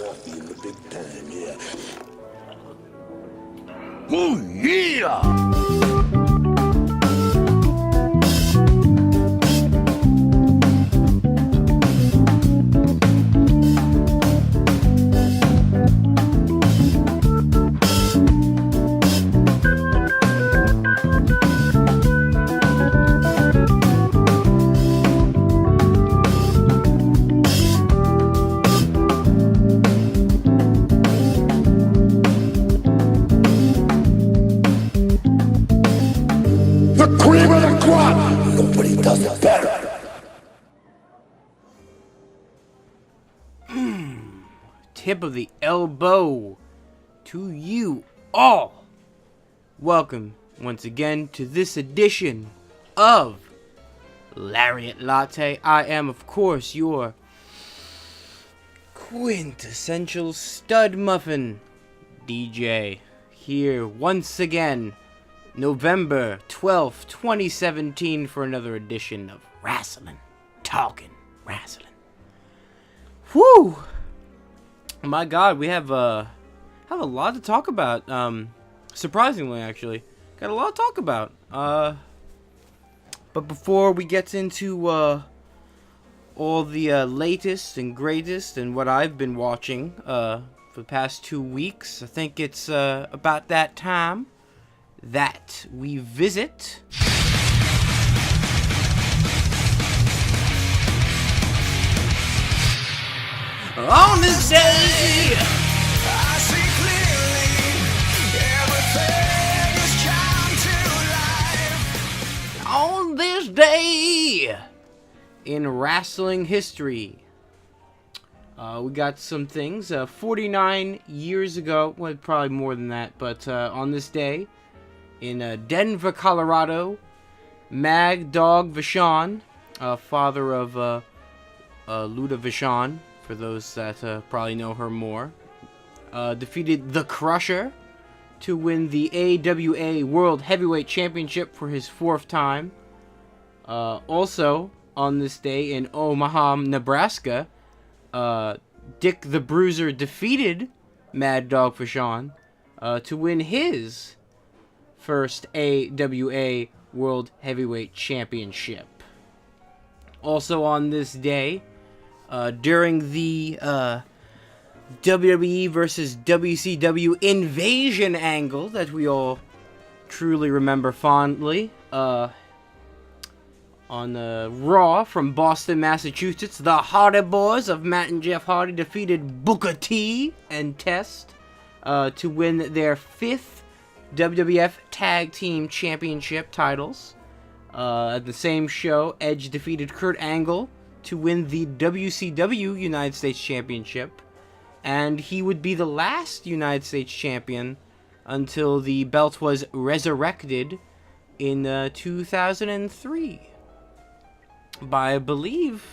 coffee in the big time, yeah. Oh, yeah! Nobody does it better. Tip of the elbow to you all. Welcome once again to this edition of Lariat Latte. I am, of course, your quintessential stud muffin, DeeJay, here once again, November 12th, 2017, for another edition of Wrestling. Talking Wrestling. Whew! My God, we have a lot to talk about. Surprisingly, actually. Got a lot to talk about. But before we get into all the latest and greatest and what I've been watching for the past 2 weeks, I think it's about that time that we visit on this day. I see clearly everything has come to life. On this day in wrestling history, we got some things. 49 years ago, well, probably more than that, but on this day in Denver, Colorado, Mad Dog Vachon, father of Luda Vachon, for those that probably know her more, defeated The Crusher to win the AWA World Heavyweight Championship for his 4th time. Also, on this day in Omaha, Nebraska, Dick the Bruiser defeated Mad Dog Vachon to win his first AWA World Heavyweight Championship. Also on this day, during the WWE versus WCW invasion angle that we all truly remember fondly, on Raw from Boston, Massachusetts, the Hardy Boys of Matt and Jeff Hardy defeated Booker T and Test to win their 5th WWF Tag Team Championship titles. At the same show, Edge defeated Kurt Angle to win the WCW United States Championship, and he would be the last United States Champion until the belt was resurrected in 2003 by, I believe,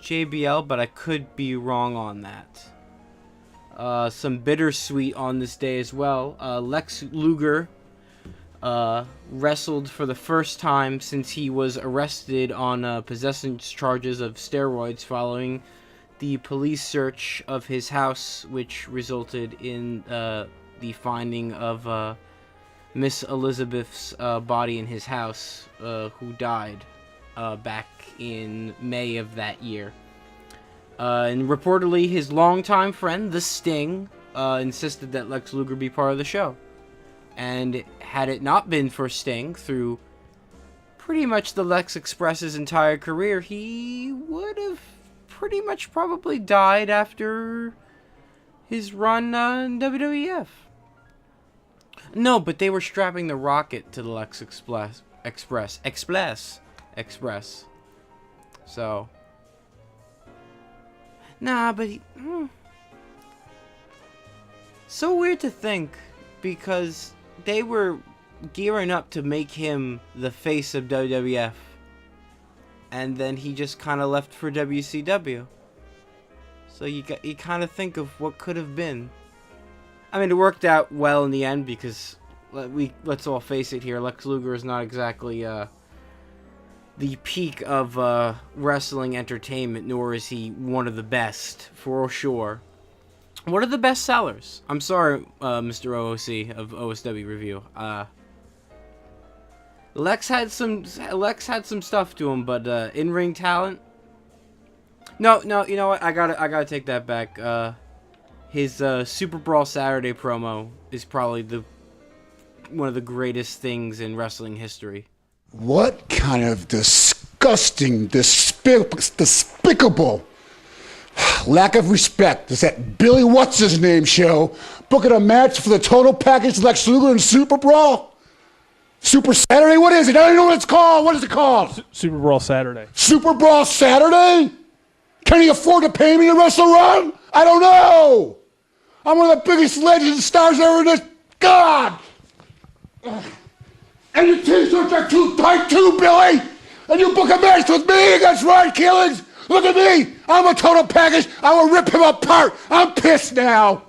JBL, but I could be wrong on that. Some bittersweet on this day as well. Lex Luger wrestled for the first time since he was arrested on possession charges of steroids following the police search of his house, which resulted in the finding of Miss Elizabeth's body in his house, who died back in May of that year. And reportedly, his longtime friend, The Sting, insisted that Lex Luger be part of the show. And had it not been for Sting, through pretty much the Lex Express's entire career, he would have pretty much probably died after his run in WWF. No, but they were strapping the rocket to the Lex Express. So... Nah, but he... So weird to think, because they were gearing up to make him the face of WWF, and then he just kind of left for WCW. So you kind of think of what could have been. I mean, it worked out well in the end, because let's all face it here, Lex Luger is not exactly the peak of wrestling entertainment, nor is he one of the best, for sure. What are the best sellers? I'm sorry, Mr. OOC of OSW Review. Lex had some stuff to him, but in-ring talent. No, you know what? I gotta take that back. His Super Brawl Saturday promo is probably one of the greatest things in wrestling history. What kind of disgusting, despicable lack of respect is that Billy What's-His-Name show booking a match for the total package Lex Luger and Super Brawl? Super Saturday? What is it? I don't even know what it's called. What is it called? Super Brawl Saturday. Super Brawl Saturday? Can he afford to pay me to wrestle around? I don't know. I'm one of the biggest legends and stars ever in this. God! And your t-shirts are too tight too, Billy! And you book a match with me against Ryan Killings? Look at me! I'm a total package. I will rip him apart. I'm pissed now.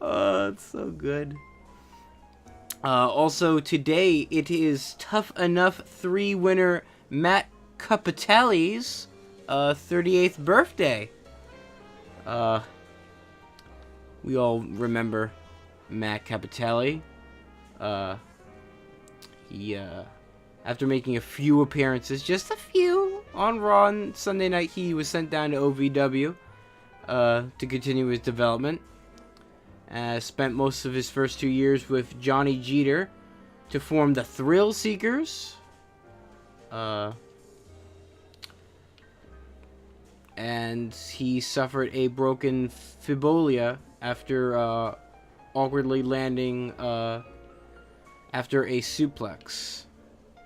Oh, it's so good. Also, today it is Tough Enough 3 winner Matt Capitelli's 38th birthday. We all remember Matt Capitelli. He, after making a few appearances, just a few, on Raw on Sunday night, he was sent down to OVW to continue his development. Spent most of his first 2 years with Johnny Jeter to form the Thrill Seekers. And he suffered a broken fibula after awkwardly landing after a suplex.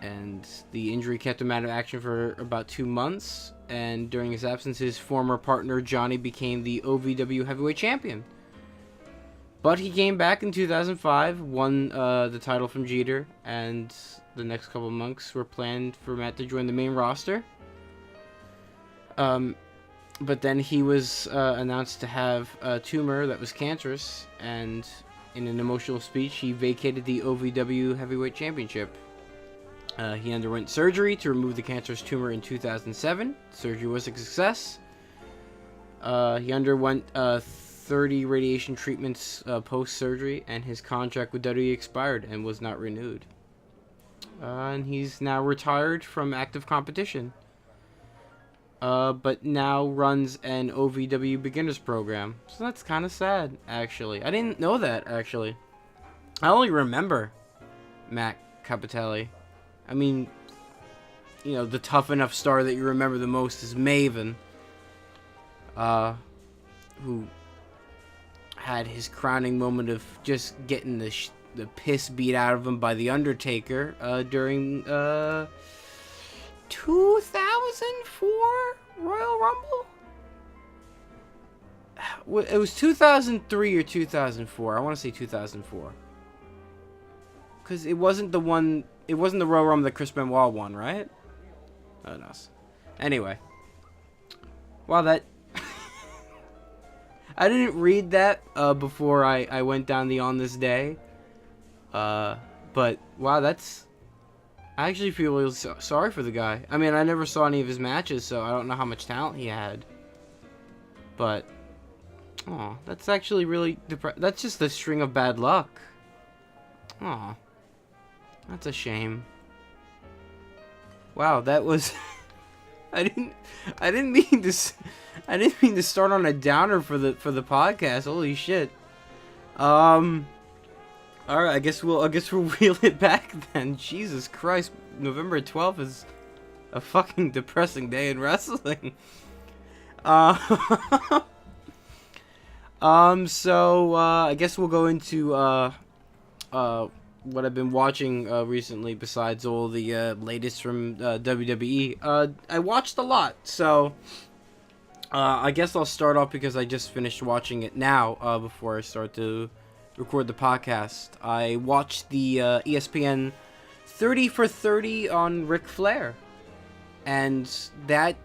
And the injury kept him out of action for about 2 months. And during his absence, his former partner Johnny became the OVW Heavyweight Champion. But he came back in 2005, won the title from Jeter, and the next couple of months were planned for Matt to join the main roster. But then he was announced to have a tumor that was cancerous, and in an emotional speech, he vacated the OVW Heavyweight Championship. He underwent surgery to remove the cancerous tumor in 2007. Surgery was a success. He underwent 30 radiation treatments post-surgery, and his contract with WWE expired and was not renewed. And he's now retired from active competition. But now runs an OVW beginners program. So that's kind of sad, actually. I didn't know that, actually. I only remember Matt Capitelli. I mean, you know, the tough enough star that you remember the most is Maven. Who had his crowning moment of just getting the piss beat out of him by The Undertaker during 2004 Royal Rumble? It was 2003 or 2004. I want to say 2004. Because it wasn't the one... It wasn't the Royal Rumble that Chris Benoit won, right? Oh, no. Anyway. Wow, that... I didn't read that before I went down the On This Day. But, wow, that's... I actually feel really sorry for the guy. I mean, I never saw any of his matches, so I don't know how much talent he had. But, oh, that's actually really that's just a string of bad luck. Oh, that's a shame. Wow, that was. I didn't mean to start on a downer for the podcast. Holy shit. All right, I guess we'll reel it back then. Jesus Christ, November 12th is a fucking depressing day in wrestling. So I guess we'll go into what I've been watching recently besides all the latest from WWE. I watched a lot, so I guess I'll start off because I just finished watching it now before I start to record the podcast. I watched the ESPN 30 for 30 on Ric Flair, and that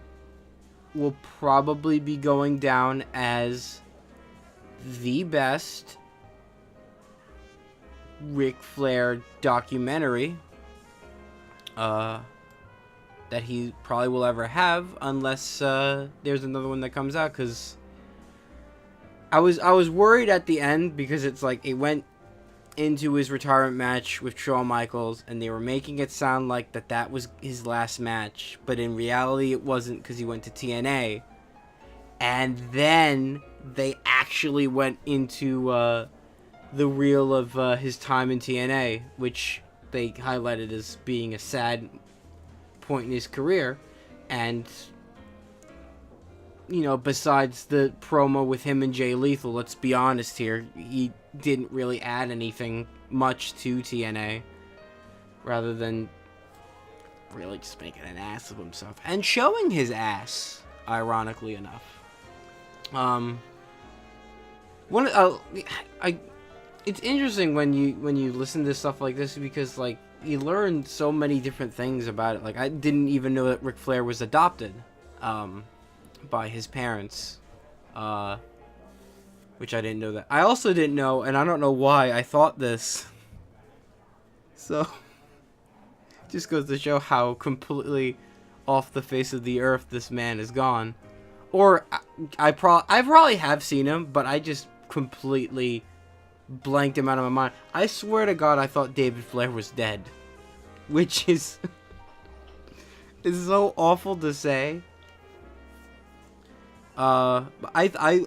will probably be going down as the best Ric Flair documentary that he probably will ever have, unless there's another one that comes out, because I was worried at the end because it's like it went into his retirement match with Shawn Michaels, and they were making it sound like that was his last match, but in reality it wasn't, because he went to TNA. And then they actually went into the reel of his time in TNA, which they highlighted as being a sad point in his career. And, you know, besides the promo with him and Jay Lethal, let's be honest here, he didn't really add anything much to TNA, rather than really just making an ass of himself and showing his ass, ironically enough. It's interesting when you listen to stuff like this, because like you learn so many different things about it. Like, I didn't even know that Ric Flair was adopted by his parents, which I didn't know that. I also didn't know, and I don't know why I thought this. So, just goes to show how completely off the face of the earth this man is gone. Or I probably have seen him, but I just completely blanked him out of my mind. I swear to God, I thought David Flair was dead, which is so awful to say. I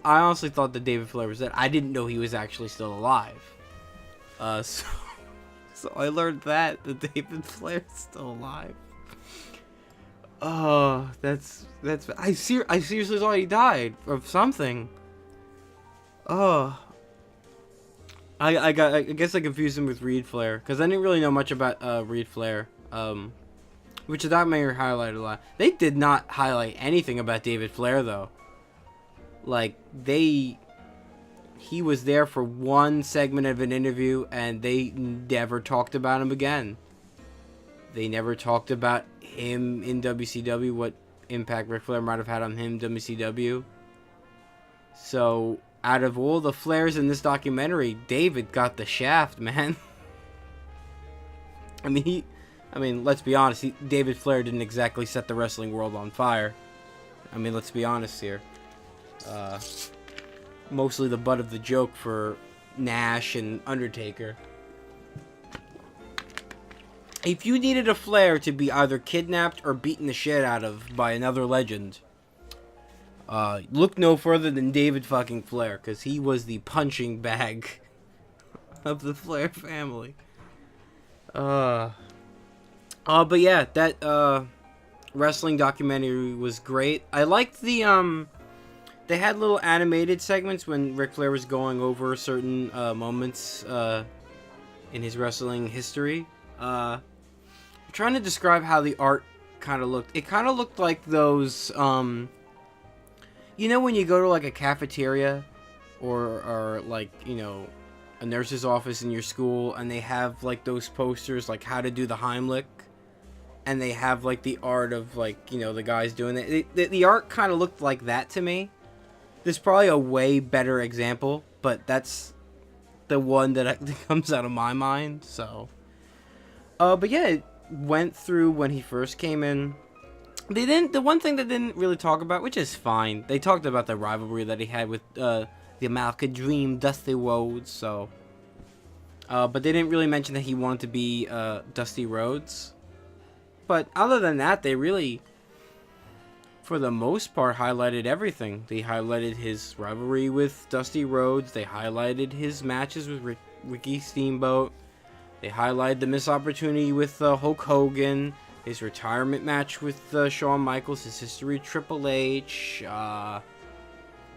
honestly thought that David Flair was dead. I didn't know he was actually still alive. So I learned that David Flair's still alive. Oh, that's I seriously thought he died of something. Oh, I guess I confused him with Reed Flair, because I didn't really know much about Reed Flair. Which the documentary highlighted a lot. They did not highlight anything about David Flair though. Like, he was there for one segment of an interview, and they never talked about him again. They never talked about him in WCW, what impact Ric Flair might have had on him in WCW. So, out of all the Flairs in this documentary, David got the shaft, man. I mean, let's be honest, David Flair didn't exactly set the wrestling world on fire. I mean, let's be honest here. Mostly the butt of the joke for Nash and Undertaker. If you needed a Flair to be either kidnapped or beaten the shit out of by another legend, look no further than David fucking Flair, because he was the punching bag of the Flair family. But yeah, that wrestling documentary was great. I liked they had little animated segments when Ric Flair was going over certain moments in his wrestling history. I'm trying to describe how the art kind of looked. It kind of looked like those, you know, when you go to like a cafeteria or like, you know, a nurse's office in your school, and they have like those posters like how to do the Heimlich, and they have like the art of like, you know, the guys doing it. The art kind of looked like that to me. There's probably a way better example, but that's the one that comes out of my mind. So, but yeah, it went through when he first came in. They didn't. The one thing they didn't really talk about, which is fine, they talked about the rivalry that he had with the American Dream, Dusty Rhodes. So, but they didn't really mention that he wanted to be Dusty Rhodes. But other than that, they really, for the most part, highlighted everything. They highlighted his rivalry with Dusty Rhodes. They highlighted his matches with Ricky Steamboat. They highlighted the missed opportunity with Hulk Hogan. His retirement match with Shawn Michaels. His history with Triple H.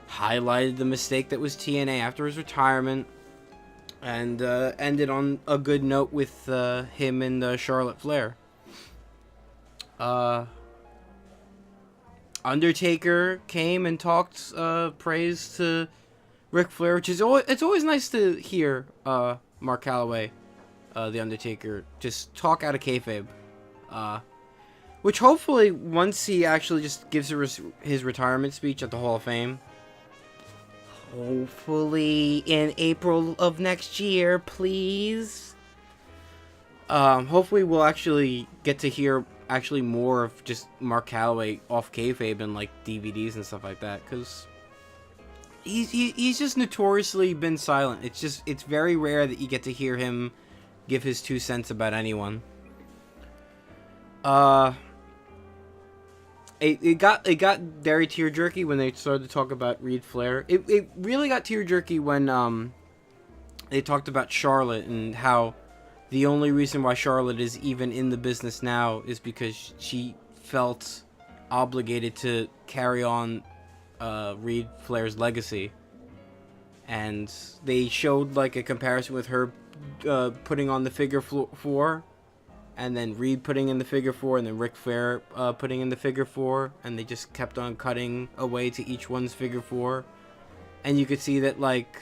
Highlighted the mistake that was TNA after his retirement. And ended on a good note with him and Charlotte Flair. Undertaker came and talked praise to Ric Flair, which is it's always nice to hear Mark Calloway, the Undertaker, just talk out of kayfabe. Which hopefully, once he actually just gives his retirement speech at the Hall of Fame, hopefully in April of next year, please. Hopefully we'll actually get to hear more of just Mark Calloway off kayfabe and like DVDs and stuff like that, because he's just notoriously been silent. It's very rare that you get to hear him give his 2 cents about anyone. It got very tear jerky when they started to talk about Ric Flair. It really got tear jerky when they talked about Charlotte and how the only reason why Charlotte is even in the business now is because she felt obligated to carry on Ric Flair's legacy. And they showed like a comparison with her putting on the figure 4, and then Reed putting in the figure 4, and then Ric Flair putting in the figure 4, and they just kept on cutting away to each one's figure 4. And you could see that like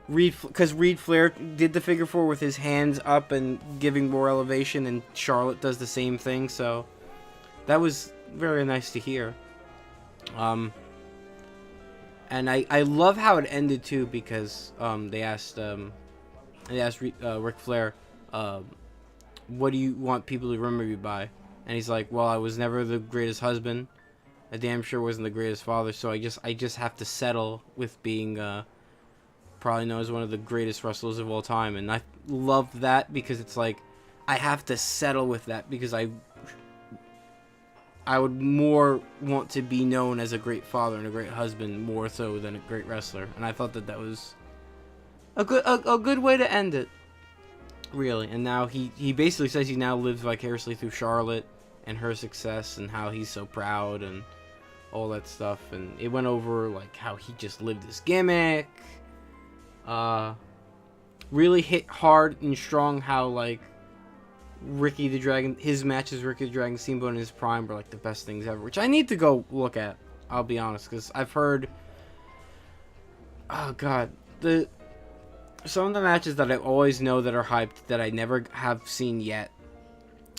because Ric Flair did the figure 4 with his hands up and giving more elevation, and Charlotte does the same thing, so that was very nice to hear. And I love how it ended too, because they asked Ric Flair, what do you want people to remember you by? And he's like, well, I was never the greatest husband. I damn sure wasn't the greatest father, so I just have to settle with being probably known as one of the greatest wrestlers of all time. And I love that, because it's like I have to settle with that, because I would more want to be known as a great father and a great husband more so than a great wrestler. And I thought that was a good way to end it, really. And now he basically says he now lives vicariously through Charlotte and her success, and how he's so proud and all that stuff. And it went over like how he just lived his gimmick. Really hit hard and strong how like Ricky the Dragon, his matches with Ricky the Dragon Steamboat in his prime were like the best things ever, which I need to go look at, I'll be honest, because I've heard, oh god, some of the matches that I always know that are hyped that I never have seen yet.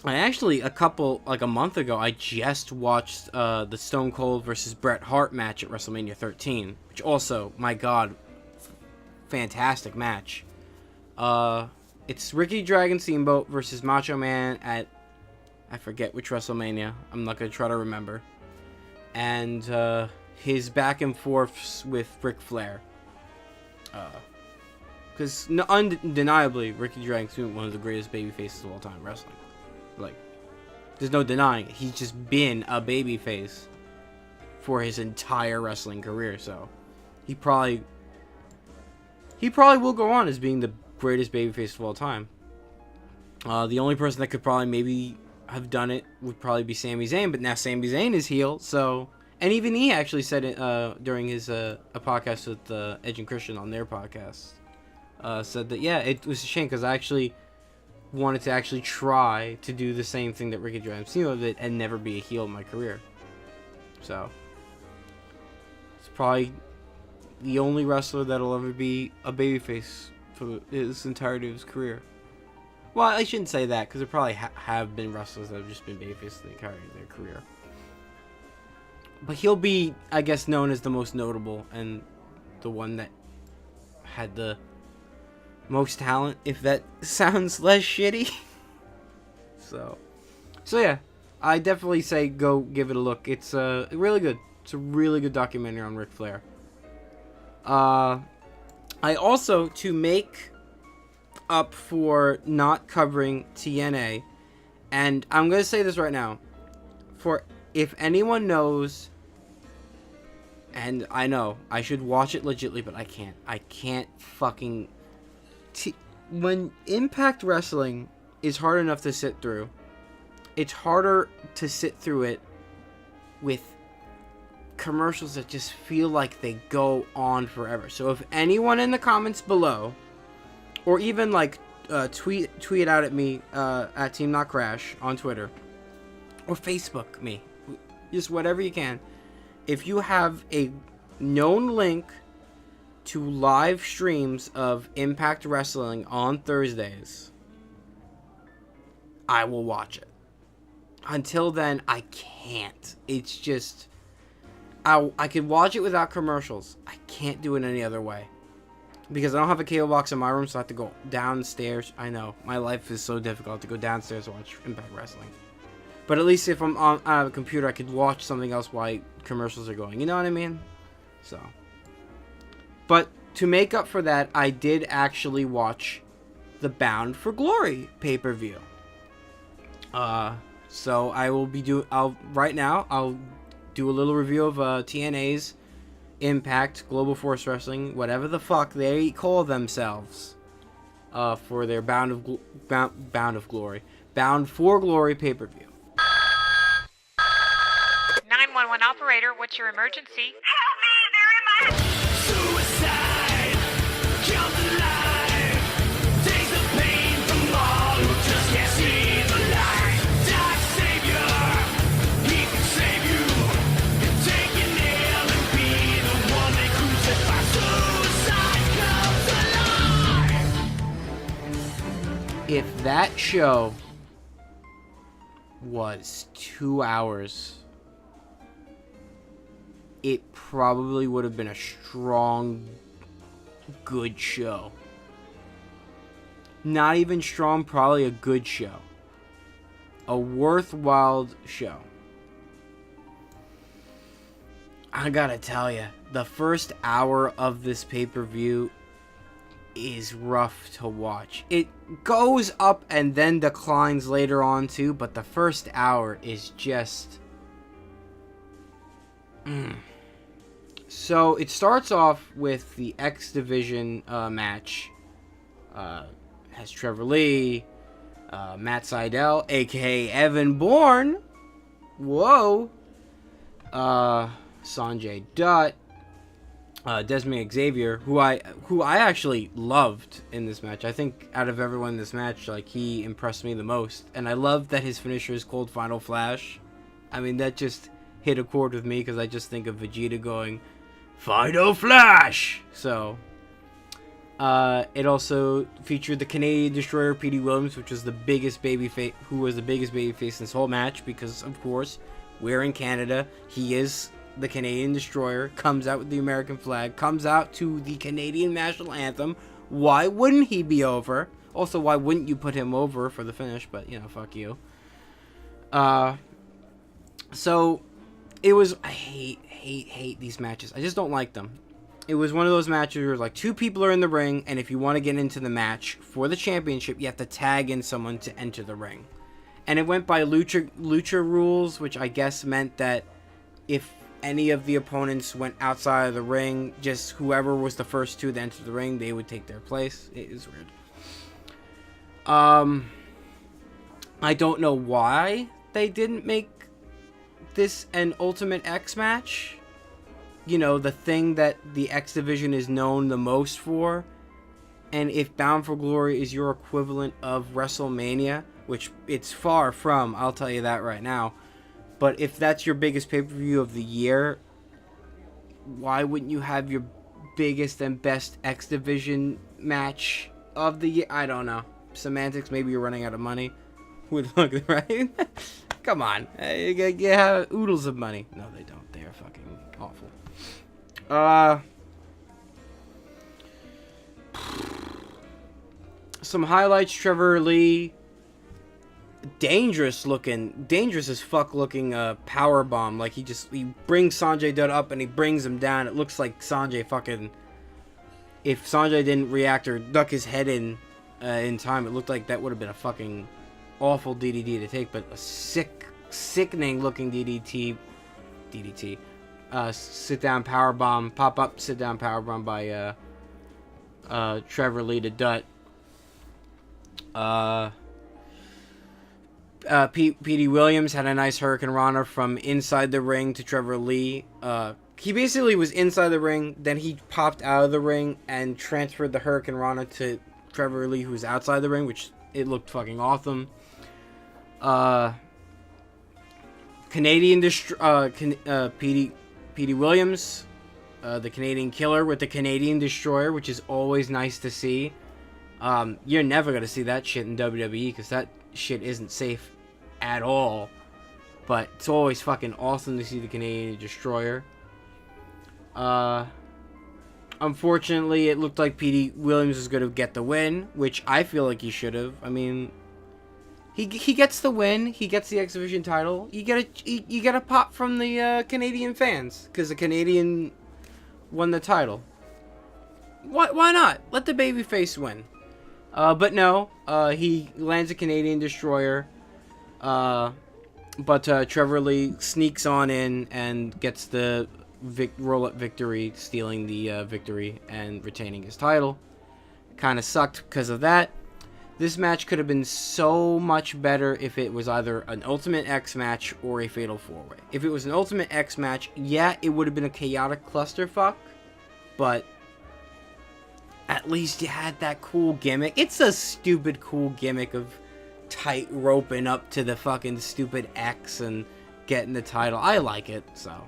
I actually, a month ago, I just watched the Stone Cold versus Bret Hart match at WrestleMania 13, which also, my god, fantastic match. It's Ricky Dragon Steamboat versus Macho Man at, I forget which WrestleMania. I'm not going to try to remember. And his back and forths with Ric Flair. Because undeniably, Ricky Dragon Steamboat, one of the greatest babyfaces of all time wrestling. Like, there's no denying it. He's just been a babyface for his entire wrestling career. So he probably will go on as being the greatest babyface of all time. The only person that could probably maybe have done it would probably be Sami Zayn, but now Sami Zayn is heel, so... And even he actually said it during his a podcast with Edge and Christian on their podcast. Said that, yeah, it was a shame, because I actually wanted to actually try to do the same thing that Ricky Dragon Steamboat did and never be a heel in my career. So, it's probably the only wrestler that'll ever be a babyface for his entirety of his career. Well, I shouldn't say that, because there probably have been wrestlers that have just been babyface the entirety of their career. But he'll be, I guess, known as the most notable and the one that had the most talent, if that sounds less shitty. So yeah, I definitely say go give it a look. It's really good. It's a really good documentary on Ric Flair. I also, to make up for not covering TNA, and I'm going to say this right now, for if anyone knows, and I know, I should watch it legitly, but I can't. I can't fucking... when Impact Wrestling is hard enough to sit through, it's harder to sit through it with commercials that just feel like they go on forever. So if anyone in the comments below, or even like tweet it out at me at Team Not Crash on Twitter, or Facebook me, just whatever you can, if you have a known link to live streams of Impact Wrestling on Thursdays, I will watch it. Until then, I can't. It's just... I could watch it without commercials. I can't do it any other way. Because I don't have a cable box in my room, so I have to go downstairs. I know, my life is so difficult to go downstairs and watch Impact Wrestling. But at least if I'm on a computer, I could watch something else while commercials are going. You know what I mean? So. But to make up for that, I did actually watch the Bound for Glory pay-per-view. So I will be right now I'll do a little review of TNA's Impact, Global Force Wrestling, whatever the fuck they call themselves, for their Bound for Glory pay-per-view. 911 operator, what's your emergency? Help me, they're in my Suicide, come to life. Takes the pain from all who just can't see the light. Dark savior, he can save you. You take your nail and be the one they crucify. Suicide comes alive. If that show was 2 hours, it probably would have been a strong, good show. Not even strong, probably a good show. A worthwhile show. I gotta tell you, the first hour of this pay-per-view is rough to watch. It goes up and then declines later on too, but the first hour is just... So it starts off with the X Division match. Has Trevor Lee, Matt Sydal, aka Evan Bourne. Whoa. Sanjay Dutt, Desmond Xavier, who I actually loved in this match. I think out of everyone in this match, like, he impressed me the most, and I love that his finisher is called Final Flash. I mean, that just hit a chord with me because I just think of Vegeta going Final Flash. So it also featured the Canadian Destroyer Petey Williams, which was the biggest babyface, who was the biggest babyface in this whole match because, of course, we're in Canada. He is the Canadian Destroyer, comes out with the American flag, comes out to the Canadian national anthem. Why wouldn't he be over? Also, why wouldn't you put him over for the finish? But, you know, fuck you. So, it was... I hate these matches. I just don't like them. It was one of those matches where, like, two people are in the ring, and if you want to get into the match for the championship, you have to tag in someone to enter the ring. And it went by lucha rules, which I guess meant that if any of the opponents went outside of the ring, just whoever was the first two to enter the ring, they would take their place. It is weird. I don't know why they didn't make this an Ultimate X match. You know, the thing that the X Division is known the most for. And if Bound for Glory is your equivalent of WrestleMania, which it's far from, I'll tell you that right now. But if that's your biggest pay-per-view of the year, why wouldn't you have your biggest and best X Division match of the year? I don't know. Semantics, maybe you're running out of money. Would look, right? Come on. You have oodles of money. No, they don't. They are fucking awful. Some highlights: Trevor Lee, dangerous as fuck looking power bomb. Like, he brings Sanjay Dutt up and he brings him down. It looks like Sanjay fucking, if Sanjay didn't react or duck his head in time, it looked like that would have been a fucking awful DDT to take. But a sickening looking DDT, sit down power bomb, pop up sit down power bomb by Trevor Lee to Dutt. Petey Williams had a nice Hurricane Rana from inside the ring to Trevor Lee. He basically was inside the ring, then he popped out of the ring and transferred the Hurricane Rana to Trevor Lee, who was outside the ring, which it looked fucking awesome. Canadian Petey Williams, the Canadian Killer with the Canadian Destroyer, which is always nice to see. You're never gonna see that shit in WWE because that shit isn't safe at all. But it's always fucking awesome to see the Canadian Destroyer. Unfortunately, it looked like Petey Williams was gonna get the win, which I feel like he should have. I mean, he gets the win. He gets the X Division title. You get a pop from the Canadian fans because the Canadian won the title. Why not? Let the babyface win. But no, he lands a Canadian destroyer. But Trevor Lee sneaks on in and gets the roll-up victory, stealing the victory and retaining his title. Kind of sucked because of that. This match could have been so much better if it was either an Ultimate X match or a Fatal 4-Way. If it was an Ultimate X match, yeah, it would have been a chaotic clusterfuck, but at least you had that cool gimmick. It's a stupid cool gimmick of tight roping up to the fucking stupid X and getting the title. I like it, so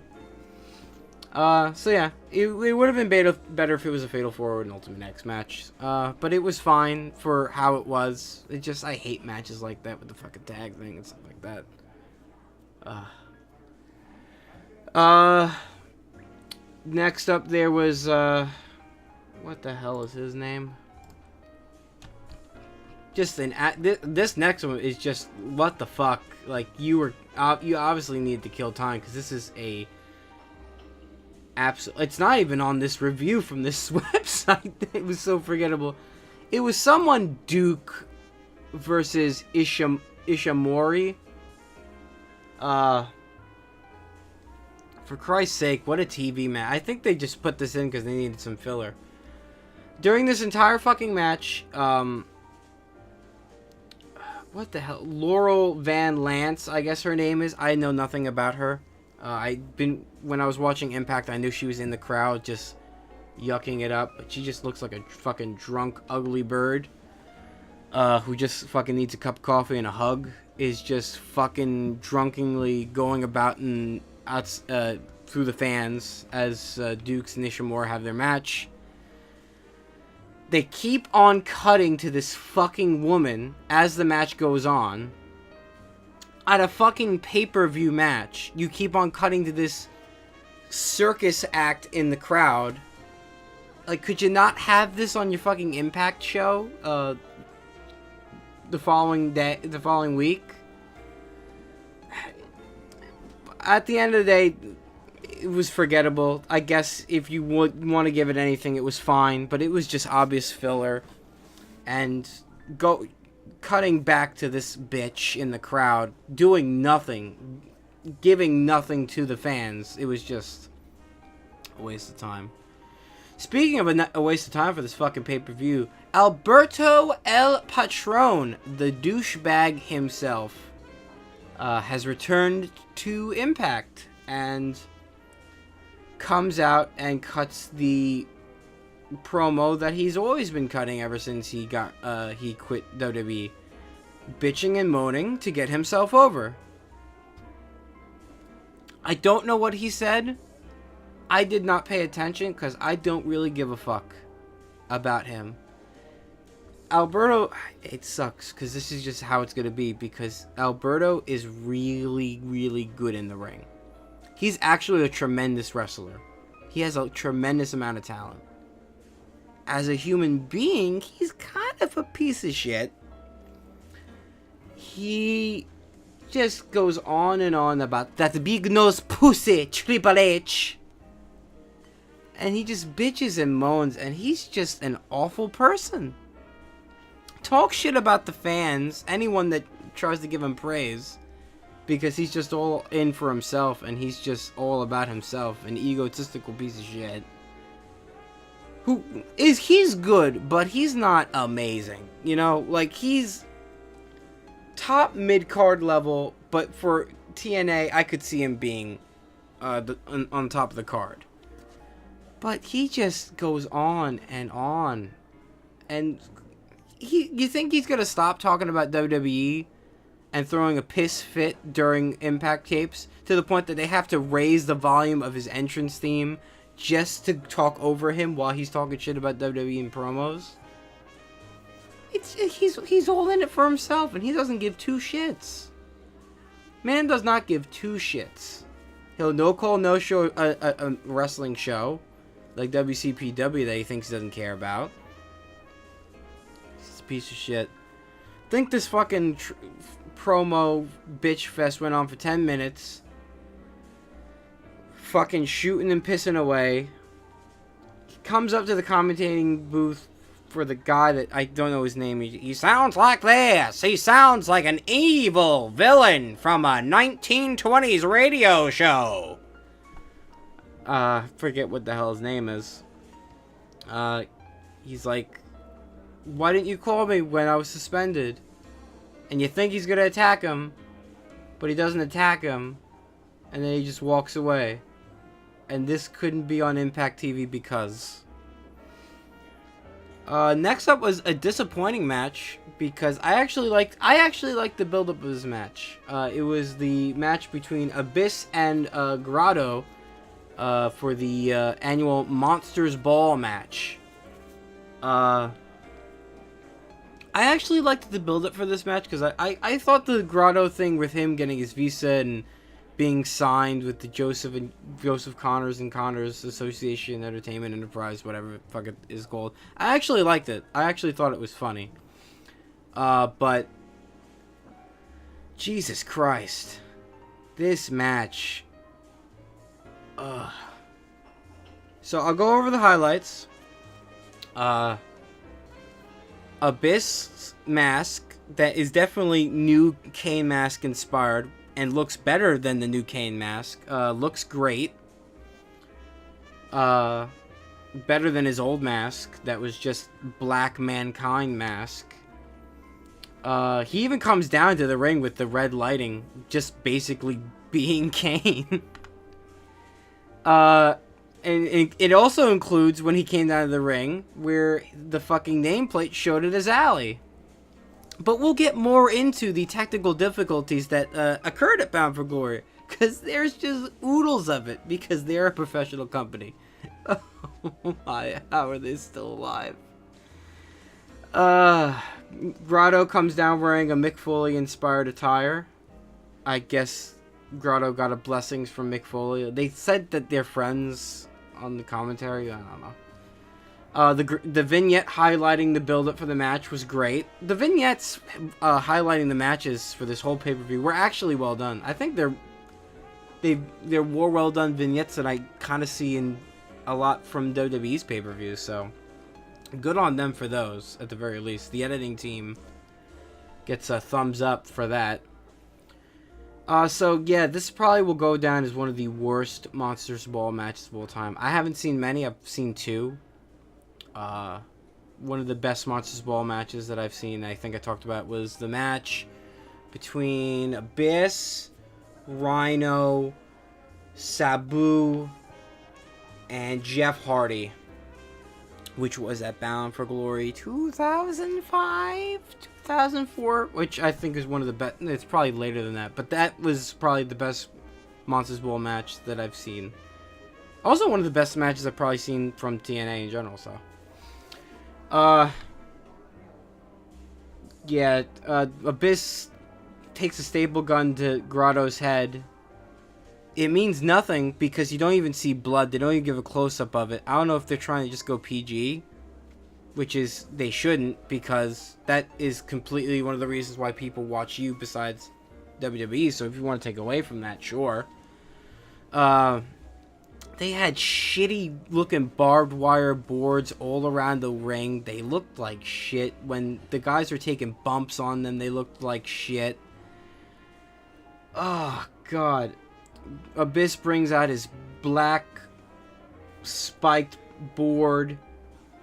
yeah, it would have been better if it was a Fatal 4 or an Ultimate X match. But it was fine for how it was. It just, I hate matches like that with the fucking tag thing and stuff like that. Next up there was, what the hell is his name? Just this next one is just, what the fuck? Like, you obviously needed to kill time, because this is a it's not even on this review from this website. It was so forgettable. It was someone Duke versus Ishimori. For Christ's sake, what a TV match. I think they just put this in because they needed some filler. During this entire fucking match, what the hell? Laurel Van Lance, I guess her name is. I know nothing about her. When I was watching Impact, I knew she was in the crowd just yucking it up, but she just looks like a fucking drunk, ugly bird, who just fucking needs a cup of coffee and a hug, is just fucking drunkenly going about and through the fans as Dukes and Ishimori have their match. They keep on cutting to this fucking woman as the match goes on. At a fucking pay-per-view match, you keep on cutting to this circus act in the crowd. Like, could you not have this on your fucking Impact show the following week? At the end of the day, it was forgettable. I guess if you would want to give it anything, it was fine, but it was just obvious filler. And cutting back to this bitch in the crowd, doing nothing, giving nothing to the fans. It was just a waste of time. Speaking of a waste of time for this fucking pay-per-view, Alberto El Patron, the douchebag himself, has returned to Impact and comes out and cuts the promo that he's always been cutting ever since he quit WWE, bitching and moaning to get himself over. I don't know what he said. I did not pay attention because I don't really give a fuck about him. Alberto, it sucks because this is just how it's going to be, because Alberto is really, really good in the ring. He's actually a tremendous wrestler. He has a tremendous amount of talent. As a human being, he's kind of a piece of shit. He just goes on and on about that big nose pussy, Triple H. And he just bitches and moans, and he's just an awful person. Talk shit about the fans, anyone that tries to give him praise, because he's just all in for himself, and he's just all about himself, an egotistical piece of shit. He's good, but he's not amazing. You know, like, he's top mid-card level, but for TNA, I could see him being on top of the card. But he just goes on. And you think he's going to stop talking about WWE and throwing a piss fit during Impact tapes to the point that they have to raise the volume of his entrance theme just to talk over him while he's talking shit about WWE in promos? He's all in it for himself, and he doesn't give two shits. Man does not give two shits. He'll no show a wrestling show like WCPW that he thinks he doesn't care about. He's a piece of shit. Think this fucking promo bitch fest went on for 10 minutes. Fucking shooting and pissing away. comes up to the commentating booth for the guy that I don't know his name. He sounds like this. He sounds like an evil villain from a 1920s radio show. Forget what the hell his name is. He's like, why didn't you call me when I was suspended? And you think he's gonna attack him, but he doesn't attack him, and then he just walks away. And this couldn't be on Impact TV because... next up was a disappointing match, because I actually liked the build-up of this match. It was the match between Abyss and Grotto for the annual Monsters Ball match. I actually liked the build-up for this match, because I thought the Grotto thing with him getting his visa and being signed with the Joseph Connors and Connors Association Entertainment Enterprise, whatever the fuck it is called. I actually liked it. I actually thought it was funny. But Jesus Christ, this match. So I'll go over the highlights. Abyss mask that is definitely new Kane mask inspired and looks better than the new Kane mask. Looks great. Better than his old mask that was just Black Mankind mask. He even comes down to the ring with the red lighting, just basically being Kane. And it also includes when he came down to the ring, where the fucking nameplate showed it as Alley. But we'll get more into the technical difficulties that occurred at Bound for Glory, because there's just oodles of it, because they're a professional company. Oh my, how are they still alive? Grotto comes down wearing a Mick Foley inspired attire. I guess Grotto got a blessings from Mick Foley. They said that they're friends on the commentary. I don't know. The vignette highlighting the build-up for the match was great. The vignettes highlighting the matches for this whole pay-per-view were actually well done. I think they're more well-done vignettes that I kind of see in a lot from WWE's pay-per-views. So good on them for those, at the very least. The editing team gets a thumbs up for that. So yeah, this probably will go down as one of the worst Monsters Ball matches of all time. I haven't seen many. I've seen two. One of the best Monsters Ball matches that I've seen, I think I talked about, was the match between Abyss, Rhino, Sabu, and Jeff Hardy, which was at Bound for Glory 2005, 2004, which I think is one of the best. It's probably later than that, but that was probably the best Monsters Ball match that I've seen. Also one of the best matches I've probably seen from TNA in general, so. Yeah, Abyss takes a staple gun to Grotto's head. It means nothing because you don't even see blood. They don't even give a close-up of it. I don't know if they're trying to just go PG, which is, they shouldn't, because that is completely one of the reasons why people watch you besides WWE. So if you want to take away from that, sure. They had shitty looking barbed wire boards all around the ring. They looked like shit. When the guys were taking bumps on them, they looked like shit. Oh, God. Abyss brings out his black spiked board.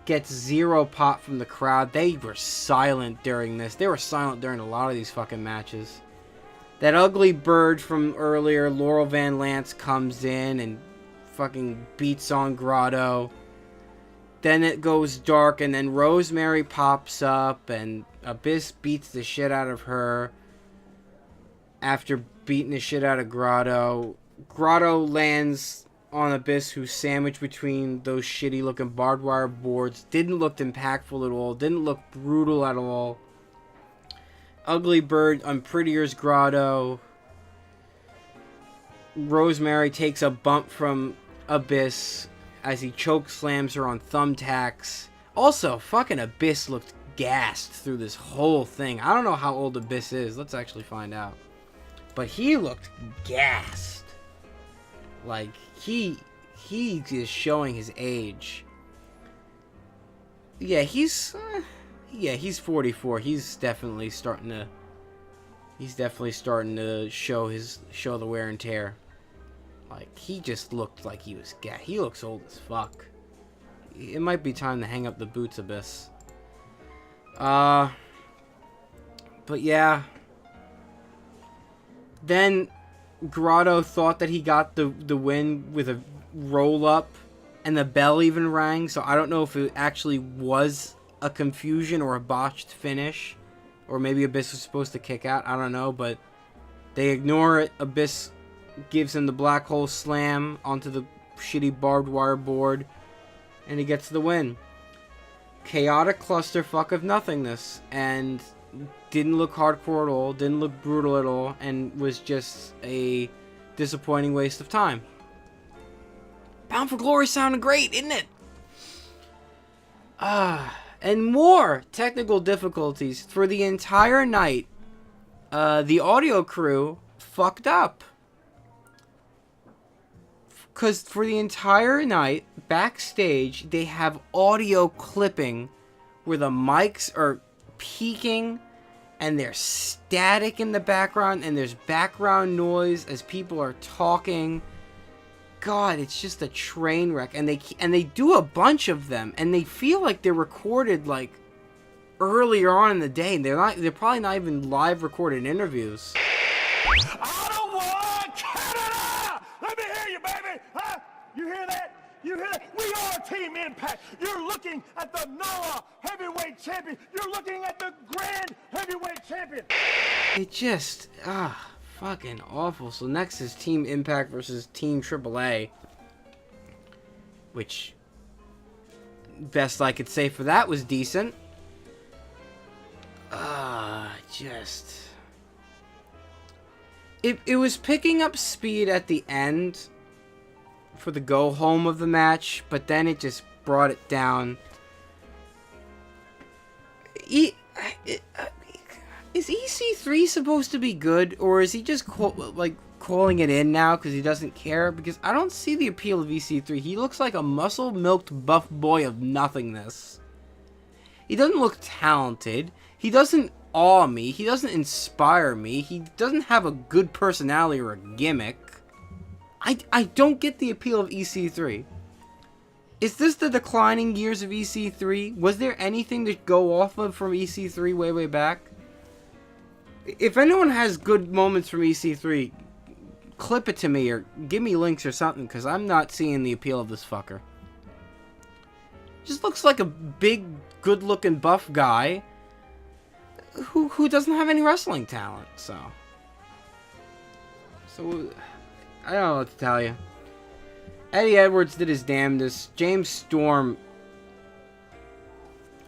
Gets zero pop from the crowd. They were silent during this. They were silent during a lot of these fucking matches. That ugly bird from earlier, Laurel Van Lance, comes in and fucking beats on Grotto. Then it goes dark, and then Rosemary pops up, and Abyss beats the shit out of her after beating the shit out of Grotto. Grotto lands on Abyss, who's sandwiched between those shitty looking barbed wire boards. Didn't look impactful at all. Didn't look brutal at all. Ugly Bird unprettiers Grotto. Rosemary takes a bump from Abyss as he choke slams her on thumbtacks. Also, fucking Abyss looked gassed through this whole thing. I don't know how old Abyss is. Let's actually find out. But he looked gassed. Like, he is showing his age. Yeah, he's 44. He's definitely starting to show the wear and tear. Like, he just looked like he was he looks old as fuck. It might be time to hang up the boots, Abyss. But yeah. Then Grotto thought that he got the win with a roll up, and the bell even rang. So I don't know if it actually was a confusion or a botched finish, or maybe Abyss was supposed to kick out. I don't know, but they ignore it. Abyss gives him the black hole slam onto the shitty barbed wire board, and he gets the win. Chaotic clusterfuck of nothingness, and didn't look hardcore at all, didn't look brutal at all, and was just a disappointing waste of time. Bound for Glory sounded great, isn't it? And more technical difficulties for the entire night. The audio crew fucked up. Because for the entire night, backstage, they have audio clipping where the mics are peaking and there's static in the background and there's background noise as people are talking. God, it's just a train wreck. And they do a bunch of them, and they feel like they're recorded like earlier on in the day. They're probably not even live recorded interviews. Ottawa, Canada! Let me hear you, baby! Huh? You hear that? You hear that? We are Team Impact. You're looking at the NOAH Heavyweight Champion. You're looking at the Grand Heavyweight Champion. It just, fucking awful. So next is Team Impact versus Team AAA. Which, best I could say for that was decent. It was picking up speed at the end for the go home of the match, but then it just brought it down. Is EC3 supposed to be good, or is he just calling it in now because he doesn't care? Because I don't see the appeal of EC3. He looks like a muscle-milked buff boy of nothingness. He doesn't look talented. He doesn't awe me. He doesn't inspire me. He doesn't have a good personality or a gimmick. I don't get the appeal of EC3. Is this the declining years of EC3? Was there anything to go off of from EC3 way back? If anyone has good moments from EC3, clip it to me or give me links or something, because I'm not seeing the appeal of this fucker. Just looks like a big, good-looking buff guy who doesn't have any wrestling talent, so I don't know what to tell you. Eddie Edwards did his damnedest. James Storm,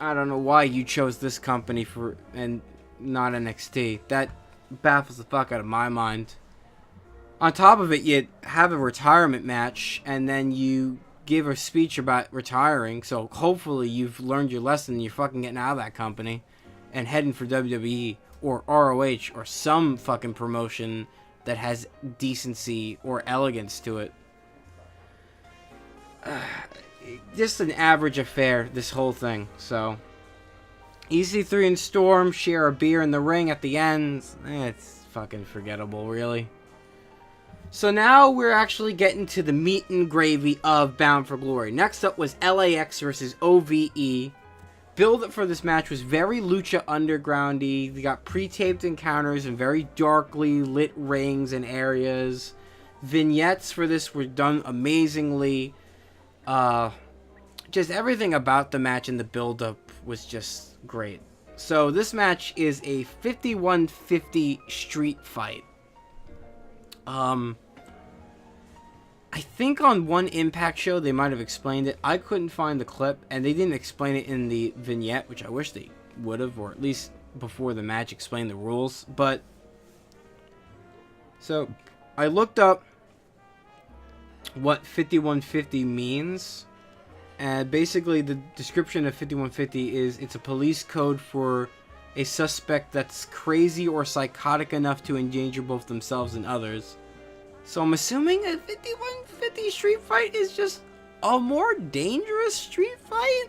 I don't know why you chose this company and not NXT. That baffles the fuck out of my mind. On top of it, you have a retirement match, and then you give a speech about retiring, so hopefully you've learned your lesson and you're fucking getting out of that company and heading for WWE or ROH or some fucking promotion that has decency or elegance to it. Just an average affair, this whole thing. So EC3 and Storm share a beer in the ring at the end. It's fucking forgettable, really. So now we're actually getting to the meat and gravy of Bound for Glory. Next up was LAX versus OVE. Build-up for this match was very Lucha Underground-y. We got pre-taped encounters and very darkly lit rings and areas. Vignettes for this were done amazingly. Just everything about the match and the build-up was just great. So this match is a 51-50 street fight. I think on one Impact show they might have explained it. I couldn't find the clip, and they didn't explain it in the vignette, which I wish they would have, or at least before the match explain the rules. But so I looked up what 51-50 means, and basically the description of 51-50 is it's a police code for a suspect that's crazy or psychotic enough to endanger both themselves and others. So I'm assuming a 51-50 street fight is just a more dangerous street fight?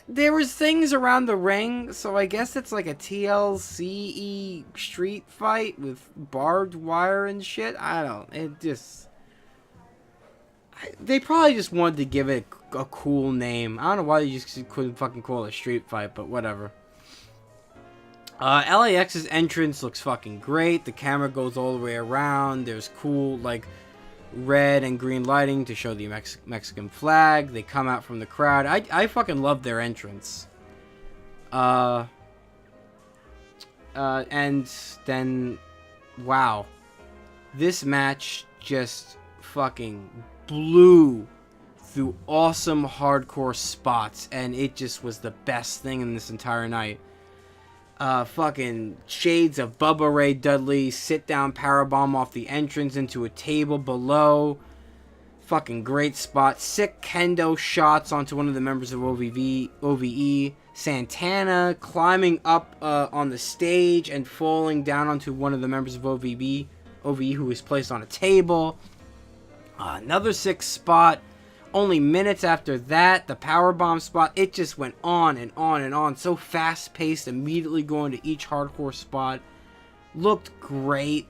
there was things around the ring, so I guess it's like a TLC street fight with barbed wire and shit. They probably just wanted to give it a cool name. I don't know why they just couldn't fucking call it a street fight, but whatever. LAX's entrance looks fucking great. The camera goes all the way around. There's cool, like, red and green lighting to show the Mexican flag. They come out from the crowd. I fucking love their entrance. And then, wow. This match just fucking blew through awesome hardcore spots, and it just was the best thing in this entire night. Fucking shades of Bubba Ray Dudley, sit down powerbomb off the entrance into a table below. Fucking great spot. Sick kendo shots onto one of the members of OVE. Santana climbing up on the stage and falling down onto one of the members of OVE who was placed on a table. Another sick spot. Only minutes after that, the powerbomb spot, it just went on and on and on. So fast-paced, immediately going to each hardcore spot. Looked great.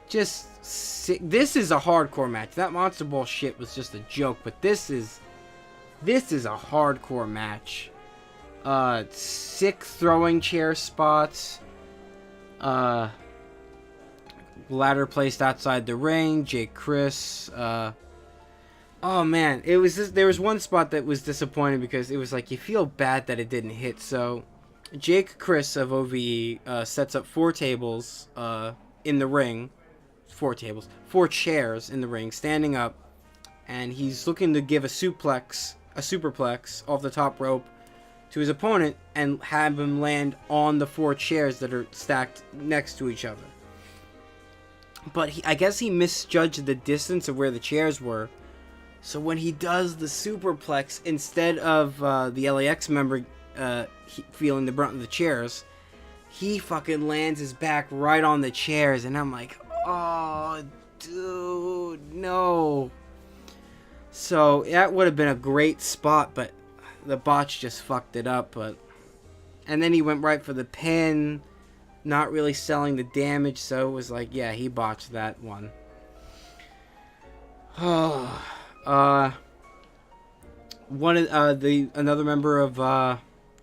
Just sick. This is a hardcore match. That Monster Ball shit was just a joke, but this is a hardcore match. Sick throwing chair spots. Ladder placed outside the ring. Jake Chris. Oh man, it was just, there was one spot that was disappointing because it was like you feel bad that it didn't hit. So Jake Chris of OVE sets up 4 tables in the ring. 4 chairs in the ring, standing up, and he's looking to give a superplex off the top rope to his opponent and have him land on the 4 chairs that are stacked next to each other. But I guess he misjudged the distance of where the chairs were. So when he does the superplex, instead of the LAX member feeling the brunt of the chairs, he fucking lands his back right on the chairs. And I'm like, oh, dude, no. So that would have been a great spot, but the botch just fucked it up. And then he went right for the pin, not really selling the damage. So it was like, yeah, he botched that one. Oh. Another member of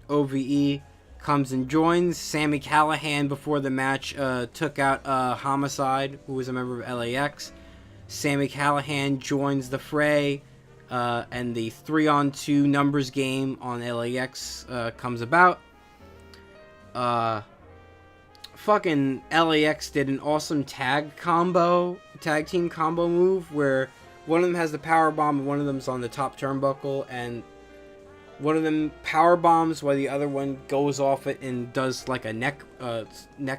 OVE comes and joins. Sami Callihan before the match took out Homicide, who was a member of LAX. Sami Callihan joins the fray, and the 3-on-2 numbers game on LAX comes about. Fucking LAX did an awesome tag team combo move where one of them has the power bomb and one of them's on the top turnbuckle, and one of them power bombs while the other one goes off it and does like a neck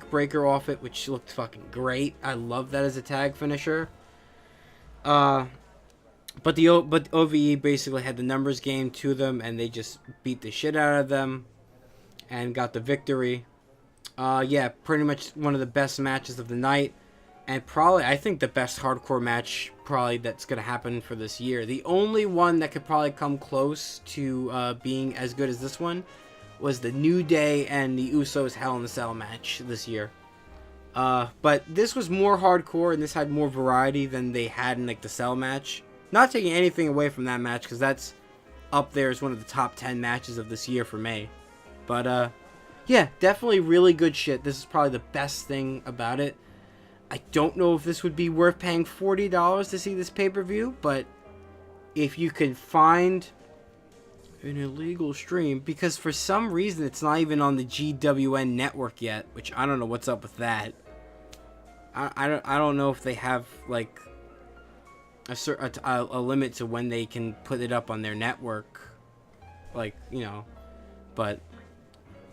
breaker off it, which looked fucking great. I love that as a tag finisher. But OVE basically had the numbers game to them, and they just beat the shit out of them and got the victory. Yeah, pretty much one of the best matches of the night. And probably, I think the best hardcore match probably that's going to happen for this year. The only one that could probably come close to being as good as this one was the New Day and the Usos Hell in a Cell match this year. But this was more hardcore, and this had more variety than they had in like the Cell match. Not taking anything away from that match, because that's up there as one of the top 10 matches of this year for me. But yeah, definitely really good shit. This is probably the best thing about it. I don't know if this would be worth paying $40 to see this pay-per-view, but if you can find an illegal stream, because for some reason it's not even on the GWN network yet, which I don't know what's up with that. I don't know if they have like a limit to when they can put it up on their network, like, you know, but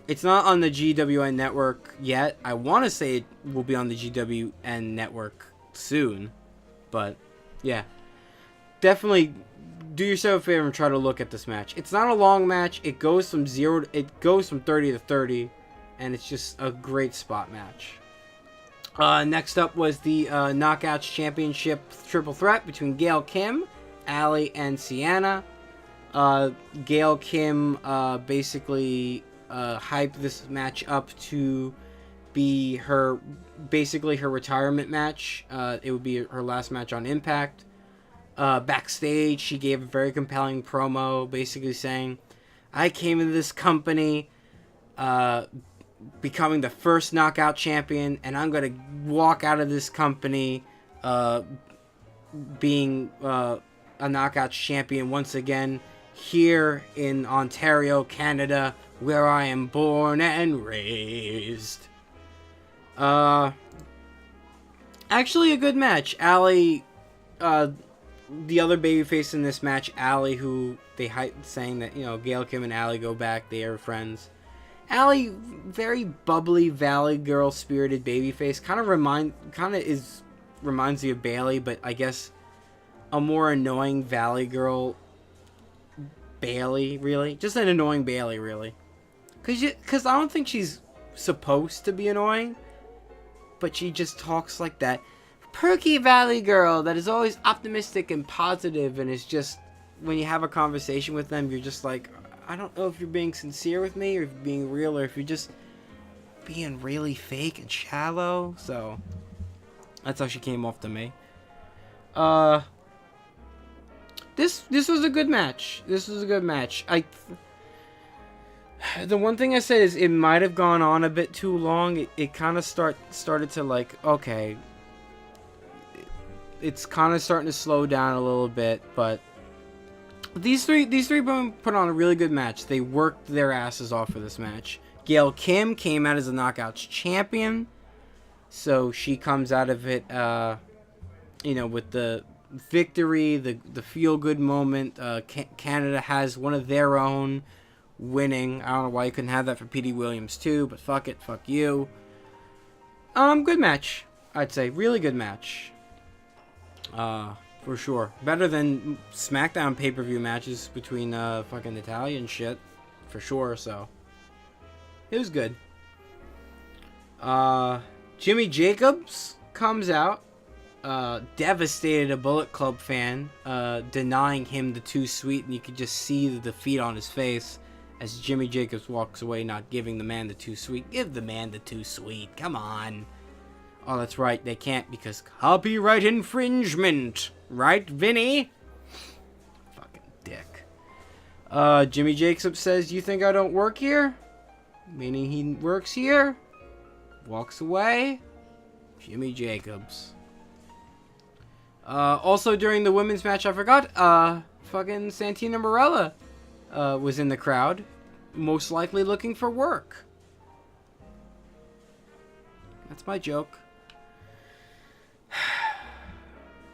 it's not on the GWN network yet. I want to say it will be on the GWN network soon. But, yeah. Definitely do yourself a favor and try to look at this match. It's not a long match. It goes from 30 to 30. And it's just a great spot match. Next up was the Knockouts Championship Triple Threat between Gail Kim, Allie, and Sienna. Gail Kim basically hyped this match up to be her retirement match. It would be her last match on Impact. Backstage, she gave a very compelling promo, basically saying, "I came into this company becoming the first knockout champion, and I'm going to walk out of this company being a knockout champion once again here in Ontario, Canada, where I am born and raised." Actually a good match. Allie, the other babyface in this match, Allie, who they hyped, saying that, you know, Gail Kim and Allie go back, they are friends. Allie, very bubbly Valley Girl spirited babyface, reminds me of Bailey, but I guess a more annoying Valley Girl Bailey, really. Just an annoying Bailey, really. Cause I don't think she's supposed to be annoying, but she just talks like that perky Valley Girl that is always optimistic and positive, and is just, when you have a conversation with them, you're just like, I don't know if you're being sincere with me, or if you're being real, or if you're just being really fake and shallow. So that's how she came off to me. This was a good match. The one thing I said is it might have gone on a bit too long. It kind of started to, like, okay, it's kind of starting to slow down a little bit, but these three put on a really good match. They worked their asses off for this match. Gail Kim came out as a Knockouts champion, so she comes out of it, with the victory, the feel-good moment. Canada has one of their own winning. I don't know why you couldn't have that for Petey Williams too, but fuck it, fuck you. Good match, I'd say. Really good match. For sure. Better than Smackdown pay-per-view matches between fucking Natalia and shit. For sure, so. It was good. Jimmy Jacobs comes out. Devastated a Bullet Club fan. Denying him the Too Sweet, and you could just see the defeat on his face as Jimmy Jacobs walks away, not giving the man the Too Sweet. Give the man the Too Sweet. Come on. Oh, that's right. They can't because copyright infringement. Right, Vinny? Fucking dick. Jimmy Jacobs says, "You think I don't work here?" Meaning he works here. Walks away. Jimmy Jacobs. Also during the women's match, I forgot, fucking Santina Morella was in the crowd. Most likely looking for work. That's my joke.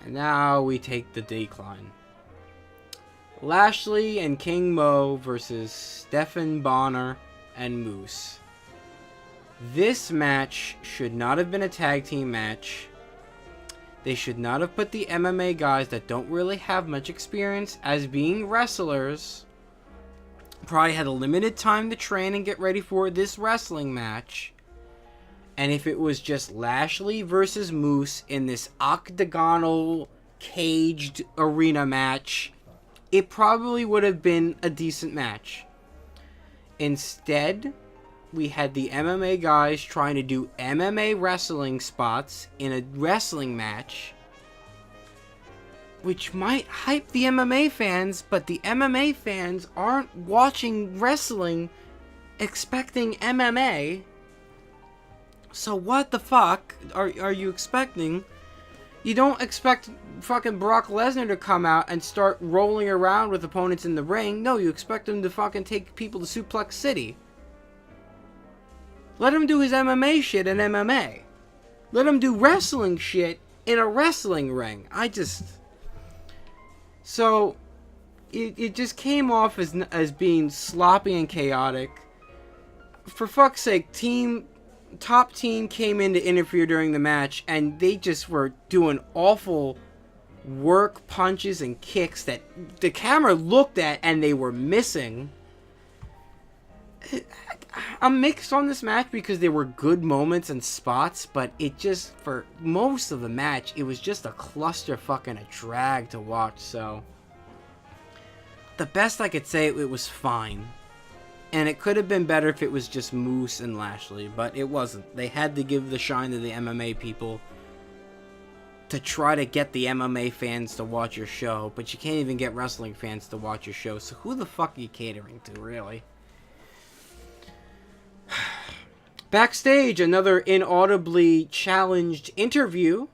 And now we take the decline. Lashley and King Mo versus Stephen Bonner and Moose. This match should not have been a tag team match. They should not have put the MMA guys that don't really have much experience as being wrestlers. Probably had a limited time to train and get ready for this wrestling match. And if it was just Lashley versus Moose in this octagonal caged arena match, it probably would have been a decent match. Instead, we had the MMA guys trying to do MMA wrestling spots in a wrestling match, which might hype the MMA fans, but the MMA fans aren't watching wrestling expecting MMA. So what the fuck are you expecting? You don't expect fucking Brock Lesnar to come out and start rolling around with opponents in the ring. No, you expect him to fucking take people to Suplex City. Let him do his MMA shit in MMA. Let him do wrestling shit in a wrestling ring. So, it just came off as being sloppy and chaotic. For fuck's sake, top team came in to interfere during the match, and they just were doing awful work, punches, and kicks that the camera looked at and they were missing. I'm mixed on this match because there were good moments and spots, but it just, for most of the match, it was just a clusterfuck and a drag to watch, so. the best I could say, it was fine. And it could have been better if it was just Moose and Lashley, but it wasn't. They had to give the shine to the MMA people to try to get the MMA fans to watch your show, but you can't even get wrestling fans to watch your show, so who the fuck are you catering to, really? Backstage, another inaudibly challenged interview.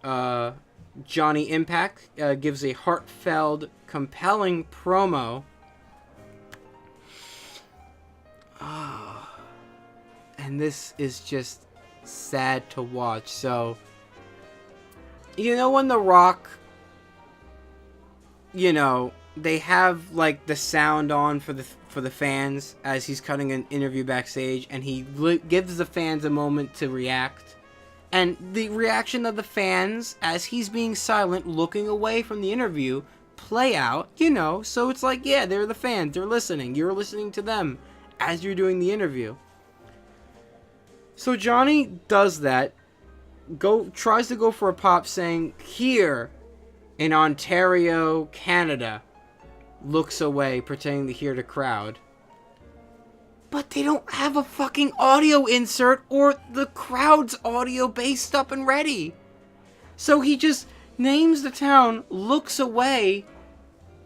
Johnny Impact gives a heartfelt, compelling promo. And this is just sad to watch. So, you know when The Rock, you know, they have like the sound on for the fans as he's cutting an interview backstage, and he gives the fans a moment to react. And the reaction of the fans as he's being silent, looking away from the interview, play out, you know. So it's like, yeah, they're the fans. They're listening. You're listening to them as you're doing the interview. So Johnny does that. Tries to go for a pop, saying, "Here in Ontario, Canada." Looks away, pretending to hear the crowd. But they don't have a fucking audio insert or the crowd's audio based up and ready. So he just names the town, looks away,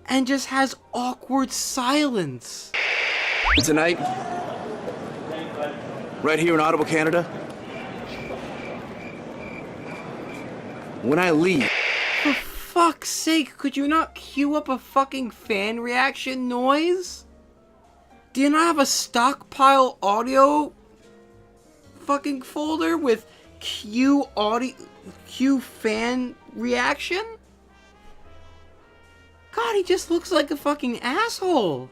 and just has awkward silence. Tonight, right here in Ottawa, Canada, when I leave, For fuck's sake, could you not cue up a fucking fan reaction noise? Do you not have a stockpile audio fucking folder with cue fan reaction? God, he just looks like a fucking asshole.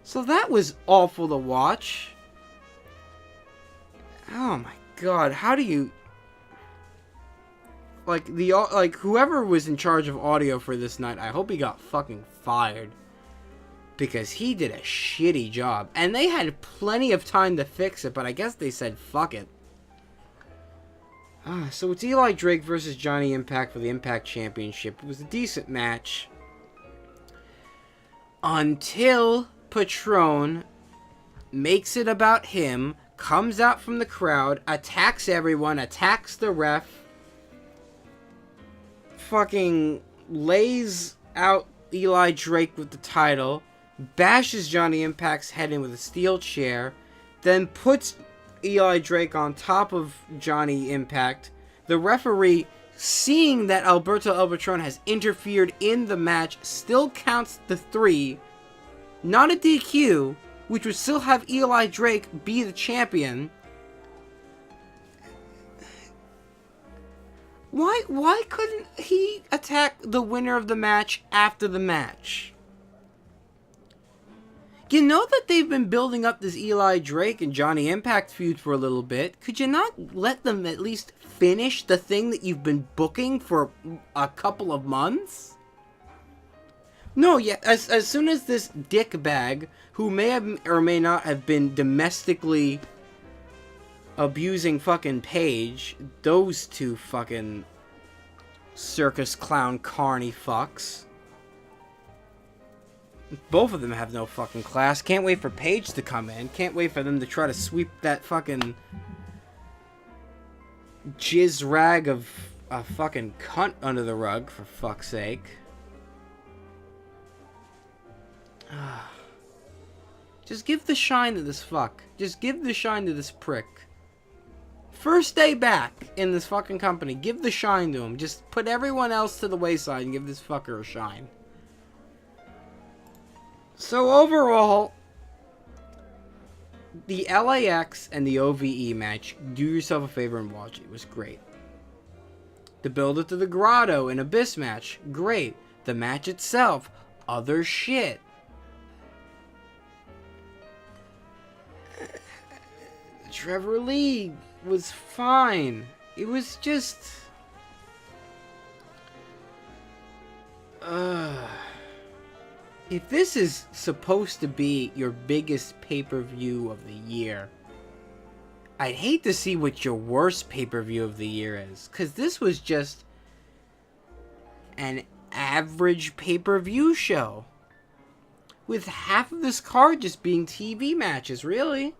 So that was awful to watch. Oh my god, how do you... Like, whoever was in charge of audio for this night, I hope he got fucking fired. Because he did a shitty job. And they had plenty of time to fix it, but I guess they said fuck it. So it's Eli Drake versus Johnny Impact for the Impact Championship. It was a decent match. Until Patron makes it about him, comes out from the crowd, attacks everyone, attacks the ref, fucking lays out Eli Drake with the title, bashes Johnny Impact's head in with a steel chair, then puts Eli Drake on top of Johnny Impact. The referee, seeing that Alberto El Patron has interfered in the match, still counts the 3, not a DQ, which would still have Eli Drake be the champion. Why couldn't he attack the winner of the match after the match? You know that they've been building up this Eli Drake and Johnny Impact feud for a little bit. Could you not let them at least finish the thing that you've been booking for a couple of months? No, yeah, as soon as this dickbag, who may have or may not have been domestically abusing fucking Paige, those two fucking circus clown carny fucks. Both of them have no fucking class. Can't wait for Paige to come in. Can't wait for them to try to sweep that fucking jizz rag of a fucking cunt under the rug, for fuck's sake. Just give the shine to this fuck. Just give the shine to this prick. First day back in this fucking company, give the shine to him. Just put everyone else to the wayside and give this fucker a shine. So overall, the LAX and the OVE match, do yourself a favor and watch it. It was great. The build up to the Grotto and Abyss match, great. The match itself, other shit. Trevor Lee was fine. It was just... If this is supposed to be your biggest pay-per-view of the year, I'd hate to see what your worst pay-per-view of the year is. Because this was just an average pay-per-view show. With half of this card just being TV matches, really.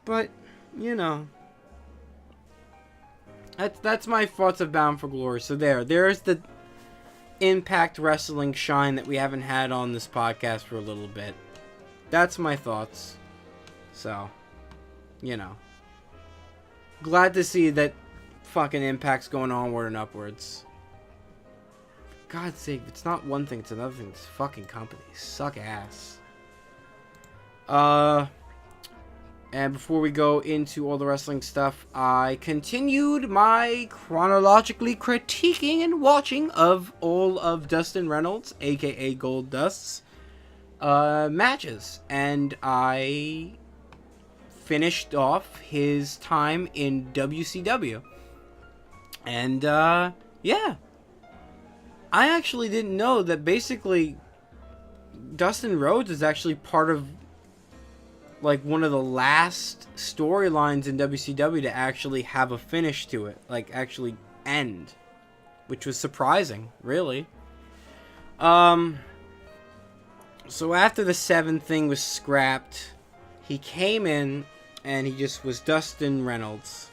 But, you know. That's my thoughts of Bound for Glory. So there's the Impact Wrestling shine that we haven't had on this podcast for a little bit. That's my thoughts. So, you know. Glad to see that fucking Impact's going onward and upwards. For God's sake, it's not one thing, it's another thing. These fucking companies suck ass. And before we go into all the wrestling stuff, I continued my chronologically critiquing and watching of all of Dustin Reynolds, aka Gold Dust's, matches. And I finished off his time in WCW. And, yeah. I actually didn't know that basically Dustin Rhodes is actually part of like one of the last storylines in WCW to actually have a finish to it, like actually end, which was surprising, really. So after the 7 thing was scrapped, he came in and he just was Dustin Reynolds,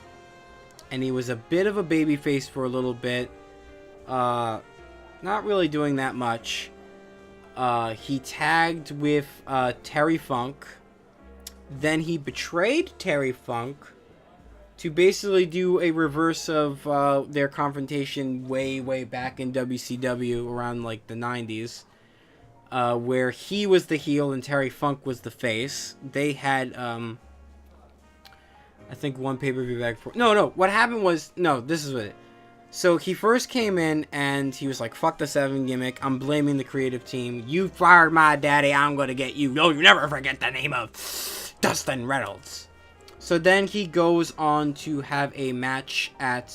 and he was a bit of a babyface for a little bit, not really doing that much. He tagged with Terry Funk. Then he betrayed Terry Funk to basically do a reverse of their confrontation way back in WCW around like the 90s, where he was the heel and Terry Funk was the face. They had, I think, one pay-per-view back for... No, what happened was... No, this is what it... So he first came in and he was like, fuck the 7 gimmick, I'm blaming the creative team. You fired my daddy, I'm gonna get you. No, you never forget the name of Dustin Reynolds. So then he goes on to have a match at,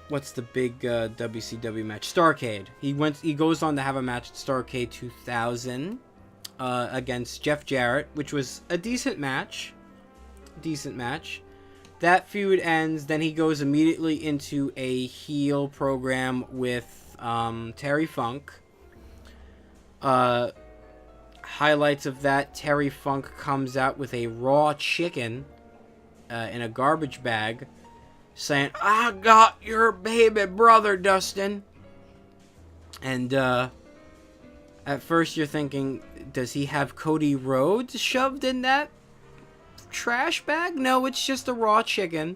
what's the big WCW match? Starrcade. He goes on to have a match at Starrcade 2000 against Jeff Jarrett, which was a decent match. That feud ends, then he goes immediately into a heel program with Terry Funk. Highlights of that, Terry Funk comes out with a raw chicken in a garbage bag, saying, I got your baby brother, Dustin. And at first you're thinking, does he have Cody Rhodes shoved in that trash bag? No, it's just a raw chicken.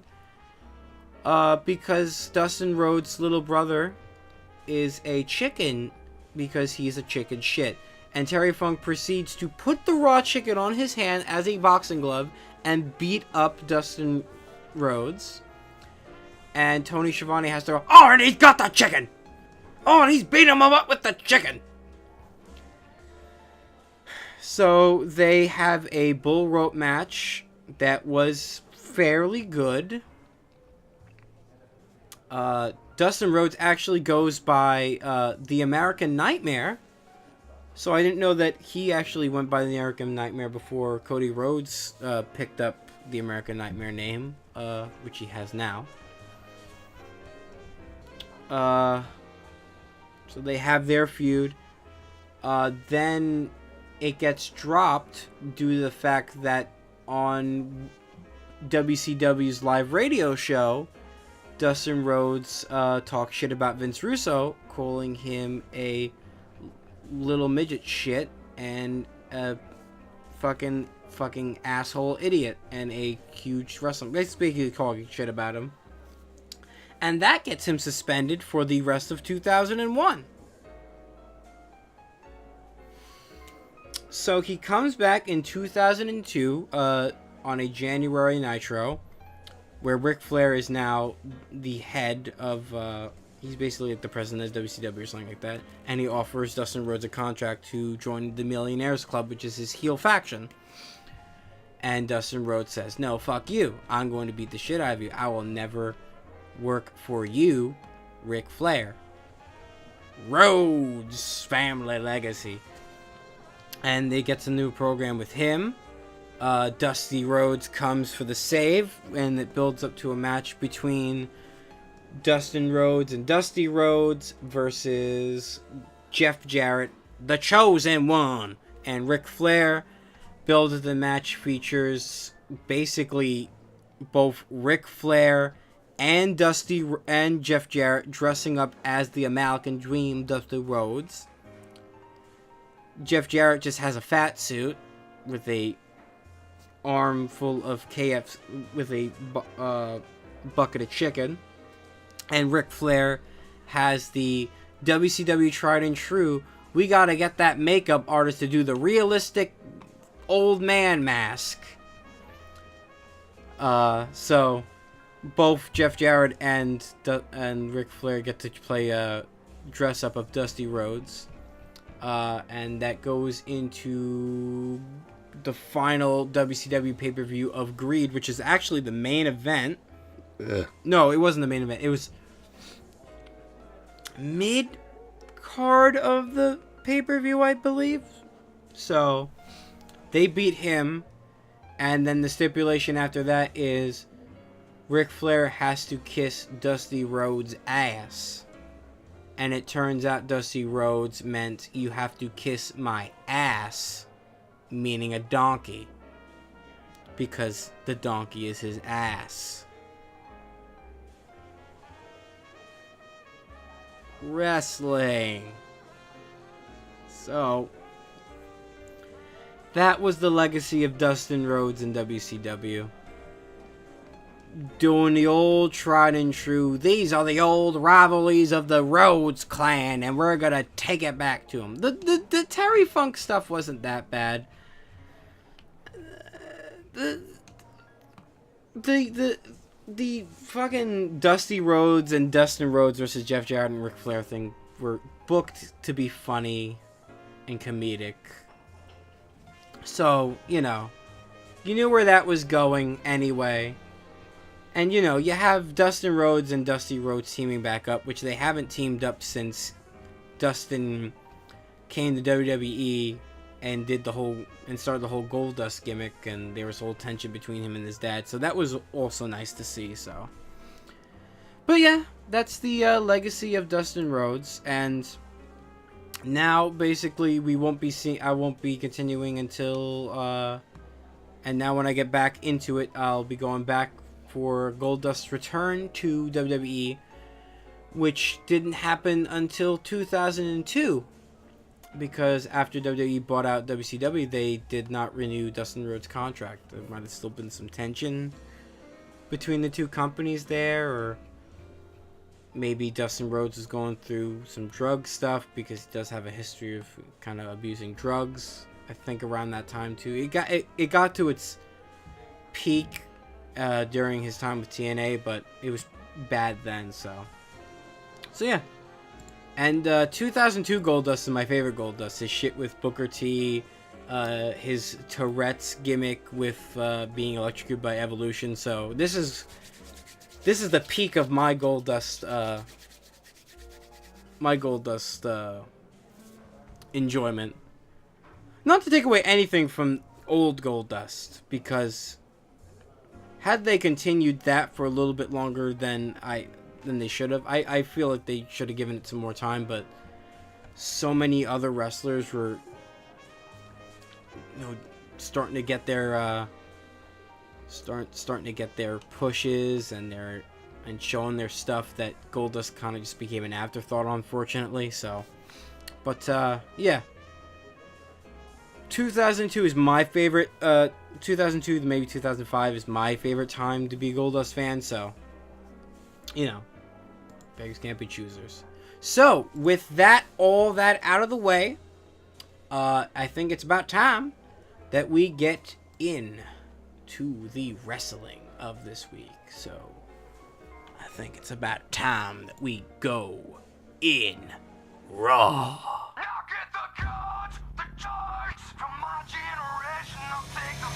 Because Dustin Rhodes' little brother is a chicken because he's a chicken shit. And Terry Funk proceeds to put the raw chicken on his hand as a boxing glove and beat up Dustin Rhodes. And Tony Schiavone has to go, oh, and he's got the chicken! Oh, and he's beating him up with the chicken! So they have a bull rope match that was fairly good. Dustin Rhodes actually goes by the American Nightmare. So I didn't know that he actually went by the American Nightmare before Cody Rhodes picked up the American Nightmare name, which he has now. So they have their feud. Then it gets dropped due to the fact that on WCW's live radio show, Dustin Rhodes talked shit about Vince Russo, calling him a little midget shit and a fucking asshole idiot and a huge wrestling, basically calling shit about him. And that gets him suspended for the rest of 2001. So he comes back in 2002 on a January Nitro, where Ric Flair is now the head of, he's basically like the president of WCW or something like that, and he offers Dustin Rhodes a contract to join the Millionaires Club, which is his heel faction. And Dustin Rhodes says, no, fuck you. I'm going to beat the shit out of you. I will never work for you, Ric Flair. Rhodes family legacy. And they get a new program with him. Dusty Rhodes comes for the save, and it builds up to a match between Dustin Rhodes and Dusty Rhodes versus Jeff Jarrett, the Chosen One, and Ric Flair. Build of the match features basically both Ric Flair and Jeff Jarrett dressing up as the American Dream, Dusty Rhodes. Jeff Jarrett just has a fat suit with a armful of KFC with a bucket of chicken, and Ric Flair has the WCW tried and true. We gotta get that makeup artist to do the realistic old man mask. So both Jeff Jarrett and Ric Flair get to play dress up of Dusty Rhodes, and that goes into the final WCW pay-per-view of Greed, which is actually the main event. Ugh. No, it wasn't the main event. It was mid-card of the pay-per-view, I believe. So they beat him, and then the stipulation after that is Ric Flair has to kiss Dusty Rhodes' ass. And it turns out Dusty Rhodes meant you have to kiss my ass, meaning a donkey, because the donkey is his ass. Wrestling. So that was the legacy of Dustin Rhodes in WCW. Doing the old tried and true, these are the old rivalries of the Rhodes clan, and we're gonna take it back to them. The Terry Funk stuff wasn't that bad. The fucking Dusty Rhodes and Dustin Rhodes versus Jeff Jarrett and Ric Flair thing were booked to be funny and comedic. So, you knew where that was going anyway. And, you have Dustin Rhodes and Dusty Rhodes teaming back up, which they haven't teamed up since Dustin came to WWE and started the whole Goldust gimmick, and there was a whole tension between him and his dad. So that was also nice to see, so. But yeah, that's the legacy of Dustin Rhodes, and now basically I won't be continuing until, and now when I get back into it, I'll be going back for Goldust's return to WWE, which didn't happen until 2002, because after WWE bought out WCW, they did not renew Dustin Rhodes' contract. There might have still been some tension between the two companies there, or maybe Dustin Rhodes is going through some drug stuff, because he does have a history of kind of abusing drugs, I think, around that time too. It got to its peak during his time with TNA, but it was bad then, so yeah. And 2002 Goldust is my favorite Goldust. His shit with Booker T, his Tourette's gimmick with being electrocuted by Evolution. So this is the peak of my Goldust enjoyment. Not to take away anything from old Goldust, because had they continued that for a little bit longer than they should have, I feel like they should have given it some more time, but so many other wrestlers were, starting to get their pushes and showing their stuff, that Goldust kind of just became an afterthought, unfortunately. So, but yeah. 2002 is my favorite. 2002 to maybe 2005 is my favorite time to be a Goldust fan. So, beggars can't be choosers. So, with all that out of the way, I think it's about time that we get in to the wrestling of this week. So, I think it's about time that we go in Raw. Now get the cards, the charts from my generation. I'll take the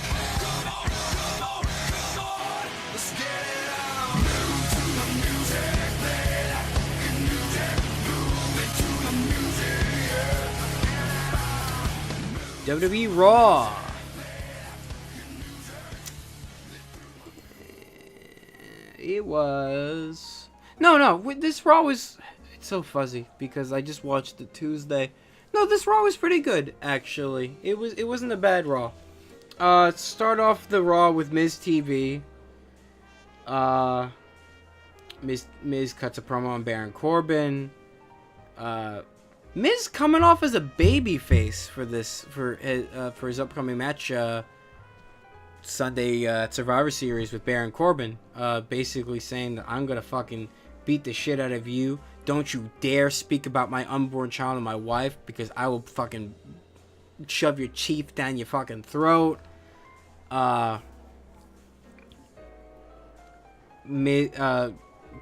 come on, let's get it on. Move to the music, play that fucking music. Move it to the music, yeah. WWE Raw. It was This Raw was... It's so fuzzy because I just watched it Tuesday. No, this Raw was pretty good, actually. It wasn't a bad Raw. Start off the Raw with Miz TV. Miz cuts a promo on Baron Corbin. Miz coming off as a babyface for his upcoming match Sunday at Survivor Series with Baron Corbin. Basically saying that I'm gonna fucking beat the shit out of you. Don't you dare speak about my unborn child and my wife, because I will fucking shove your chief down your fucking throat.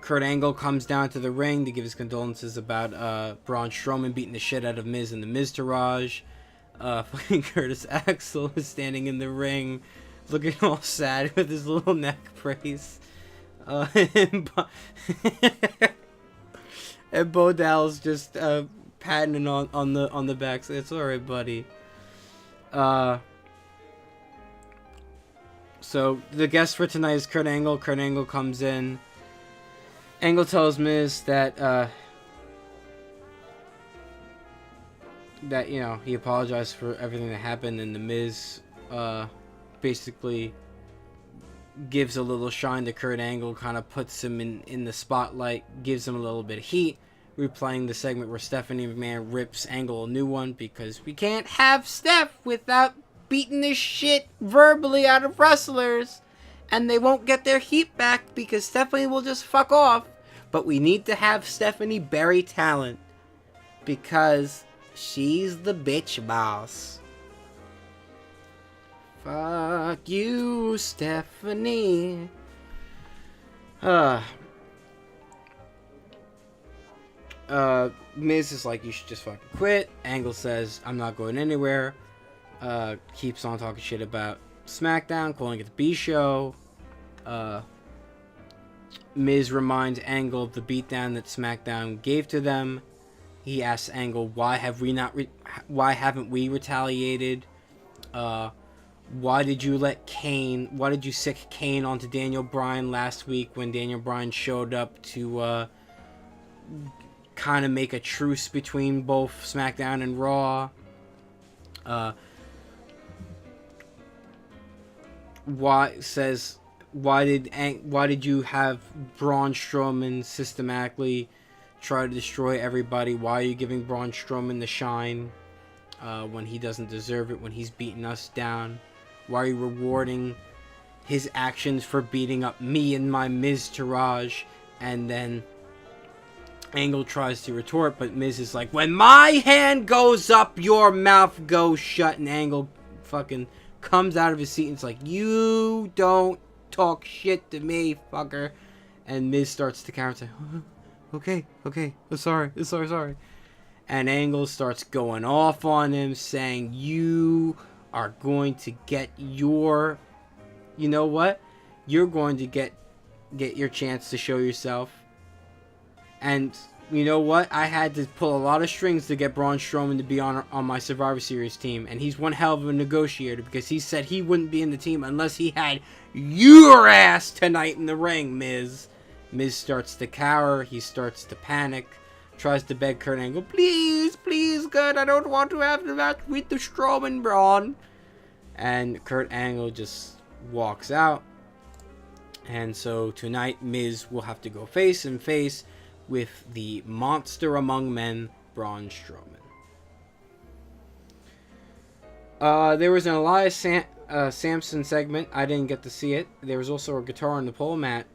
Kurt Angle comes down to the ring to give his condolences about Braun Strowman beating the shit out of Miz in the Miztourage. Fucking Curtis Axel is standing in the ring, looking all sad with his little neck brace. And Bo Dallas just patting on the back. So it's alright, buddy. So the guest for tonight is Kurt Angle. Kurt Angle comes in. Angle tells Miz that you know, he apologized for everything that happened, and the Miz basically gives a little shine to Kurt Angle, kind of puts him in the spotlight, gives him a little bit of heat, replaying the segment where Stephanie McMahon rips Angle a new one, because we can't have Steph without beating the shit verbally out of wrestlers, and they won't get their heat back because Stephanie will just fuck off. But we need to have Stephanie bury talent, because she's the bitch boss. Fuck you, Stephanie. Miz is like, you should just fucking quit. Angle says, I'm not going anywhere. Keeps on talking shit about Smackdown, calling it the B show. Miz reminds Angle of the beatdown that Smackdown gave to them. He asks Angle, why haven't we retaliated? Why did you sick Kane onto Daniel Bryan last week when Daniel Bryan showed up to kind of make a truce between both SmackDown and Raw? Why did you have Braun Strowman systematically try to destroy everybody? Why are you giving Braun Strowman the shine when he doesn't deserve it, when he's beating us down? Why are you rewarding his actions for beating up me and my Miztourage? And then Angle tries to retort, but Miz is like, when my hand goes up, your mouth goes shut. And Angle fucking comes out of his seat and it's like, you don't talk shit to me, fucker. And Miz starts to counter, okay, sorry. And Angle starts going off on him, saying, you are going to get your, you know what? You're going to get your chance to show yourself. And you know what? I had to pull a lot of strings to get Braun Strowman to be on my Survivor Series team. And he's one hell of a negotiator, because he said he wouldn't be in the team unless he had your ass tonight in the ring, Miz. Miz starts to cower. He starts to panic. Tries to beg Kurt Angle, please, God, I don't want to have the match with the Strowman Braun. And Kurt Angle just walks out. And so tonight, Miz will have to go face and face with the monster among men, Braun Strowman. There was an Elias Sampson segment. I didn't get to see it. There was also a guitar on the pole match.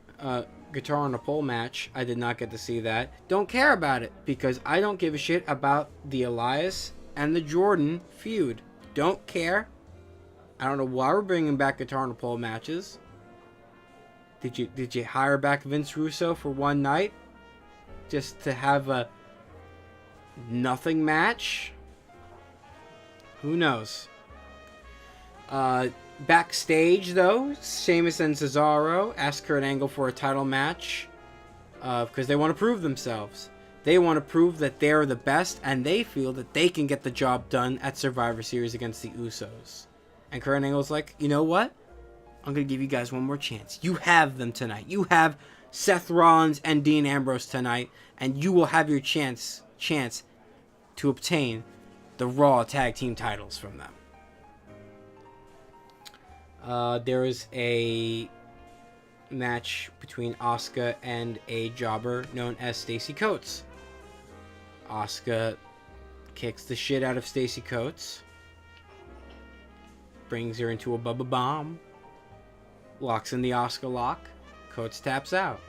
I did not get to see that. Don't care about it, because I don't give a shit about the Elias and the Jordan feud. Don't care. I don't know why we're bringing back guitar on the pole matches. Did you hire back Vince Russo for one night just to have a nothing match? Who knows? Backstage, though, Sheamus and Cesaro asked Kurt Angle for a title match because they want to prove themselves. They want to prove that they're the best, and they feel that they can get the job done at Survivor Series against the Usos. And Kurt Angle's like, you know what? I'm going to give you guys one more chance. You have them tonight. You have Seth Rollins and Dean Ambrose tonight, and you will have your chance to obtain the Raw Tag Team titles from them. There is a match between Asuka and a jobber known as Stacey Coates. Asuka kicks the shit out of Stacey Coates, brings her into a Bubba Bomb, locks in the Asuka lock, Coates taps out.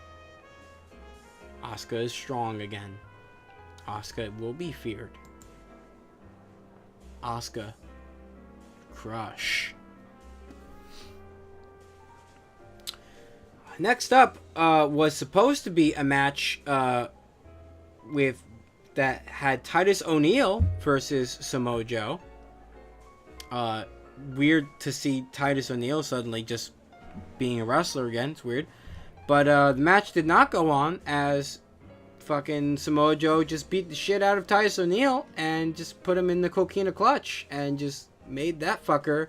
Asuka is strong again. Asuka will be feared. Asuka crush. Next up was supposed to be a match with that had Titus O'Neil versus Samoa Joe. Weird to see Titus O'Neil suddenly just being a wrestler again. It's weird. But the match did not go on, as fucking Samoa Joe just beat the shit out of Titus O'Neil and just put him in the coquina clutch and just made that fucker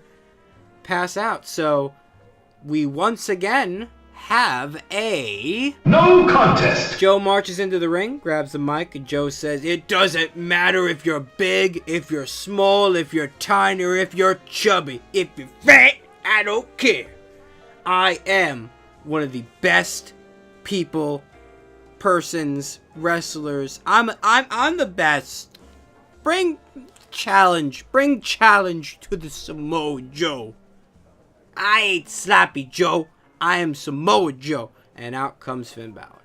pass out. So we once again have a No contest. Joe marches into the ring, grabs the mic, and Joe says, "It doesn't matter if you're big, if you're small, if you're tiny, or if you're chubby. If you're fat, I don't care. I am one of the best people, persons, wrestlers. I'm the best. Bring challenge to the Samoa Joe. I ain't Sloppy Joe. I am Samoa Joe." And out comes Finn Balor.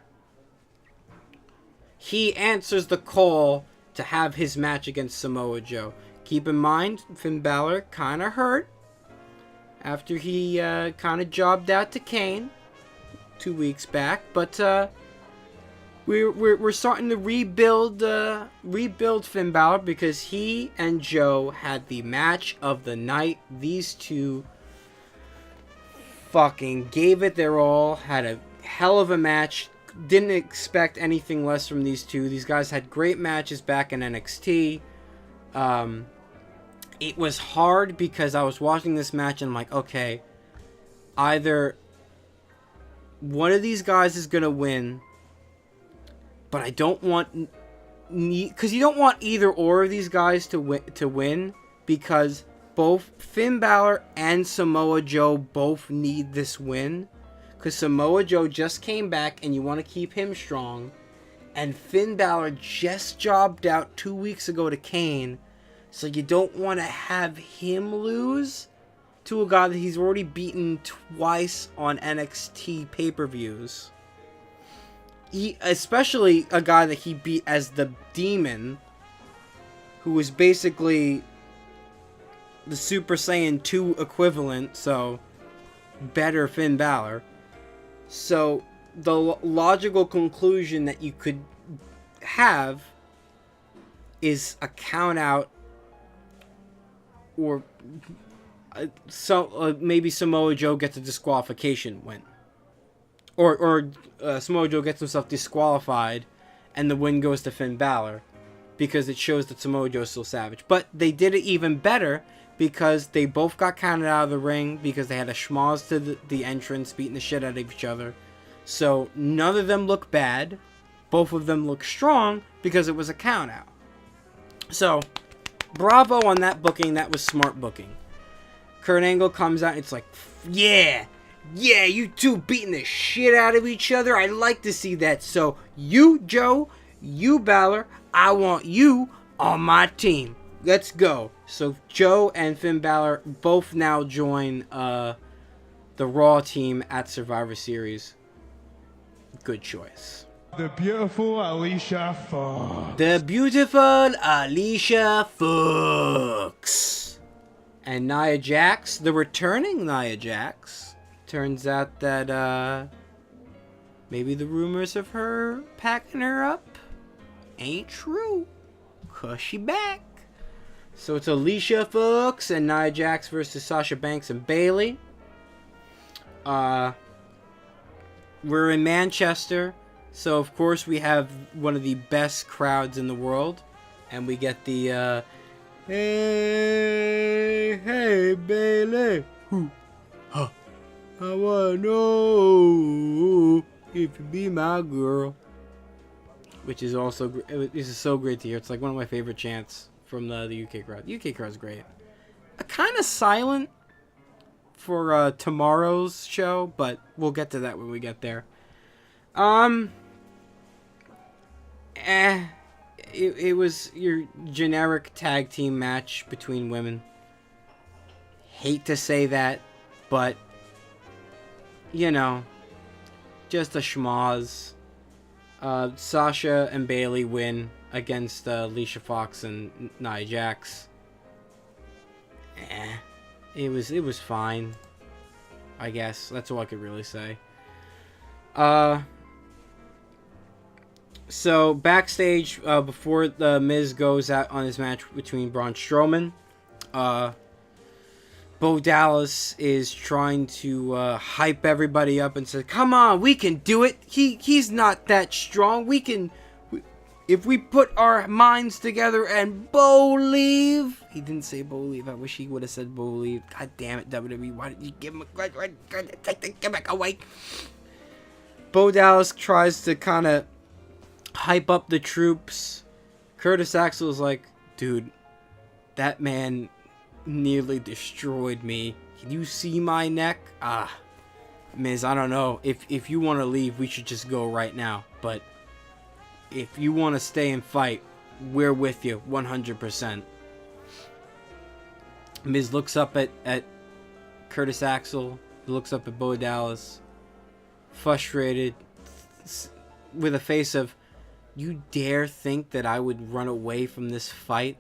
He answers the call to have his match against Samoa Joe. Keep in mind, Finn Balor kind of hurt after he kind of jobbed out to Kane 2 weeks back. But we're starting to rebuild Finn Balor, because he and Joe had the match of the night. These two fucking gave it their all, had a hell of a match. Didn't expect anything less from these two. These guys had great matches back in NXT. It was hard because I was watching this match and I'm like, okay, either one of these guys is gonna win, but I don't want, because you don't want either or of these guys to win, because both Finn Balor and Samoa Joe both need this win. Because Samoa Joe just came back and you want to keep him strong. And Finn Balor just jobbed out 2 weeks ago to Kane. So you don't want to have him lose to a guy that he's already beaten twice on NXT pay-per-views. Especially a guy that he beat as the Demon, who was basically the Super Saiyan 2 equivalent, so better Finn Balor. So the logical conclusion that you could have is a count out, or maybe Samoa Joe gets a disqualification win, or Samoa Joe gets himself disqualified and the win goes to Finn Balor, because it shows that Samoa Joe is still savage. But they did it even better, because they both got counted out of the ring, because they had a schmoz to the entrance, beating the shit out of each other. So none of them look bad. Both of them look strong, because it was a count out. So bravo on that booking. That was smart booking. Kurt Angle comes out and it's like, yeah, you two beating the shit out of each other. I like to see that. So you, Joe, you, Balor, I want you on my team. Let's go. So Joe and Finn Balor both now join the Raw team at Survivor Series. Good choice. The beautiful Alicia Fox. The beautiful Alicia Fox. And Nia Jax, the returning Nia Jax. Turns out that maybe the rumors of her packing her up ain't true, 'cause she back. So it's Alicia Fox and Nia Jax versus Sasha Banks and Bayley. We're in Manchester, so of course we have one of the best crowds in the world, and we get the hey Bayley, I wanna know If you be my girl. Which is also, this is so great to hear. It's like one of my favorite chants from the UK crowd. The UK crowd's great. Kind of silent for tomorrow's show, but we'll get to that when we get there. It was your generic tag team match between women. Hate to say that, but you know, just a schmoz. Sasha and Bailey win against Alicia Fox and Nia Jax. It was fine. I guess that's all I could really say. So backstage, before the Miz goes out on his match between Braun Strowman, Bo Dallas is trying to hype everybody up and say, "Come on, we can do it. He's not that strong. If we put our minds together and believe." He didn't say believe. I wish he would have said believe. God damn it, WWE! Why did you give him get back away? Bo Dallas tries to kind of hype up the troops. Curtis Axel is like, "Dude, that man nearly destroyed me. Can you see my neck?" Miz, I don't know. If you want to leave, we should just go right now. But if you want to stay and fight, we're with you 100%. Miz looks up at Curtis Axel, looks up at Bo Dallas, frustrated, with a face of, "You dare think that I would run away from this fight?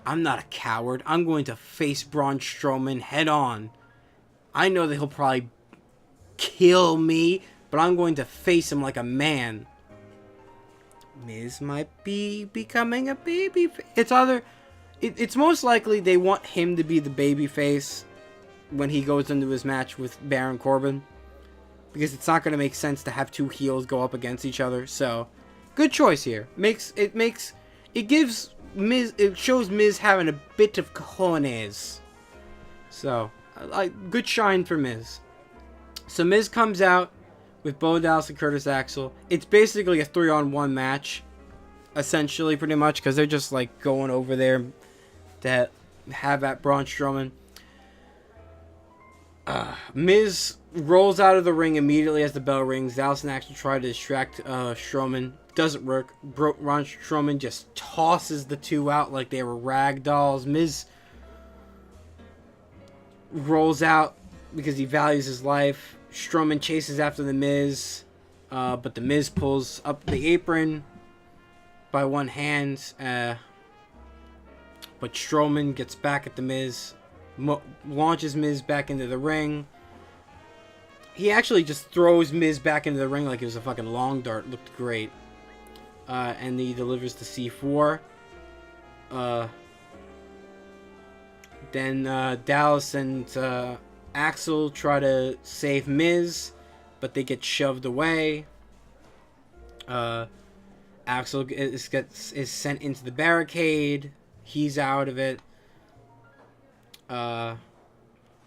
I'm not a coward. I'm going to face Braun Strowman head on. I know that he'll probably kill me, but I'm going to face him like a man." Miz might be becoming a baby. It's most likely they want him to be the baby face when he goes into his match with Baron Corbin, because it's not going to make sense to have two heels go up against each other. So, good choice here. It gives Miz, it shows Miz having a bit of cojones. So, good shine for Miz. So Miz comes out with Bo Dallas and Curtis Axel. It's basically a 3-on-1 match, essentially, pretty much, because they're just like going over there to have at Braun Strowman. Miz rolls out of the ring immediately as the bell rings. Dallas and Axel try to distract Strowman. Doesn't work. Braun Strowman just tosses the two out like they were rag dolls. Miz rolls out because he values his life. Strowman chases after the Miz, but the Miz pulls up the apron by one hand. But Strowman gets back at the Miz, launches Miz back into the ring. He actually just throws Miz back into the ring like it was a fucking long dart. Looked great. And he delivers the C4. Then Dallas and Axel try to save Miz, but they get shoved away. Axel is sent into the barricade. He's out of it.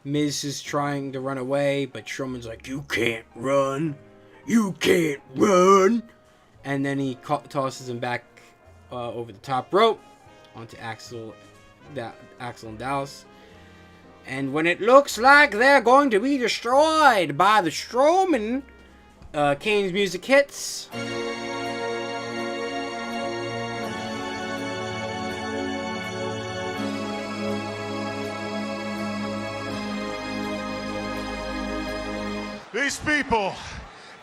Miz is trying to run away, but Strowman's like, "You can't run. You can't run." And then he tosses him back over the top rope onto Axel and Dallas. And when it looks like they're going to be destroyed by the Strowman, Kane's music hits. These people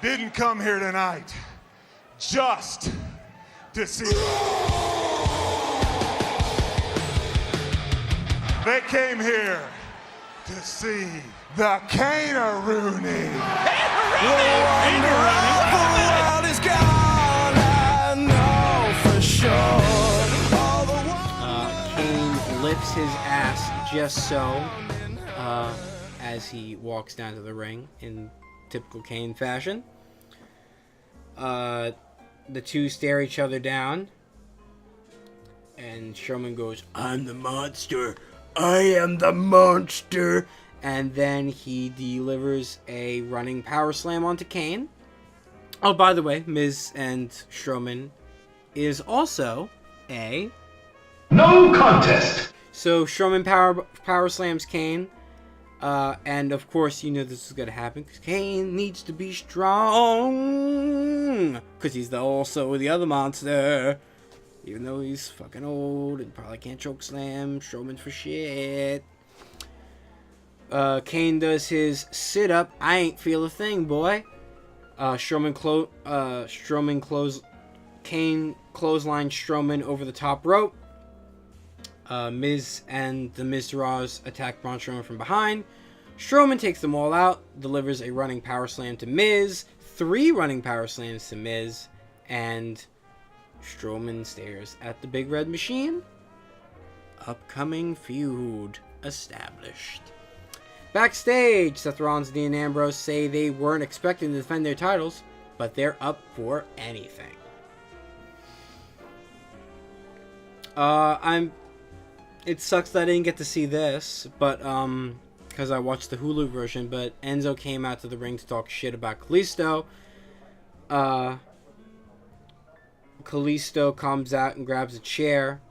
didn't come here tonight just to see. They came here to see the Kane-a-Rooney. Kane lifts his ass just so as he walks down to the ring in typical Kane fashion. The two stare each other down, and Strowman goes, "I'm the monster. I am the monster." And then he delivers a running power slam onto Kane. Oh, by the way, Miz and Strowman is also a No contest. So Strowman power slams Kane, and of course you know this is gonna happen because Kane needs to be strong because he's also the other monster. Even though he's fucking old and probably can't choke slam Strowman for shit. Kane does his sit up. I ain't feel a thing, boy. Kane clothesline Strowman over the top rope. Miz and the Miztourage attack Braun Strowman from behind. Strowman takes them all out, delivers a running power slam to Miz, 3 running power slams to Miz, and Strowman stares at the big red machine. Upcoming feud established. Backstage, Seth Rollins and Dean Ambrose say they weren't expecting to defend their titles, but they're up for anything. It sucks that I didn't get to see this, but because I watched the Hulu version. But Enzo came out to the ring to talk shit about Kalisto. Kalisto comes out and grabs a chair.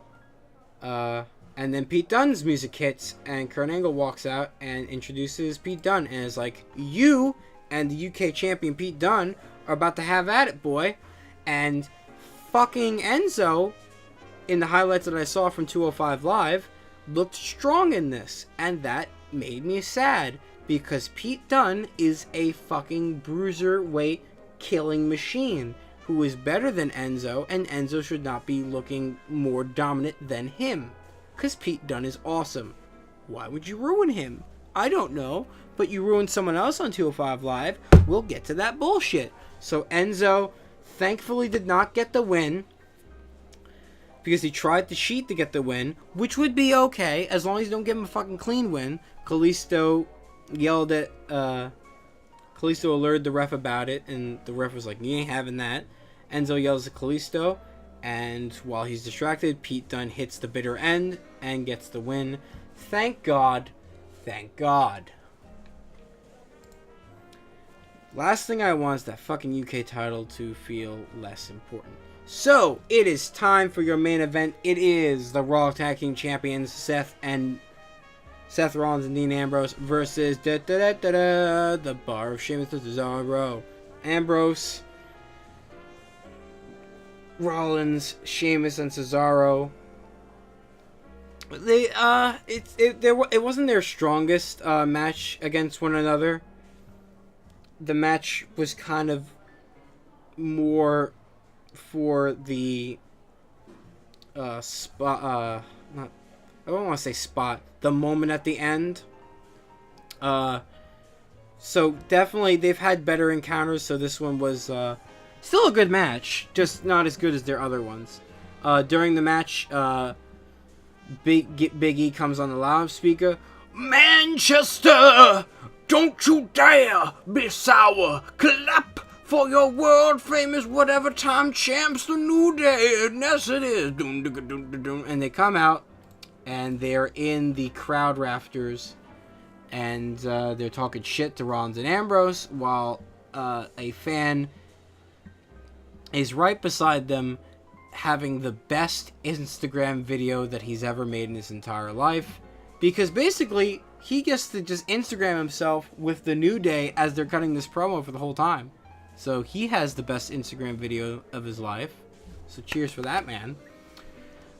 And then Pete Dunne's music hits, and Kurt Angle walks out and introduces Pete Dunne and is like, "You and the UK champion Pete Dunne are about to have at it, boy." And fucking Enzo, in the highlights that I saw from 205 Live, looked strong in this, and that made me sad because Pete Dunne is a fucking bruiserweight killing machine who is better than Enzo, and Enzo should not be looking more dominant than him because Pete Dunne is awesome. Why would you ruin him? I don't know, but you ruined someone else on 205 Live. We'll get to that bullshit. So Enzo thankfully did not get the win, because he tried to cheat to get the win, which would be okay, as long as you don't give him a fucking clean win. Kalisto yelled at, Kalisto alerted the ref about it, and the ref was like, "You ain't having that." Enzo yells at Kalisto, and while he's distracted, Pete Dunne hits the bitter end and gets the win. Thank God. Thank God. Last thing I want is that fucking UK title to feel less important. So, it is time for your main event. It is the Raw Tag Team Champions, Seth Rollins and Dean Ambrose versus the Bar of Sheamus and Cesaro. Ambrose, Rollins, Sheamus, and Cesaro. It wasn't their strongest match against one another. The match was kind of more for the spot, I don't want to say spot, the moment at the end. So definitely they've had better encounters, so this one was still a good match, just not as good as their other ones. During the match, Big E comes on the loudspeaker. "Manchester, don't you dare be sour. Clap for your world famous whatever time champs, the New Day, and yes it is." And they come out, and they're in the crowd rafters, and they're talking shit to Rollins and Ambrose, while a fan is right beside them, having the best Instagram video that he's ever made in his entire life, because basically he gets to just Instagram himself with the New Day as they're cutting this promo for the whole time. So he has the best Instagram video of his life. So cheers for that, man.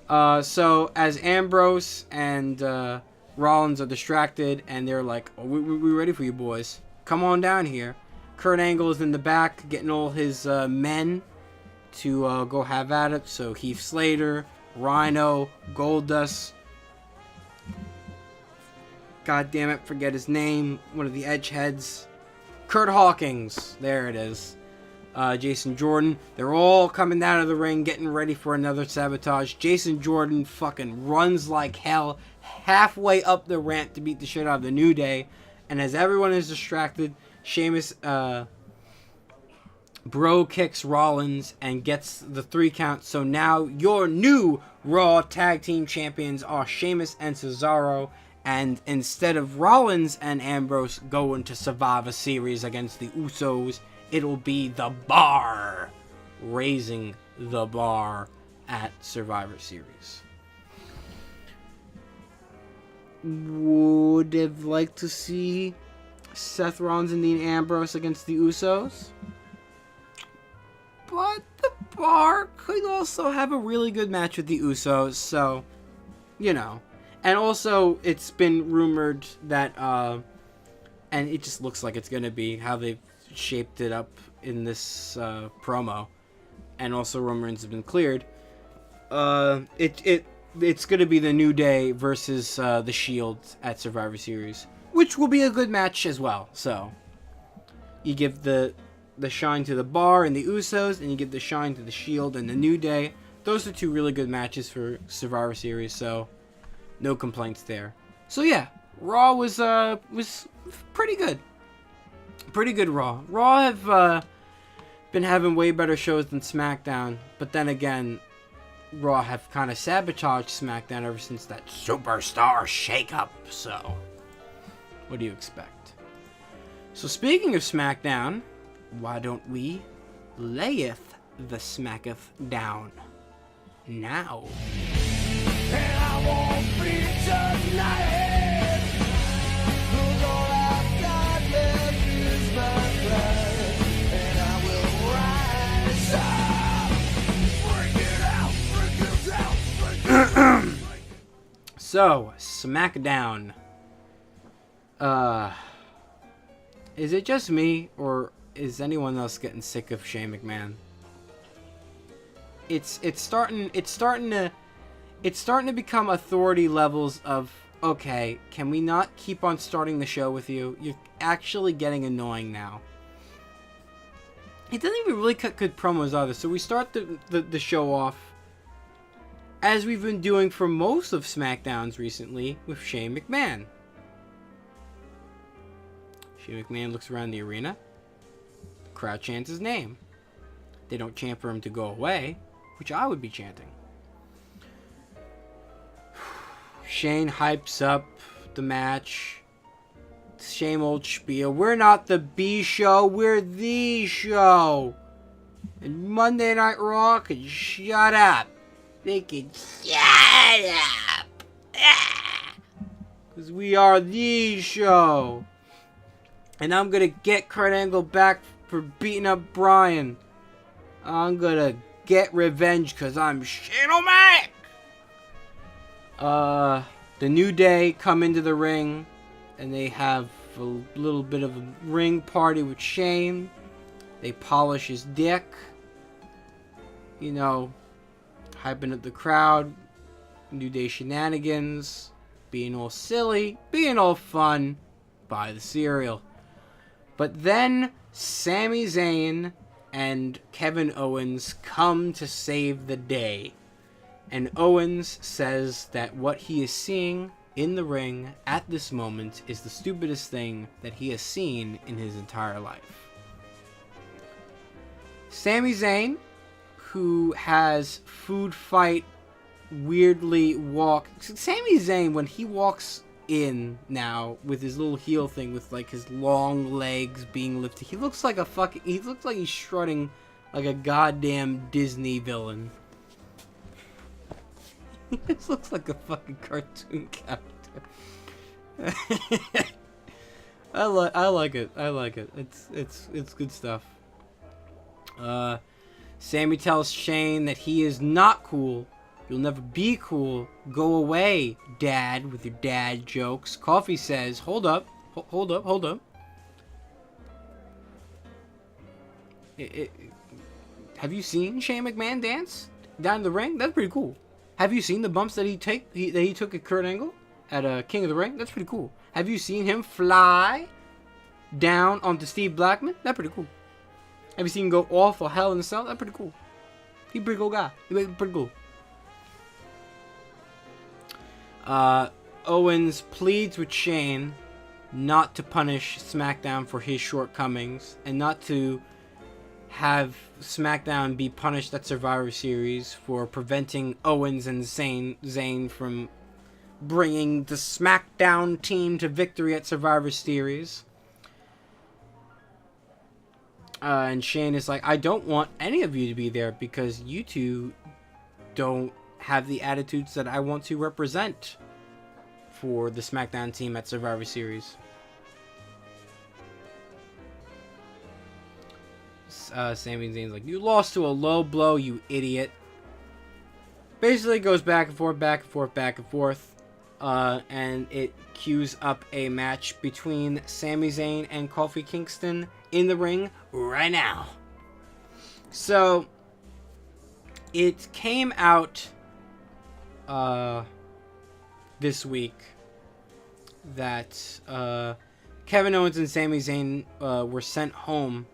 So as Ambrose and Rollins are distracted, and they're like, "Oh, we're ready for you boys. Come on down here." Kurt Angle is in the back getting all his men to go have at it. So Heath Slater, Rhino, Goldust, God damn it, forget his name, one of the Edgeheads, Kurt Hawkins, there it is, Jason Jordan, they're all coming down to the ring, getting ready for another sabotage. Jason Jordan fucking runs like hell halfway up the ramp to beat the shit out of the New Day, and as everyone is distracted, Sheamus, bro kicks Rollins and gets the 3 count. So now your new Raw Tag Team Champions are Sheamus and Cesaro. And instead of Rollins and Ambrose going to Survivor Series against the Usos, it'll be the bar, raising the bar at Survivor Series. Would have liked to see Seth Rollins and Dean Ambrose against the Usos. But the bar could also have a really good match with the Usos, so, you know. And also, it's been rumored that, and it just looks like it's going to be how they've shaped it up in this promo, and also rumors have been cleared. It's going to be the New Day versus the Shield at Survivor Series, which will be a good match as well. So, you give the shine to the bar and the Usos, and you give the shine to the Shield and the New Day. Those are two really good matches for Survivor Series, so no complaints there. So yeah, Raw was pretty good. Pretty good Raw. Raw have been having way better shows than SmackDown, but then again, Raw have kind of sabotaged SmackDown ever since that Superstar shakeup. So, what do you expect? So speaking of SmackDown, why don't we layeth the smacketh down now? And I won't be tonight. 'Cause all I've got left is my pride. And I will rise up. Break it out. So, SmackDown. Is it just me, or is anyone else getting sick of Shane McMahon? It's starting to become authority levels of, okay, can we not keep on starting the show with you? You're actually getting annoying now. He doesn't even really cut good promos either. So we start the show off, as we've been doing for most of SmackDowns recently, with Shane McMahon. Shane McMahon looks around the arena. The crowd chants his name. They don't chant for him to go away, which I would be chanting. Shane hypes up the match. Same old spiel. We're not the B show, we're the show. And Monday Night Raw can shut up. They can shut up. Because we are the show. And I'm going to get Kurt Angle back for beating up Bryan. I'm going to get revenge because I'm Shane O'Mac. The New Day come into the ring, and they have a little bit of a ring party with Shane. They polish his dick, you know, hyping up the crowd. New Day shenanigans, being all silly, being all fun. Buy the cereal. But then Sami Zayn and Kevin Owens come to save the day. And Owens says that what he is seeing in the ring at this moment is the stupidest thing that he has seen in his entire life. Sami Zayn, who has food fight weirdly walk. Sami Zayn, when he walks in now with his little heel thing, with like his long legs being lifted, he looks like he looks like he's strutting like a goddamn Disney villain. He just looks like a fucking cartoon character. I like it. It's good stuff. Sammy tells Shane that he is not cool. You'll never be cool. Go away, Dad, with your dad jokes. Coffee says, hold up. Hold up. Have you seen Shane McMahon dance down in the ring? That's pretty cool. Have you seen the bumps that he took at Kurt Angle at King of the Ring? That's pretty cool. Have you seen him fly down onto Steve Blackman? That's pretty cool. Have you seen him go off or Hell in a Cell? That's pretty cool. He's a pretty cool guy. He's pretty cool. Owens pleads with Shane not to punish SmackDown for his shortcomings and not to have SmackDown be punished at Survivor Series for preventing Owens and Zayn from bringing the SmackDown team to victory at Survivor Series. And Shane is like, I don't want any of you to be there because you two don't have the attitudes that I want to represent for the SmackDown team at Survivor Series. Sami Zayn's like, you lost to a low blow, you idiot. Basically goes back and forth, back and forth, back and forth. And it cues up a match between Sami Zayn and Kofi Kingston in the ring right now. So, it came out this week that Kevin Owens and Sami Zayn were sent home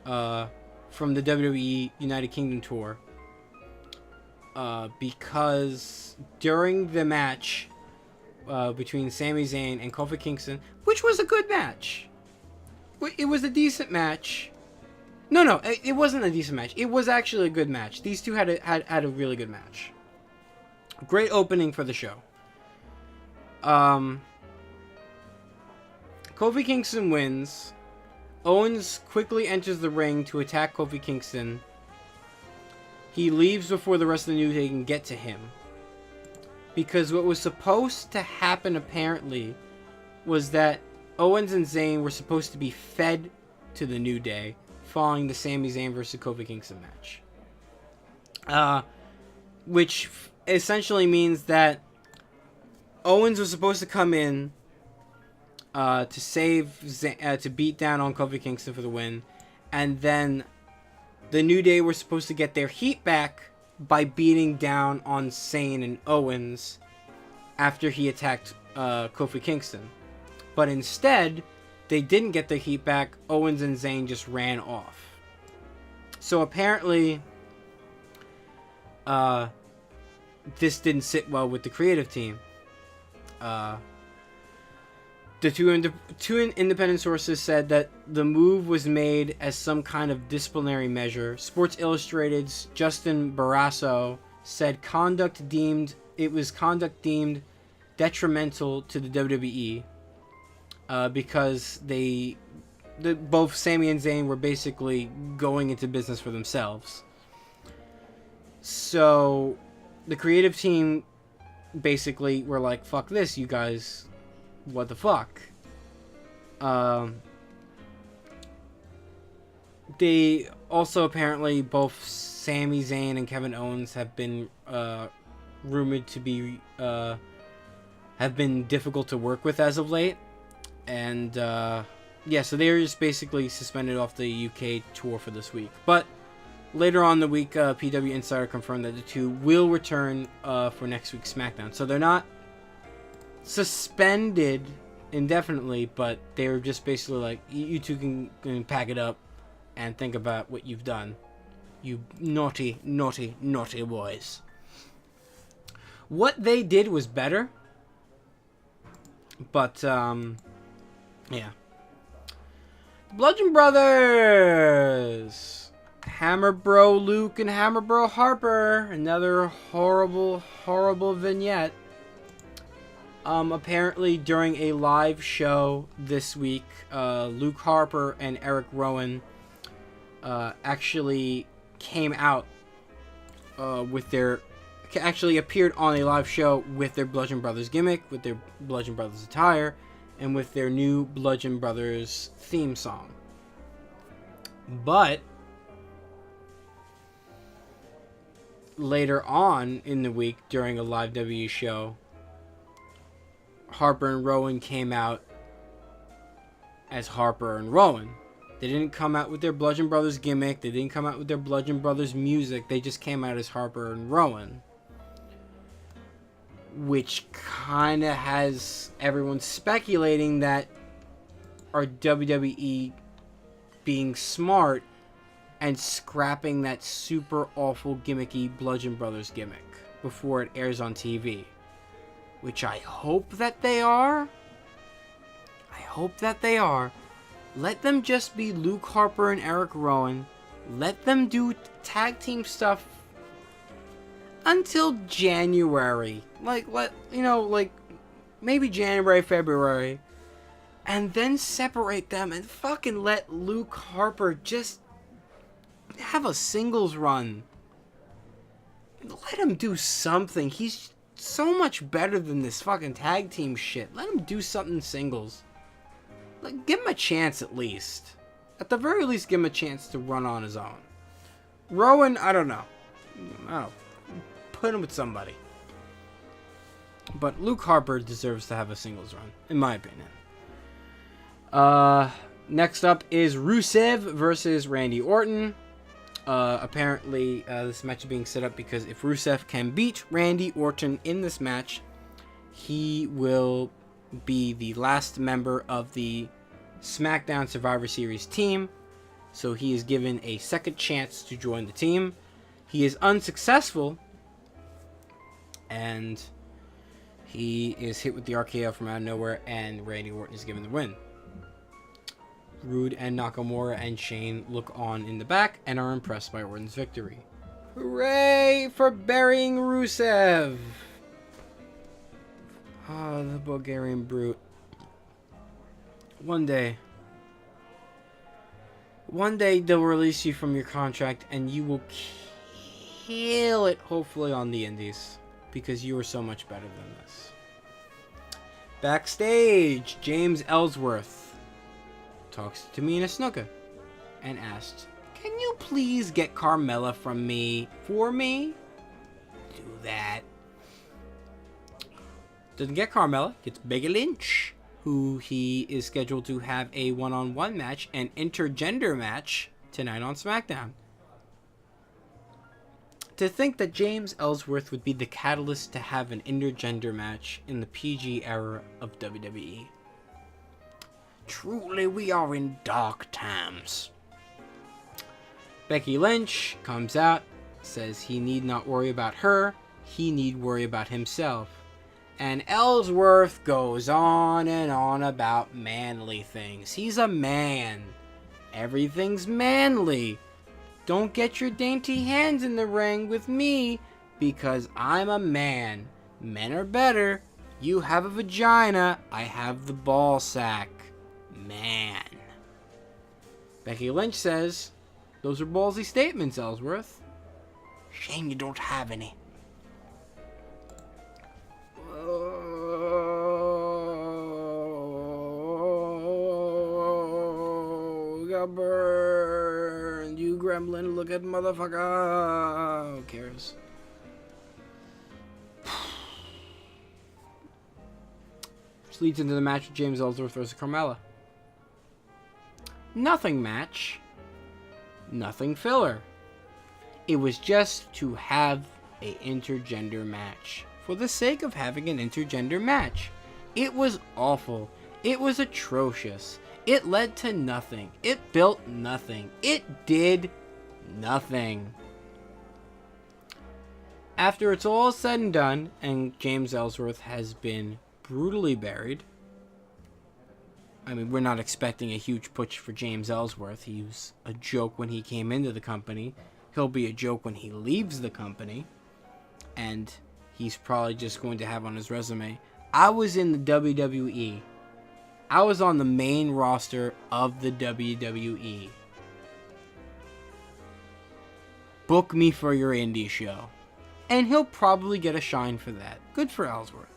from the WWE United Kingdom tour because during the match between Sami Zayn and Kofi Kingston, which was a good match, it was a decent match. No, it wasn't a decent match. It was actually a good match. These two had a really good match. Great opening for the show. Kofi Kingston wins. Owens quickly enters the ring to attack Kofi Kingston. He leaves before the rest of the New Day can get to him. Because what was supposed to happen, apparently, was that Owens and Zayn were supposed to be fed to the New Day following the Sami Zayn versus Kofi Kingston match. Which essentially means that Owens was supposed to come in to beat down on Kofi Kingston for the win, and then the New Day were supposed to get their heat back by beating down on Zayn and Owens after he attacked Kofi Kingston. But instead, they didn't get their heat back. Owens and Zayn just ran off. So apparently, this didn't sit well with the creative team. The two independent sources said that the move was made as some kind of disciplinary measure. Sports Illustrated's Justin Barrasso said conduct deemed detrimental to the WWE because both Sami and Zayn were basically going into business for themselves. So the creative team basically were like, fuck this, you guys. What the fuck? They also apparently, both Sami Zayn and Kevin Owens have been rumored to be have been difficult to work with as of late, and yeah, so they're just basically suspended off the UK tour for this week. But later on in the week, PW Insider confirmed that the two will return for next week's SmackDown. So they're not suspended indefinitely, but they're just basically like, you two can pack it up and think about what you've done, you naughty, naughty, naughty boys. What they did was better, but yeah. Bludgeon Brothers, Hammer Bro Luke and Hammer Bro Harper, another horrible vignette. Apparently during a live show this week, Luke Harper and Eric Rowan actually came out actually appeared on a live show with their Bludgeon Brothers gimmick, with their Bludgeon Brothers attire, and with their new Bludgeon Brothers theme song. But later on in the week, during a live WWE show, Harper and Rowan came out as Harper and Rowan. They didn't come out with their Bludgeon Brothers gimmick. They didn't come out with their Bludgeon Brothers music. They just came out as Harper and Rowan. Which kind of has everyone speculating that are WWE being smart and scrapping that super awful gimmicky Bludgeon Brothers gimmick before it airs on TV. Which I hope that they are. I hope that they are. Let them just be Luke Harper and Eric Rowan. Let them do tag team stuff until January. Like maybe January, February. and then separate them and fucking let Luke Harper just have a singles run. Let him do something. He's so much better than this fucking tag team shit. Let him do something singles. Like, give him a chance at least. At the very least, give him a chance to run on his own. Rowan, I don't know. Put him with somebody. But Luke Harper deserves to have a singles run, in my opinion. Next up is Rusev versus Randy Orton. Apparently, this match is being set up because if Rusev can beat Randy Orton in this match, he will be the last member of the Smackdown Survivor Series team. So he is given a second chance to join the team. He is unsuccessful, and he is hit with the RKO from out of nowhere, and Randy Orton is given the win. Rude and Nakamura and Shane look on in the back and are impressed by Orton's victory. Hooray for burying Rusev! Oh, the Bulgarian brute. One day they'll release you from your contract and you will kill it, hopefully, on the indies. Because you are so much better than this. Backstage, James Ellsworth talks to Tamina Snuka and asks, "Can you please get Carmella from me for me?" Do that. Doesn't get Carmella, gets Becky Lynch, who he is scheduled to have a one-on-one match, an intergender match, tonight on SmackDown. To think that James Ellsworth would be the catalyst to have an intergender match in the PG era of WWE. Truly, we are in dark times. Becky Lynch comes out, says he need not worry about her, he need worry about himself. And Ellsworth goes on and on about manly things. He's a man. Everything's manly. Don't get your dainty hands in the ring with me because I'm a man. Men are better. You have a vagina. I have the ball sack. Man. Becky Lynch says, "Those are ballsy statements, Ellsworth. Shame you don't have any." Oh, got burned. You gremlin looking motherfucker. Who cares? Which leads into the match with James Ellsworth versus Carmella. Nothing match. Nothing filler. It was just to have an intergender match. For the sake of having an intergender match. It was awful. It was atrocious. It led to nothing. It built nothing. It did nothing. After it's all said and done, and James Ellsworth has been brutally buried. I mean, we're not expecting a huge push for James Ellsworth. He was a joke when he came into the company. He'll be a joke when he leaves the company. And he's probably just going to have on his resume, "I was in the WWE. I was on the main roster of the WWE. Book me for your indie show." And he'll probably get a shine for that. Good for Ellsworth.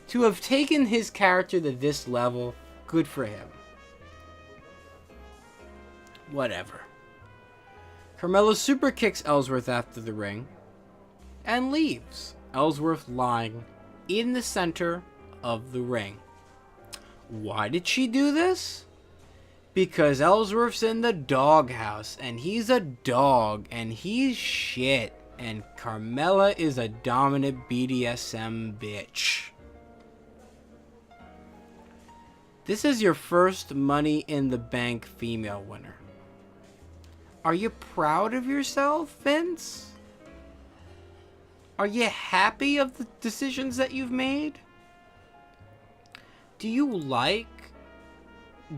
To have taken his character to this level, good for him. Whatever. Carmella super kicks Ellsworth after the ring and leaves. Ellsworth lying in the center of the ring. Why did she do this? Because Ellsworth's in the doghouse, and he's a dog, and he's shit, and Carmella is a dominant BDSM bitch. This is your first Money in the Bank female winner. Are you proud of yourself, Vince? Are you happy of the decisions that you've made? Do you like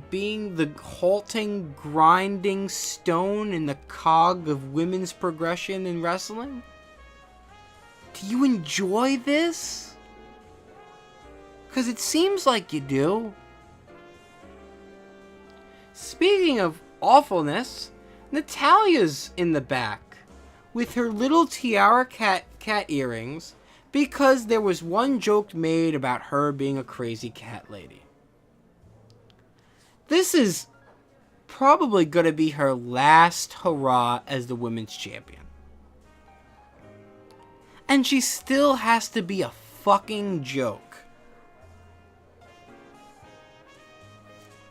being the halting, grinding stone in the cog of women's progression in wrestling? Do you enjoy this? Because it seems like you do. Speaking of awfulness, Natalia's in the back with her little tiara cat earrings because there was one joke made about her being a crazy cat lady. This is probably going to be her last hurrah as the women's champion. And she still has to be a fucking joke.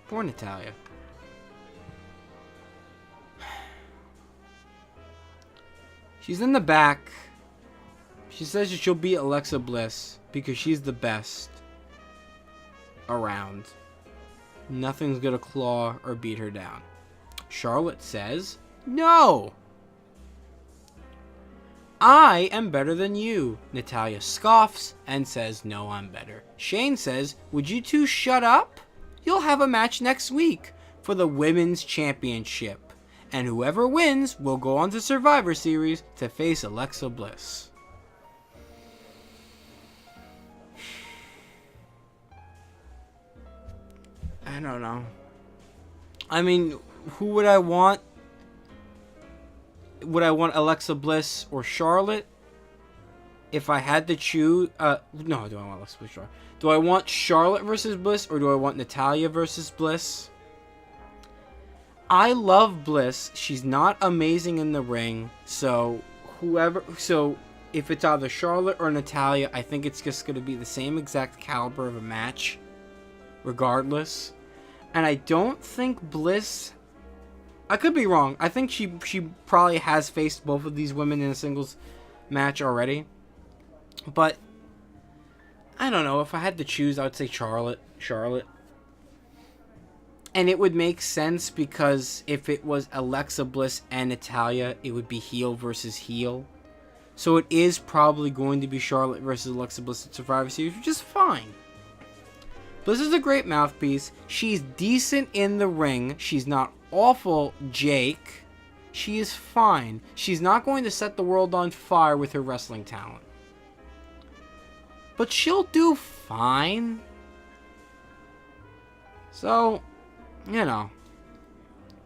Poor Natalya. She's in the back. She says that she'll beat Alexa Bliss because she's the best around. Nothing's gonna claw or beat her down. Charlotte says, no! I am better than you. Natalya scoffs and says, no, I'm better. Shane says, would you two shut up? You'll have a match next week for the Women's Championship. And whoever wins will go on to Survivor Series to face Alexa Bliss. I don't know. I mean, who would I want? Would I want Alexa Bliss or Charlotte? If I had to choose... no, do I want Alexa Bliss or Charlotte? Do I want Charlotte versus Bliss or do I want Natalya versus Bliss? I love Bliss. She's not amazing in the ring. So, if it's either Charlotte or Natalya, I think it's just going to be the same exact caliber of a match. Regardless. And I don't think Bliss... I could be wrong. I think she probably has faced both of these women in a singles match already. But, I don't know. If I had to choose, I would say Charlotte. And it would make sense because if it was Alexa Bliss and Natalya, it would be heel versus heel. So it is probably going to be Charlotte versus Alexa Bliss at Survivor Series, which is fine. Bliss is a great mouthpiece. She's decent in the ring. She's not awful, Jake. She is fine. She's not going to set the world on fire with her wrestling talent. But she'll do fine. So, you know.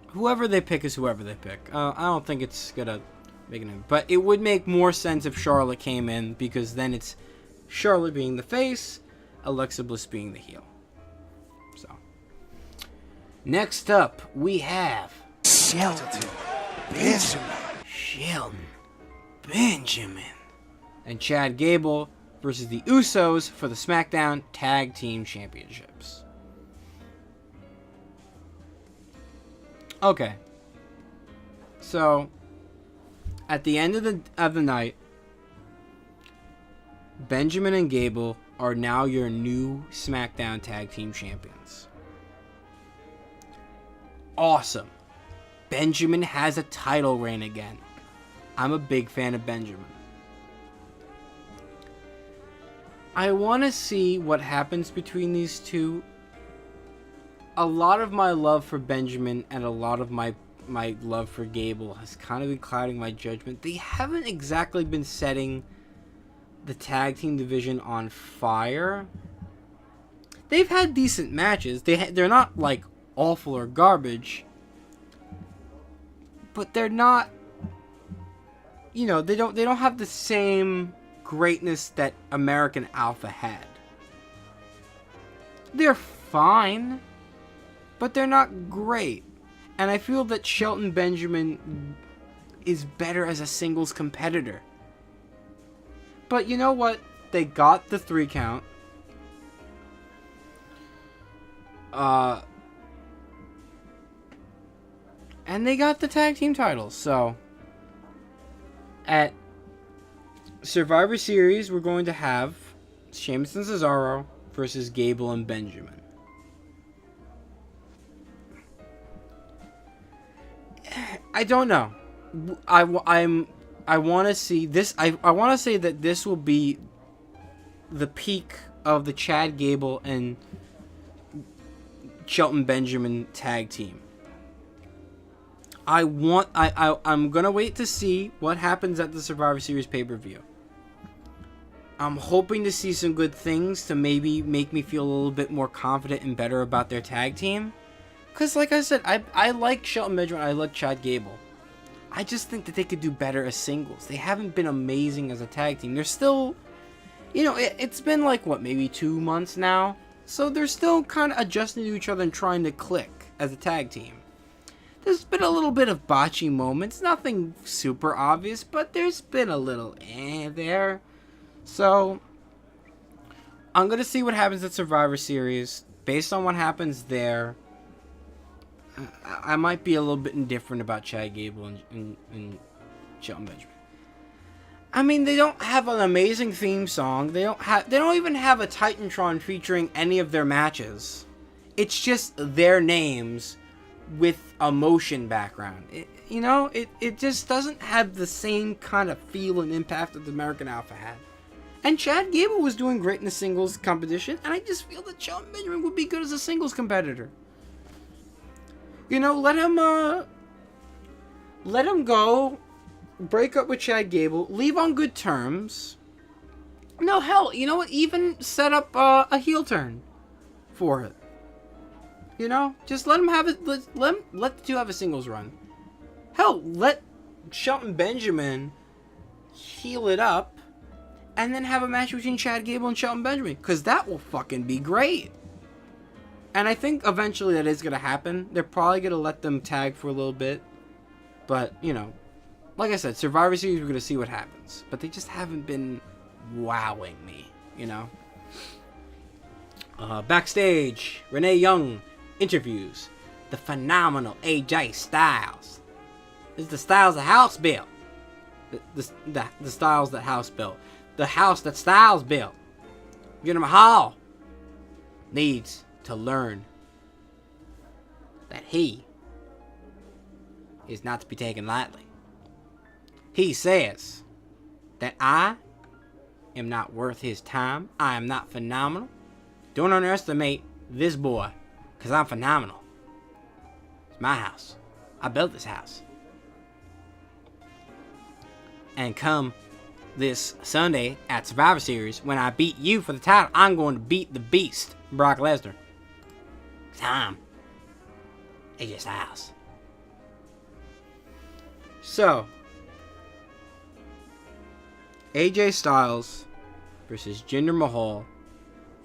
Whoever they pick is whoever they pick. I don't think it's going to make an impact. But it would make more sense if Charlotte came in, because then it's Charlotte being the face, Alexa Bliss being the heel. So, next up, we have Shelton Benjamin and Chad Gable versus the Usos for the Smackdown Tag Team Championships. Okay. So, at the end of the night, Benjamin and Gable are now your new SmackDown Tag Team Champions. Awesome. Benjamin has a title reign again. I'm a big fan of Benjamin. I want to see what happens between these two. A lot of my love for Benjamin and a lot of my love for Gable has kind of been clouding my judgment. They haven't exactly been setting the tag team division on fire. They've had decent matches. They're not like awful or garbage, but they're not. You know, they don't have the same greatness that American Alpha had. They're fine, but they're not great. And I feel that Shelton Benjamin is better as a singles competitor. But you know what? They got the 3 count. And they got the tag team titles. So, at Survivor Series, we're going to have Sheamus and Cesaro versus Gable and Benjamin. I don't know. I want to see this. I want to say that this will be the peak of the Chad Gable and Shelton Benjamin tag team. I'm gonna wait to see what happens at the Survivor Series pay-per-view. I'm hoping to see some good things to maybe make me feel a little bit more confident and better about their tag team. Because, like I said, I like Shelton Benjamin, I like Chad Gable. I just think that they could do better as singles. They haven't been amazing as a tag team. They're still, you know, it's been like, what, maybe 2 months now? So they're still kind of adjusting to each other and trying to click as a tag team. There's been a little bit of botchy moments. Nothing super obvious, but there's been a little there. So, I'm going to see what happens at Survivor Series. Based on what happens there, I might be a little bit indifferent about Chad Gable and Shelton Benjamin. I mean, they don't have an amazing theme song. They don't even have a Titantron featuring any of their matches. It's just their names with a motion background. It just doesn't have the same kind of feel and impact that the American Alpha had. And Chad Gable was doing great in the singles competition, and I just feel that Shelton Benjamin would be good as a singles competitor. You know, let him go, break up with Chad Gable, leave on good terms. No, hell, you know what? Even set up a heel turn for it. You know, just let him have it. Let the two have a singles run. Hell, let Shelton Benjamin heal it up, and then have a match between Chad Gable and Shelton Benjamin, because that will fucking be great. And I think eventually that is gonna happen. They're probably gonna let them tag for a little bit, but you know, like I said, Survivor Series, we're gonna see what happens. But they just haven't been wowing me, you know. Backstage, Renee Young interviews the phenomenal AJ Styles. This is the Styles the House built. The Styles that House built. The house that Styles built. Jinder Mahal needs to learn that he is not to be taken lightly. He says that I am not worth his time. I am not phenomenal. Don't underestimate this boy, because I'm phenomenal. It's my house. I built this house. And come this Sunday at Survivor Series, when I beat you for the title, I'm going to beat the Beast, Brock Lesnar. Time. AJ Styles. So, AJ Styles versus Jinder Mahal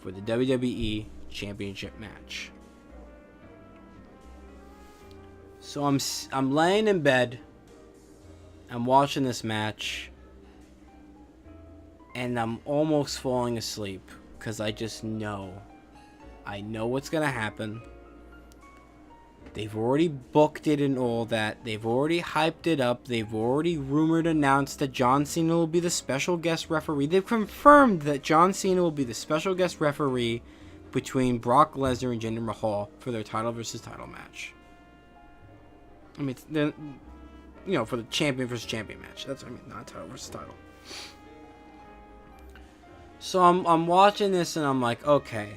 for the WWE Championship match. So I'm laying in bed. I'm watching this match. And I'm almost falling asleep. Because I just know. I know what's going to happen. They've already booked it and all that. They've already hyped it up. They've already rumored, announced that John Cena will be the special guest referee. They've confirmed that John Cena will be the special guest referee between Brock Lesnar and Jinder Mahal for their title versus title match. I mean, for the champion versus champion match. That's what I mean, not title versus title. So I'm watching this and I'm like, okay.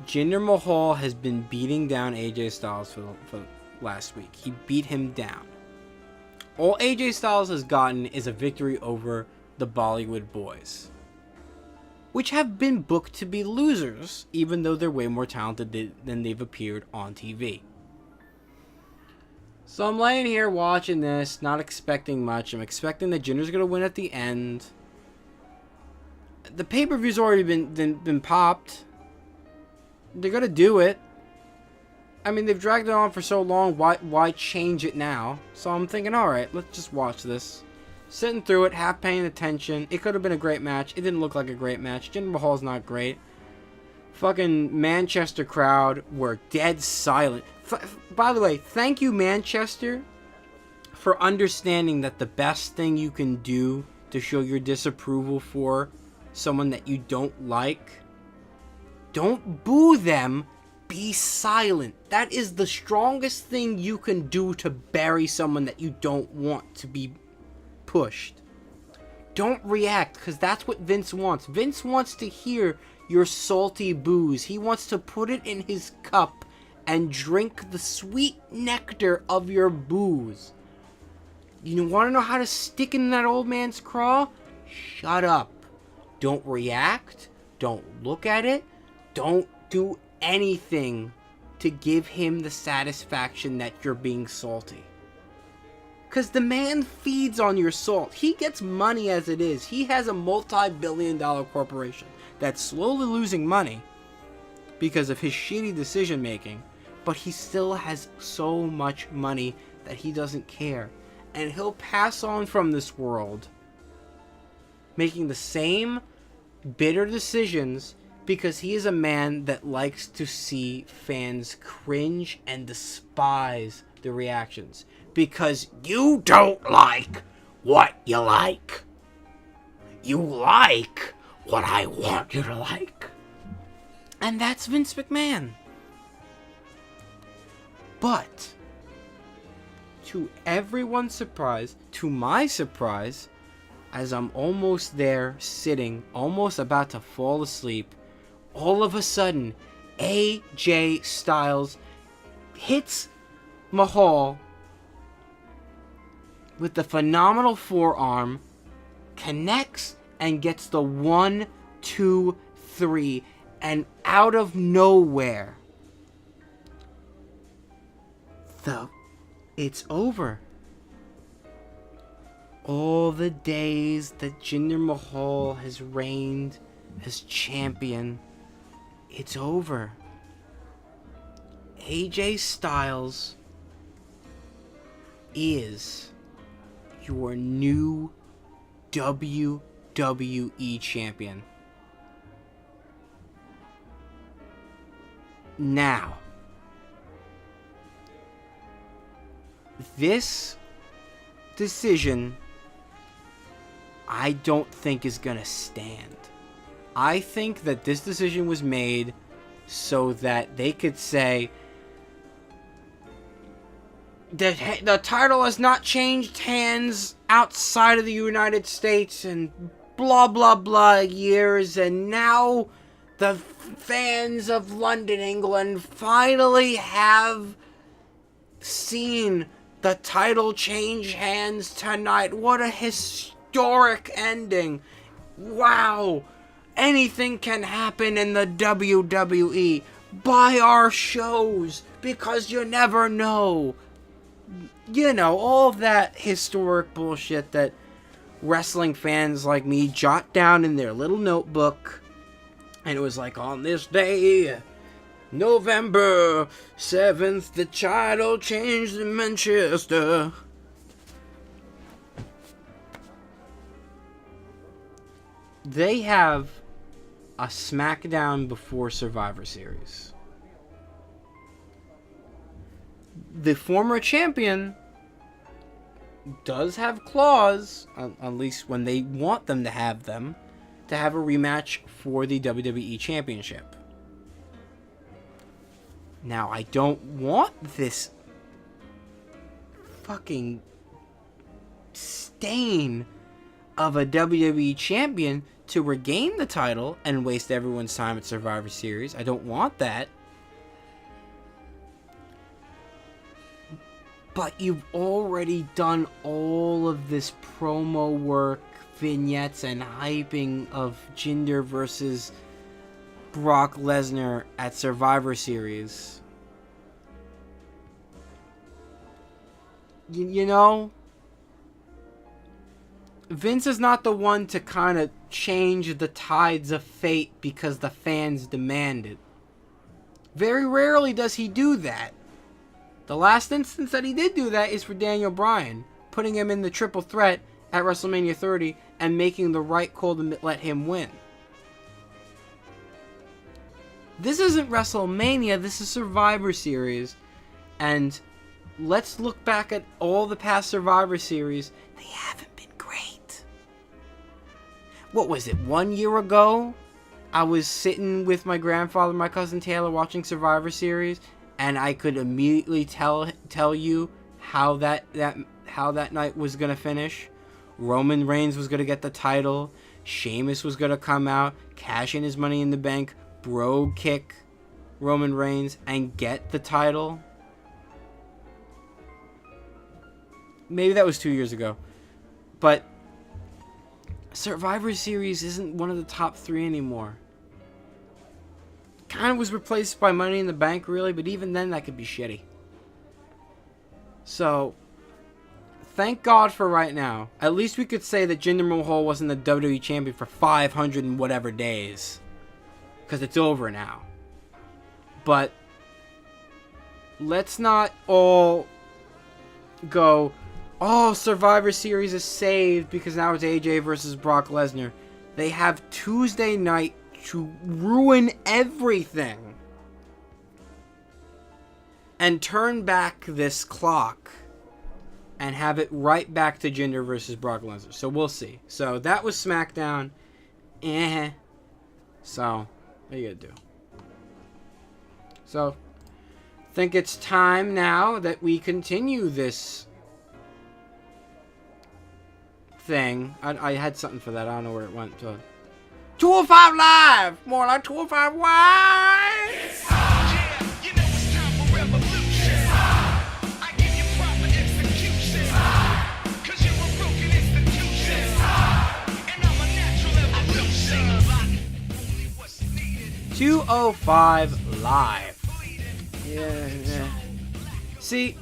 Jinder Mahal has been beating down AJ Styles for last week. He beat him down. All AJ Styles has gotten is a victory over the Bollywood Boys, which have been booked to be losers, even though they're way more talented than they've appeared on TV. So I'm laying here watching this, not expecting much. I'm expecting that Jinder's going to win at the end. The pay-per-view's already been popped. They're going to do it. I mean, they've dragged it on for so long. Why change it now? So I'm thinking, alright, let's just watch this. Sitting through it, half paying attention. It could have been a great match. It didn't look like a great match. Jinder Mahal's not great. Fucking Manchester crowd were dead silent. By the way, thank you, Manchester, for understanding that the best thing you can do to show your disapproval for someone that you don't like, don't boo them, be silent. That is the strongest thing you can do to bury someone that you don't want to be pushed. Don't react, because that's what Vince wants. Vince wants to hear your salty boos. He wants to put it in his cup and drink the sweet nectar of your boos. You want to know how to stick in that old man's craw? Shut up. Don't react. Don't look at it. Don't do anything to give him the satisfaction that you're being salty. Because the man feeds on your salt. He gets money as it is. He has a multi-billion-dollar corporation that's slowly losing money because of his shitty decision making, but he still has so much money that he doesn't care. And he'll pass on from this world making the same bitter decisions because he is a man that likes to see fans cringe and despise the reactions. Because you don't like what you like. You like what I want you to like. And that's Vince McMahon. But, to everyone's surprise, to my surprise, as I'm almost there, sitting, almost about to fall asleep, all of a sudden, AJ Styles hits Mahal with the phenomenal forearm, connects, and gets the 1, 2, 3, and out of nowhere, it's over. All the days that Jinder Mahal has reigned as champion, it's over. AJ Styles is your new WWE champion. Now, this decision I don't think is gonna stand. I think that this decision was made so that they could say the title has not changed hands outside of the United States in blah blah blah years, and now the fans of London, England finally have seen the title change hands tonight. What a historic ending. Wow. Anything can happen in the WWE. Buy our shows, because you never know. You know, all that historic bullshit that wrestling fans like me jot down in their little notebook. And it was like, on this day, November 7th, the title changed in Manchester. They have a Smackdown before Survivor Series. The former champion does have claws, at least when they want them to have them, to have a rematch for the WWE Championship. Now, I don't want this fucking stain of a WWE champion to regain the title and waste everyone's time at Survivor Series. I don't want that. But you've already done all of this promo work, vignettes, and hyping of Jinder versus Brock Lesnar at Survivor Series. You know, Vince is not the one to kind of change the tides of fate because the fans demand it. Very rarely does he do that. The last instance that he did do that is for Daniel Bryan, putting him in the triple threat at WrestleMania 30 and making the right call to let him win. This isn't WrestleMania, this is Survivor Series, and let's look back at all the past Survivor Series. They haven't been great. What was it, 1 year ago? I was sitting with my grandfather and my cousin Taylor watching Survivor Series, and I could immediately tell you how that night was going to finish. Roman Reigns was going to get the title. Sheamus was going to come out, cash in his Money in the Bank, bro kick Roman Reigns, and get the title. Maybe that was 2 years ago. But Survivor Series isn't one of the top 3 anymore. kind of was replaced by Money in the Bank, really, but even then, that could be shitty. So, thank God for right now. At least we could say that Jinder Mahal wasn't the WWE champion for 500 and whatever days. Because it's over now. But, let's not all go, oh, Survivor Series is saved because now it's AJ versus Brock Lesnar. They have Tuesday night to ruin everything and turn back this clock and have it right back to Jinder versus Brock Lesnar. So we'll see. So that was SmackDown. So, what are you gonna do? So, I think it's time now that we continue this thing. I had something for that. I don't know where it went. 205 Live! More like 205 Why? Yeah, you know it's time for revolution. I give you proper execution. 'Cause you're a broken institution. And I'm a natural evolution. Only what's needed. 205 Live. Yeah. See,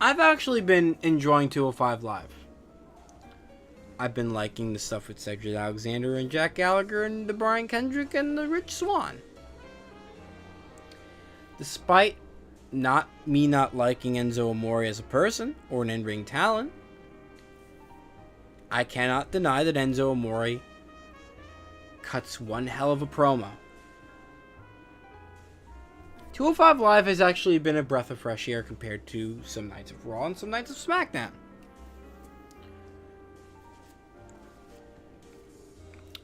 I've actually been enjoying 205 Live. I've been liking the stuff with Cedric Alexander and Jack Gallagher and the Brian Kendrick and the Rich Swann. Despite not liking Enzo Amore as a person or an in-ring talent, I cannot deny that Enzo Amore cuts one hell of a promo. 205 Live has actually been a breath of fresh air compared to some nights of Raw and some nights of SmackDown.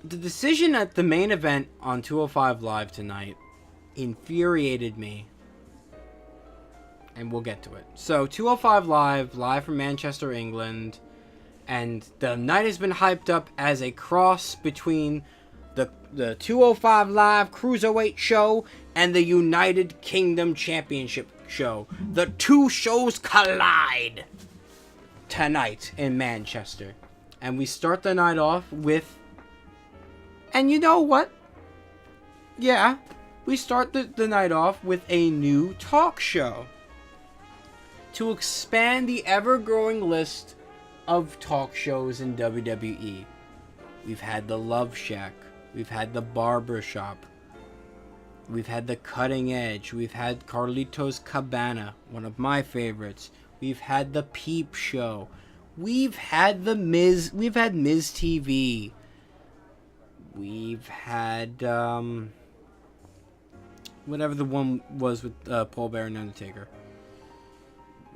The decision at the main event on 205 Live tonight infuriated me. And we'll get to it. So, 205 live from Manchester, England. And the night has been hyped up as a cross between the 205 Live Cruiserweight show and the United Kingdom Championship show. The two shows collide tonight in Manchester. And we start the night off with... And you know what? Yeah, we start the night off with a new talk show. To expand the ever-growing list of talk shows in WWE. We've had the Love Shack. We've had the Barber Shop. We've had the Cutting Edge. We've had Carlitos Cabana, one of my favorites. We've had the Peep Show. We've had the Miz. We've had Miz TV. We've had whatever the one was with Paul Bearer and Undertaker.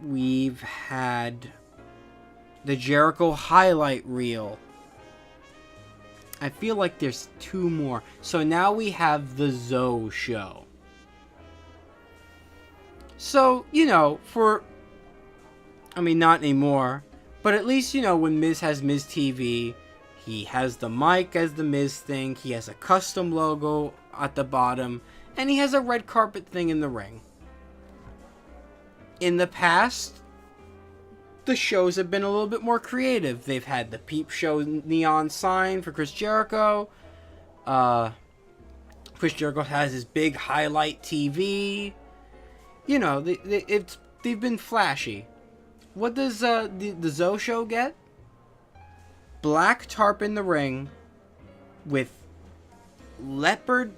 We've had the Jericho highlight reel. I feel like there's two more. So now we have the Zoe show. So, you know, not anymore, but at least, you know, when Miz has Miz TV, he has the mic as the Miz thing, he has a custom logo at the bottom, and he has a red carpet thing in the ring. In the past, the shows have been a little bit more creative. They've had the Peep Show neon sign for Chris Jericho. Chris Jericho has his big highlight TV. You know, they've been flashy. What does the Zoe show get? Black tarp in the ring with leopard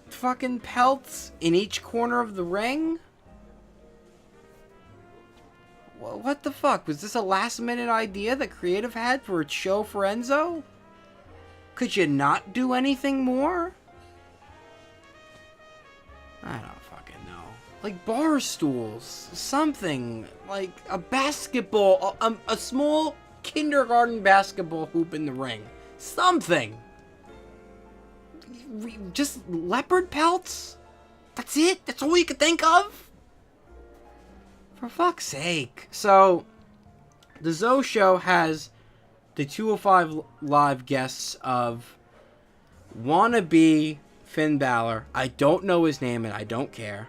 fucking pelts in each corner of the ring? What the fuck? Was this a last minute idea that Creative had for its show for Enzo? Could you not do anything more? I don't fucking know. Like bar stools, something. Like a basketball, a small kindergarten basketball hoop in the ring. Something. Just leopard pelts? That's it? That's all you could think of? For fuck's sake. So, the Zoe show has the 205 Live guests of wannabe Finn Balor. I don't know his name and I don't care.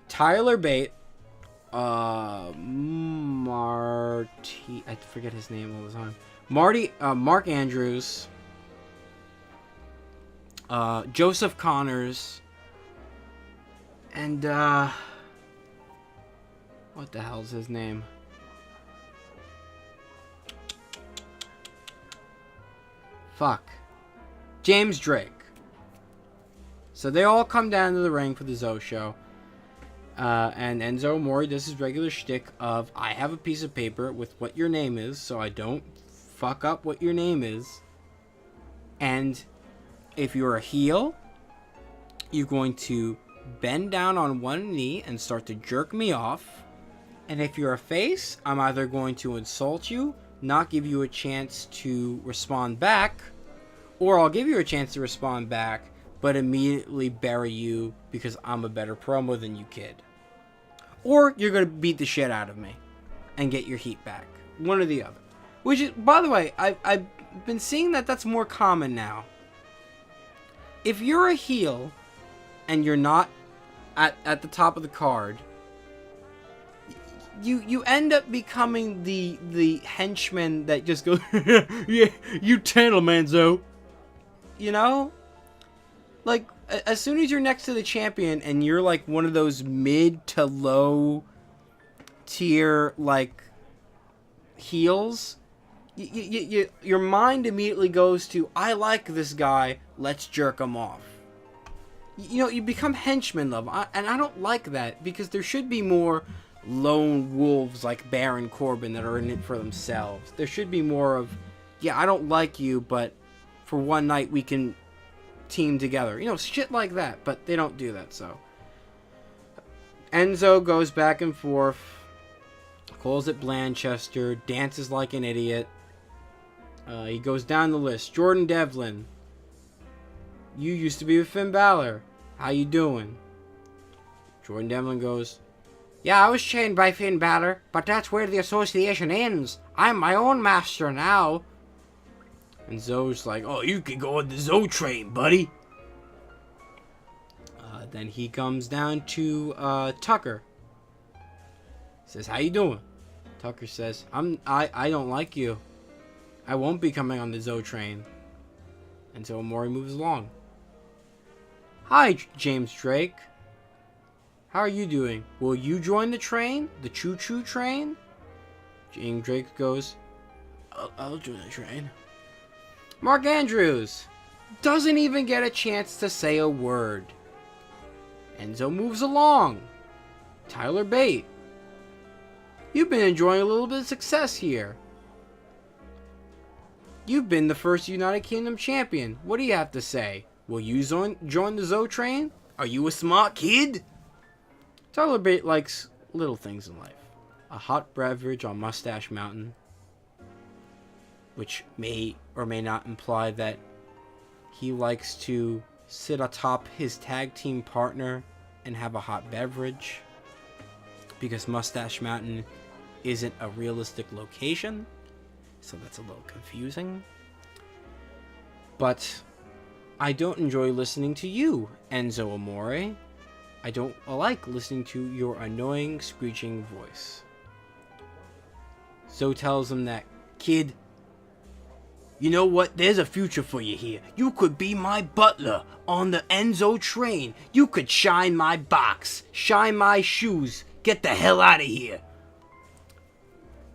Tyler Bate. I forget his name all the time. Mark Andrews. Joseph Connors, and what the hell's his name? Fuck. James Drake. So they all come down to the ring for the Zoe show. And Enzo Amore does his regular shtick of, I have a piece of paper with what your name is, so I don't fuck up what your name is. And if you're a heel, you're going to bend down on one knee and start to jerk me off. And if you're a face, I'm either going to insult you, not give you a chance to respond back, or I'll give you a chance to respond back, but immediately bury you because I'm a better promo than you, kid. Or you're going to beat the shit out of me and get your heat back. One or the other. Which is, by the way, I've been seeing that that's more common now. If you're a heel and you're not at the top of the card, you end up becoming the henchman that just goes, yeah, you tandle, Manzo. You know? Like, as soon as you're next to the champion and you're like one of those mid to low tier like heels, your mind immediately goes to, I like this guy, let's jerk him off. You know, you become henchman level, and I don't like that, because there should be more lone wolves like Baron Corbin that are in it for themselves. There should be more of, yeah, I don't like you, but for one night we can team together. You know, shit like that, but they don't do that, so. Enzo goes back and forth, calls it Blanchester, dances like an idiot. He goes down the list. Jordan Devlin. You used to be with Finn Balor. How you doing? Jordan Devlin goes, yeah, I was trained by Finn Balor, but that's where the association ends. I'm my own master now. And Zoe's like, oh, you could go on the Zoe train, buddy. Then he comes down to Tucker. Says, how you doing? Tucker says, I don't like you. I won't be coming on the Zoe train. And so Amore moves along. Hi, James Drake. How are you doing? Will you join the train? The choo-choo train? James Drake goes, I'll join the train. Mark Andrews doesn't even get a chance to say a word. Enzo moves along. Tyler Bate. You've been enjoying a little bit of success here. You've been the first United Kingdom champion. What do you have to say? Will you join the Zoe train? Are you a smart kid? Tyler Bate likes little things in life. A hot beverage on Mustache Mountain, which may or may not imply that he likes to sit atop his tag team partner and have a hot beverage, because Mustache Mountain isn't a realistic location, so that's a little confusing. But I don't enjoy listening to you, Enzo Amore. I don't like listening to your annoying screeching voice. Zoe tells him that, kid, you know what? There's a future for you here. You could be my butler on the Enzo train. You could shine my box, shine my shoes. Get the hell out of here.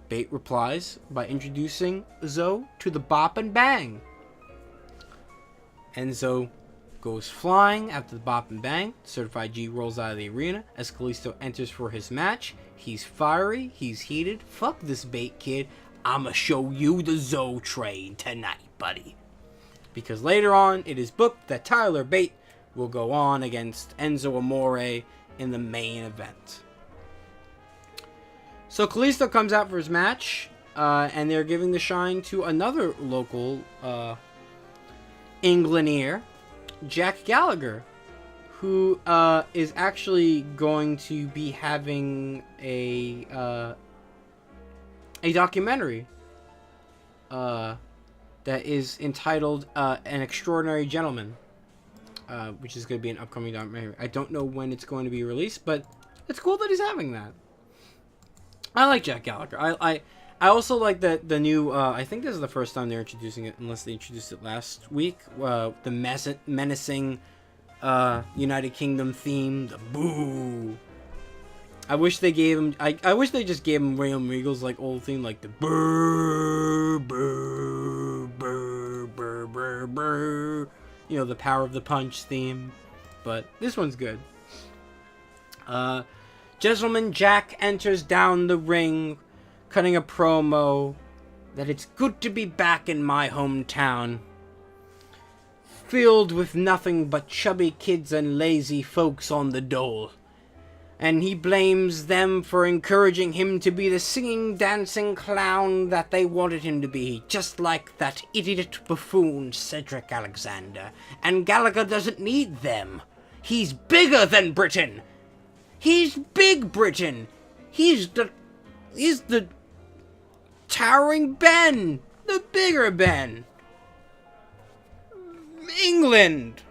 Bate replies by introducing Zoe to the Bop and Bang. Enzo goes flying after the Bop and Bang. Certified G rolls out of the arena as Kalisto enters for his match. He's fiery, he's heated. Fuck this Bate kid. I'ma show you the Zoe train tonight, buddy. Because later on, it is booked that Tyler Bate will go on against Enzo Amore in the main event. So Kalisto comes out for his match, and they're giving the shine to another local Englandier, Jack Gallagher, who is actually going to be having a documentary that is entitled An Extraordinary Gentleman, which is going to be an upcoming documentary. I don't know when it's going to be released, but it's cool that he's having that. I like Jack Gallagher. I also like that the new. I think this is the first time they're introducing it, unless they introduced it last week. The menacing United Kingdom theme, the boo. I wish they gave him. I wish they just gave him William Regal's like old theme, like the brr brr brr brr brr brr. You know, the Power of the Punch theme. But this one's good. Gentleman Jack enters down the ring, cutting a promo that it's good to be back in my hometown, filled with nothing but chubby kids and lazy folks on the dole. And he blames them for encouraging him to be the singing, dancing clown that they wanted him to be, just like that idiot buffoon Cedric Alexander. And Gallagher doesn't need them. He's bigger than Britain. He's Big Britain. He's the towering Ben, the bigger Ben. England.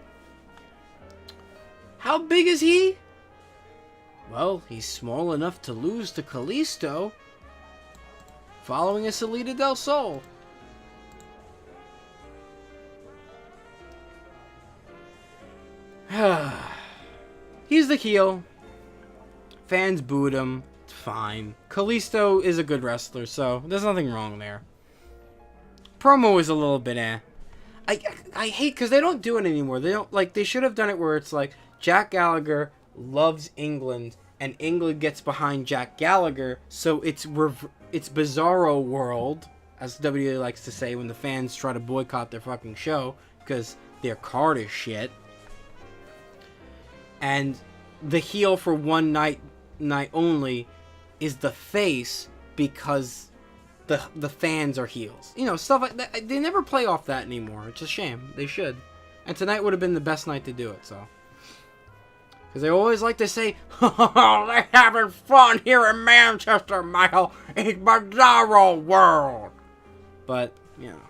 How big is he? Well, he's small enough to lose to Kalisto, following a Salida del Sol. He's the heel. Fans booed him. It's fine. Kalisto is a good wrestler, so there's nothing wrong there. Promo is a little bit eh. I hate because they don't do it anymore. They don't like. They should have done it where it's like Jack Gallagher loves England, and England gets behind Jack Gallagher, so it's Bizarro World, as WWE likes to say when the fans try to boycott their fucking show because their card is shit. And the heel for one night only is the face because the fans are heels. You know, stuff like that. They never play off that anymore. It's a shame. They should. And tonight would have been the best night to do it, so. Because they always like to say, oh, they're having fun here in Manchester, Michael. It's Bizarro World. But, you know.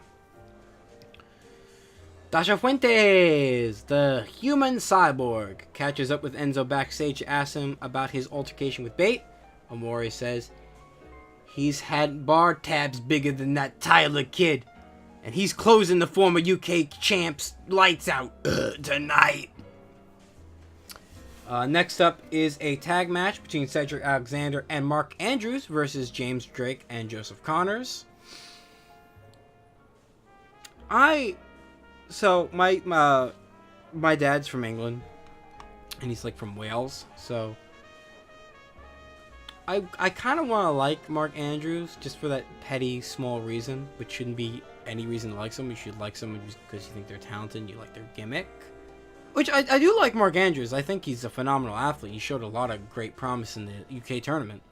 Dasha Fuentes, the human cyborg, catches up with Enzo backstage to ask him about his altercation with Bate. Amore says, he's had bar tabs bigger than that Tyler kid. And he's closing the former UK champ's lights out tonight. Next up is a tag match between Cedric Alexander and Mark Andrews versus James Drake and Joseph Connors. So my dad's from England, and he's like from Wales, so I kind of want to like Mark Andrews just for that petty small reason, which shouldn't be any reason to like someone. You should like someone just because you think they're talented and you like their gimmick. Which I do like Mark Andrews. I think he's a phenomenal athlete. He showed a lot of great promise in the UK tournament.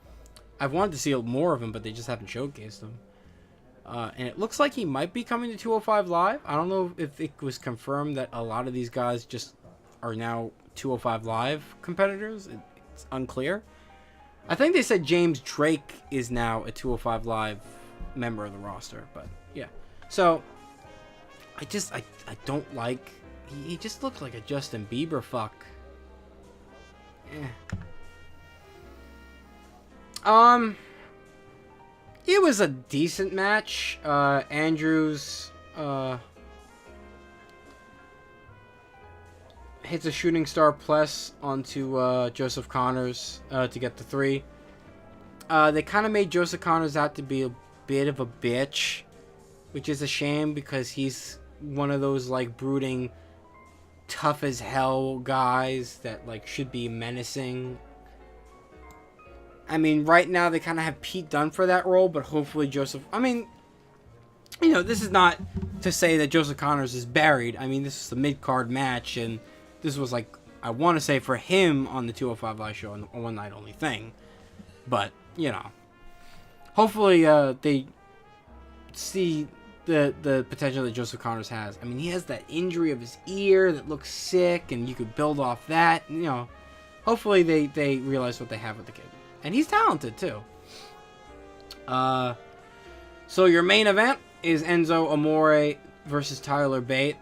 I've wanted to see more of him, but they just haven't showcased him. And it looks like he might be coming to 205 Live. I don't know if it was confirmed that a lot of these guys just are now 205 Live competitors. It's unclear. I think they said James Drake is now a 205 Live member of the roster, but yeah. So I don't like. He just looks like a Justin Bieber fuck. It was a decent match. Andrews hits a shooting star plus onto Joseph Connors to get the 3. They kind of made Joseph Connors out to be a bit of a bitch, which is a shame because he's one of those like brooding, tough as hell guys that like should be menacing. I mean, right now they kind of have Pete Dunne for that role, but hopefully Joseph... I mean, you know, this is not to say that Joseph Connors is buried. I mean, this is a mid-card match, and this was like, I want to say for him on the 205 Live show, a one-night-only thing. But, you know, hopefully they see the potential that Joseph Connors has. I mean, he has that injury of his ear that looks sick, and you could build off that. And, you know, hopefully they realize what they have with the kid. And he's talented, too. So your main event is Enzo Amore versus Tyler Bate.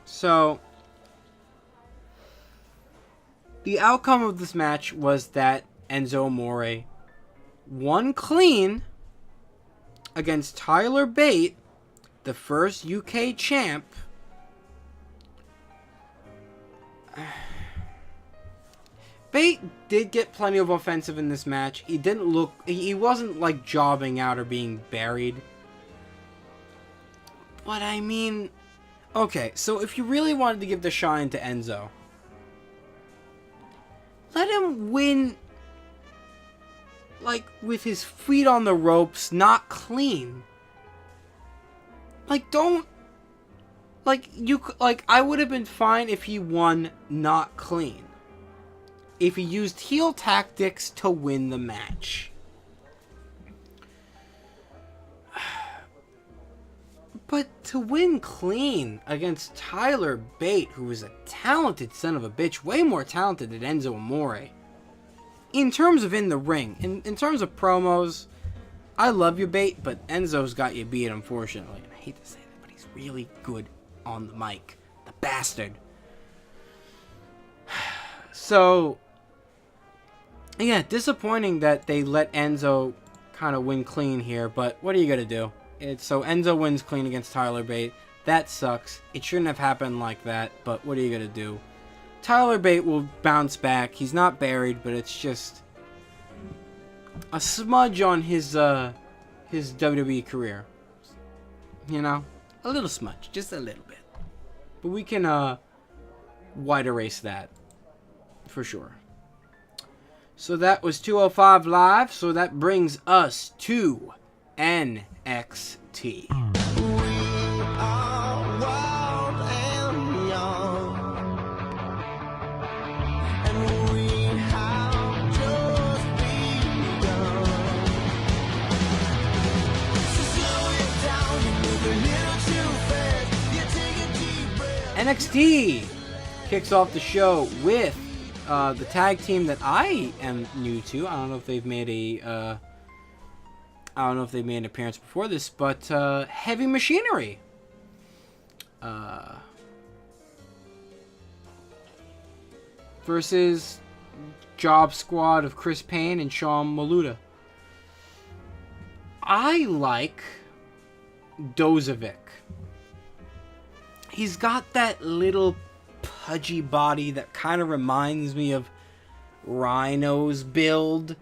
So, the outcome of this match was that Enzo Amore won clean against Tyler Bate, the first UK champ. Bate did get plenty of offensive in this match. He wasn't like jobbing out or being buried. But I mean, okay, so if you really wanted to give the shine to Enzo, let him win, like, with his feet on the ropes, not clean. Like, don't, I would have been fine if he won not clean. If he used heel tactics to win the match. But to win clean against Tyler Bate, who is a talented son of a bitch, way more talented than Enzo Amore. In terms of in the ring, in terms of promos, I love you, Bate, but Enzo's got you beat, unfortunately. And I hate to say that, but he's really good on the mic. The bastard. So, yeah, disappointing that they let Enzo kind of win clean here, but what are you going to do? So Enzo wins clean against Tyler Bate. That sucks. It shouldn't have happened like that, but what are you going to do? Tyler Bate will bounce back. He's not buried, but it's just a smudge on his WWE career. You know? A little smudge. Just a little bit. But we can white erase that. For sure. So that was 205 Live. So that brings us to NXT. NXT kicks off the show with the tag team that I am new to. I don't know if they've made an appearance before this, but Heavy Machinery. Versus Job Squad of Chris Payne and Sean Maluda. I like Dozovic. He's got that little pudgy body that kind of reminds me of Rhino's build.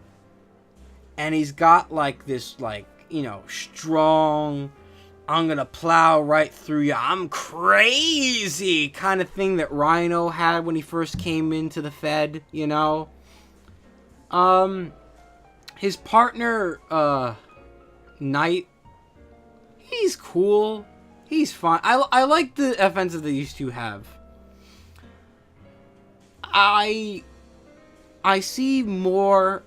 And he's got like this, like, you know, strong, I'm gonna plow right through you, I'm crazy kind of thing that Rhino had when he first came into the Fed, you know. His partner, Knight, he's cool. He's fine. I like the offensive that these two have. I see more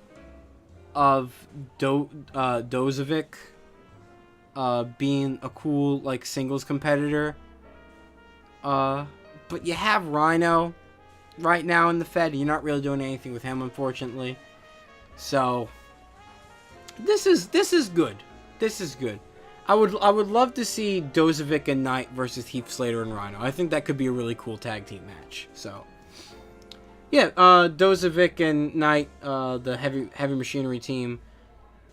of Dozovic being a cool, like, singles competitor. But you have Rhino right now in the Fed. You're not really doing anything with him, unfortunately. So this is good. This is good. I would love to see Dozovic and Knight versus Heath Slater and Rhino. I think that could be a really cool tag team match. So yeah, Dozovic and Knight, the heavy machinery team,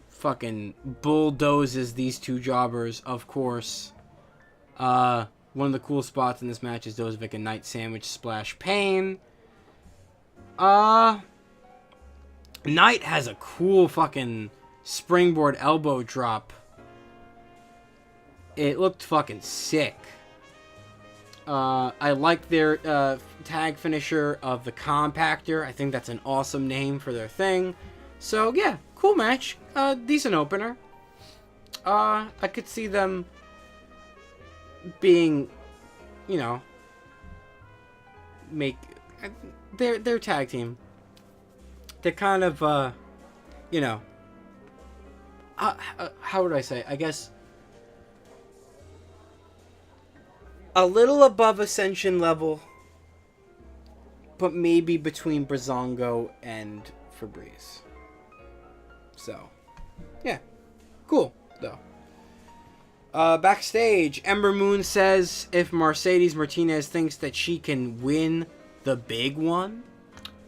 fucking bulldozes these two jobbers, of course. One of the cool spots in this match is Dozovic and Knight sandwich splash Payne. Knight has a cool fucking springboard elbow drop. It looked fucking sick. I like their tag finisher of the Compactor. I think that's an awesome name for their thing. So yeah, cool match. Decent opener. I could see them being, you know, their tag team. They're kind of, you know, how would I say? I guess a little above Ascension level, but maybe between Breezango and Fabrice. So, yeah, cool though. Backstage, Ember Moon says if Mercedes Martinez thinks that she can win the big one,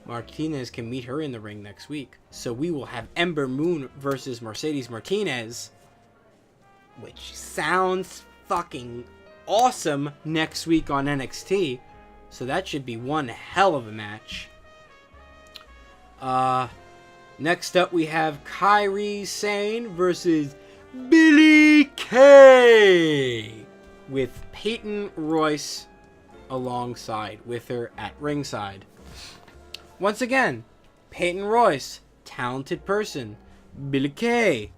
Martinez can meet her in the ring next week. So we will have Ember Moon versus Mercedes Martinez, which sounds fucking awesome, next week on NXT. So that should be one hell of a match. Next up we have Kairi Sane versus Billie Kay, with Peyton Royce alongside with her at ringside. Once again, Peyton Royce, talented person. Billie Kay,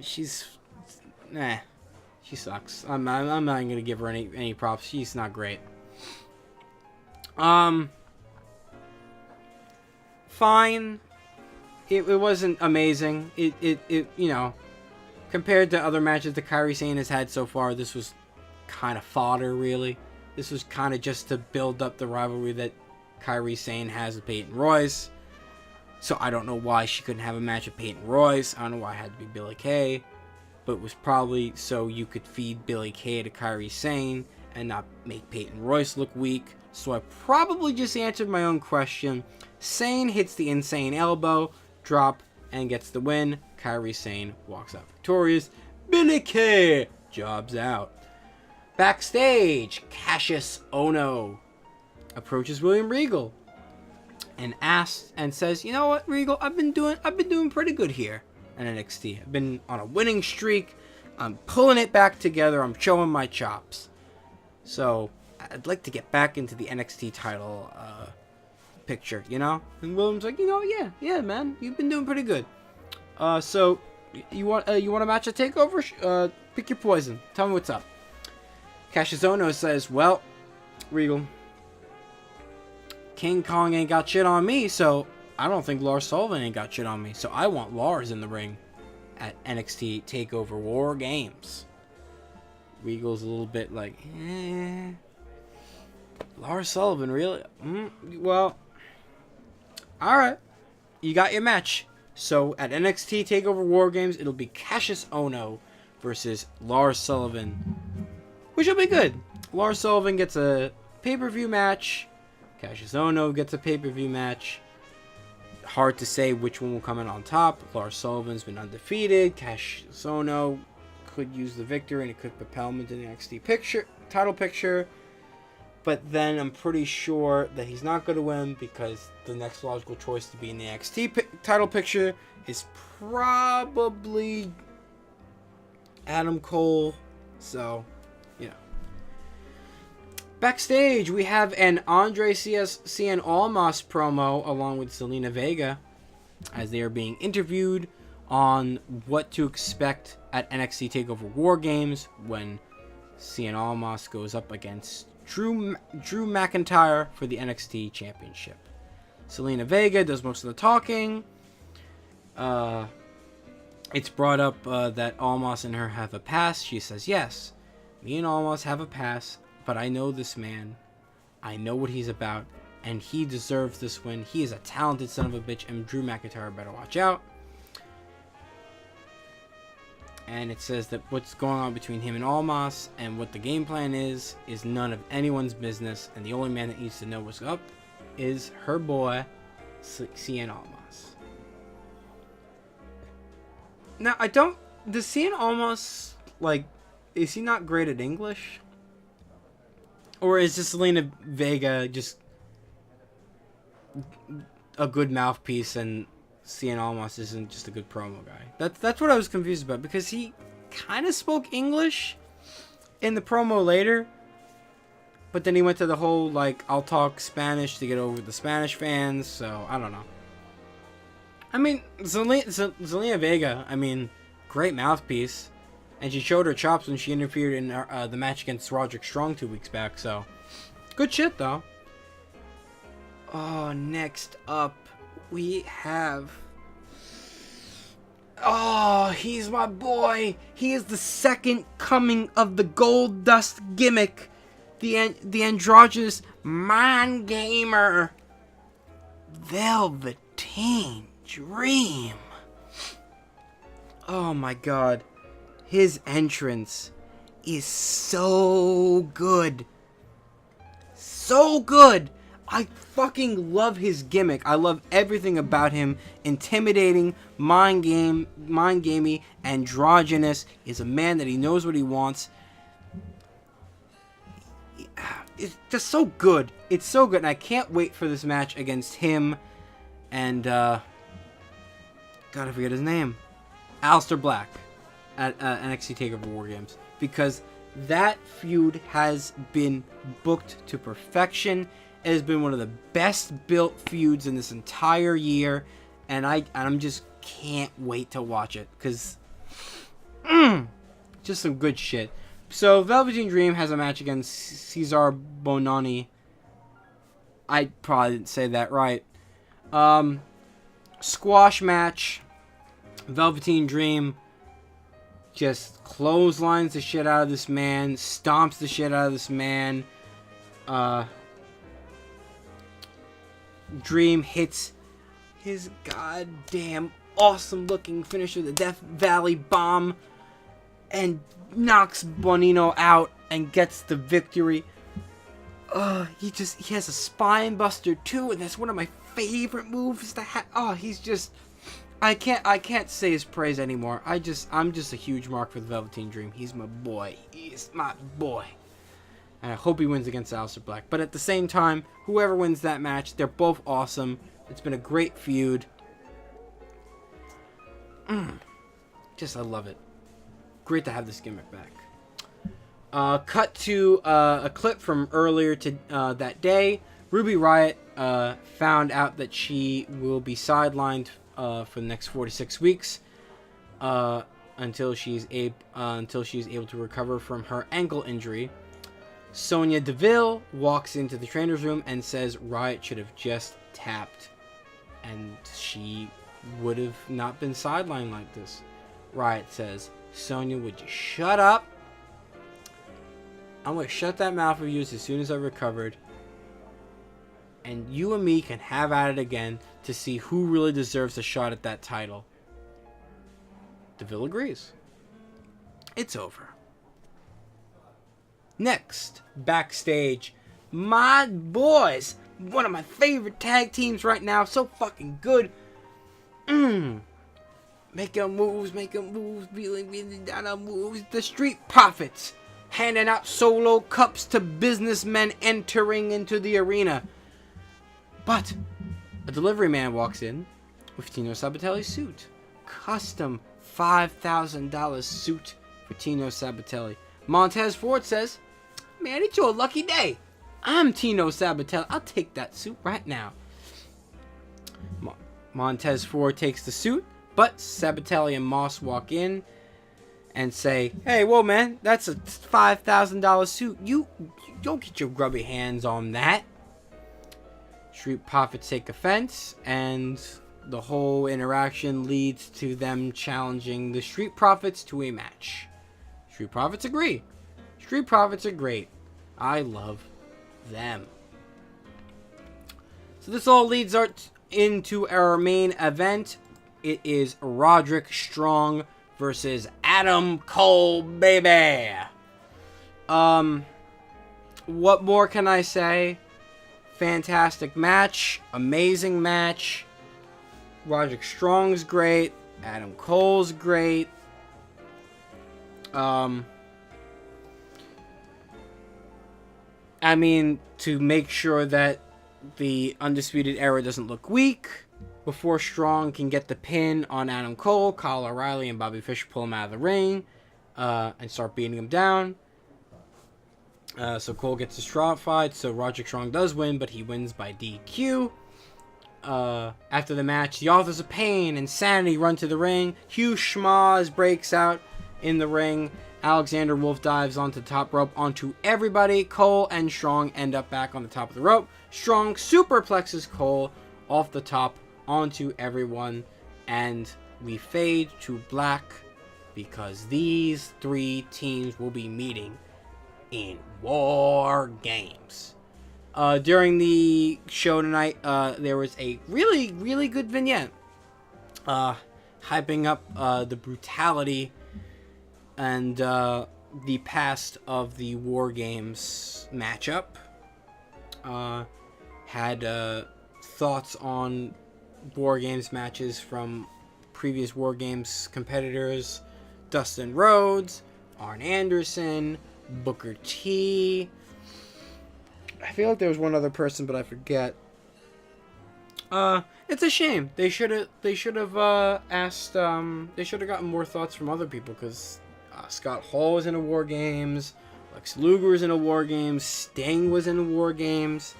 she sucks. I'm not gonna give her any props. She's not great. Fine. It wasn't amazing. It you know, compared to other matches that Kairi Sane has had so far, this was kind of fodder, really. This was kind of just to build up the rivalry that Kairi Sane has with Peyton Royce. So I don't know why she couldn't have a match with Peyton Royce. I don't know why it had to be Billie Kay. But it was probably so you could feed Billie Kay to Kairi Sane and not make Peyton Royce look weak. So I probably just answered my own question. Sane hits the insane elbow, drop, and gets the win. Kairi Sane walks out victorious. Billie Kay jobs out. Backstage, Cassius Ohno approaches William Regal and asks and says, "You know what, Regal? I've been doing pretty good here at NXT. I've been on a winning streak. I'm pulling it back together. I'm showing my chops. So I'd like to get back into the NXT title picture, you know?" And William's like, yeah, man, you've been doing pretty good. So you want a match at Takeover? Pick your poison. Tell me what's up. Cassius Ohno says, "Well, Regal, King Kong ain't got shit on me, so I don't think Lars Sullivan ain't got shit on me. So I want Lars in the ring at NXT TakeOver War Games." Regal's a little bit like, Lars Sullivan, really? Well, alright. You got your match. So at NXT TakeOver War Games, it'll be Cassius Ohno versus Lars Sullivan, which will be good. Lars Sullivan gets a pay-per-view match. Cassius Ohno gets a pay-per-view match. Hard to say which one will come in on top. Lars Sullivan's been undefeated. Cassius Ohno could use the victory and it could propel him into the NXT title picture. But then I'm pretty sure that he's not going to win, because the next logical choice to be in the NXT title picture is probably Adam Cole. So, backstage, we have an Andre Cien Almas promo along with Zelina Vega as they are being interviewed on what to expect at NXT TakeOver War Games when Cien Almas goes up against Drew McIntyre for the NXT Championship. Zelina Vega does most of the talking. It's brought up that Almas and her have a past. She says, "Yes, me and Almas have a past, but I know this man. I know what he's about, and he deserves this win. He is a talented son of a bitch, and Drew McIntyre better watch out." And it says that what's going on between him and Almas and what the game plan is none of anyone's business, and the only man that needs to know what's up is her boy, Cien Almas. Now, does Cien Almas, is he not great at English? Or is this Zelina Vega just a good mouthpiece and Cien Almas isn't just a good promo guy? That's what I was confused about, because he kind of spoke English in the promo later, but then he went to the whole, I'll talk Spanish to get over the Spanish fans, so I don't know. I mean, Zelina Vega, great mouthpiece. And she showed her chops when she interfered in the match against Roderick Strong 2 weeks back. So, good shit, though. Oh, next up, we have... Oh, he's my boy. He is the second coming of the Gold Dust gimmick. The androgynous mind gamer. Velveteen Dream. Oh, my God. His entrance is so good. so good. I fucking love his gimmick. I love everything about him. Intimidating, mind gamey, androgynous. He's a man that he knows what he wants. It's just so good. It's so good, and I can't wait for this match against him and gotta forget his name, Aleister Black at NXT TakeOver War Games, because that feud has been booked to perfection. It has been one of the best built feuds in this entire year, and I'm just can't wait to watch it, because just some good shit. So Velveteen Dream has a match against Cesar Bononi. I probably didn't say that right. Squash match. Velveteen Dream just clotheslines the shit out of this man, stomps the shit out of this man. Dream hits his goddamn awesome looking finisher, the Death Valley Bomb, and knocks Bonino out and gets the victory. He has a spine buster too, and that's one of my favorite moves to have. He's just, I can't say his praise anymore. I'm just a huge mark for the Velveteen Dream. He's my boy. He's my boy. And I hope he wins against Aleister Black. But at the same time, whoever wins that match, they're both awesome. It's been a great feud. Just, I love it. Great to have this gimmick back. Cut to a clip from earlier to that day. Ruby Riott found out that she will be sidelined for the next 4 to 6 weeks until she's able to recover from her ankle injury. Sonya Deville walks into the trainer's room and says Riott should have just tapped, and she would have not been sidelined like this. Riott says, Sonya, would you shut up? I'm going to shut that mouth of yours as soon as I recovered, and you and me can have at it again to see who really deserves a shot at that title. Deville agrees. It's over. Next, backstage, my boys, one of my favorite tag teams right now, so fucking good. Making moves, wheeling down on moves. The Street Profits handing out solo cups to businessmen entering into the arena. But a delivery man walks in with Tino Sabatelli's suit. Custom $5,000 suit for Tino Sabatelli. Montez Ford says, man, it's your lucky day. I'm Tino Sabatelli. I'll take that suit right now. Montez Ford takes the suit, but Sabatelli and Moss walk in and say, hey, whoa, man, that's a $5,000 suit. You don't get your grubby hands on that. Street Profits take offense, and the whole interaction leads to them challenging the Street Profits to a match. Street Profits agree. Street Profits are great. I love them. So this all leads into our main event. It is Roderick Strong versus Adam Cole, baby. What more can I say? Fantastic match. Amazing match. Roderick Strong's great. Adam Cole's great. I mean, to make sure that the Undisputed Era doesn't look weak, before Strong can get the pin on Adam Cole, Kyle O'Reilly and Bobby Fish pull him out of the ring and start beating him down. So Cole gets disqualified, so Roderick Strong does win, but he wins by DQ. After the match, the Authors of Pain and Sanity run to the ring. Hugh Schmaz breaks out in the ring. Alexander Wolf dives onto the top rope onto everybody. Cole and Strong end up back on the top of the rope. Strong superplexes Cole off the top onto everyone, and we fade to black because these three teams will be meeting in War Games. During the show tonight, there was a really, really good vignette hyping up the brutality and the past of the War Games matchup. had thoughts on War Games matches from previous War Games competitors. Dustin Rhodes, Arn Anderson, Booker T. I feel like there was one other person, but I forget. It's a shame. They should have asked. They should have gotten more thoughts from other people, because Scott Hall was in a War Games, Lex Luger was in a War Games, Sting was in a War Games.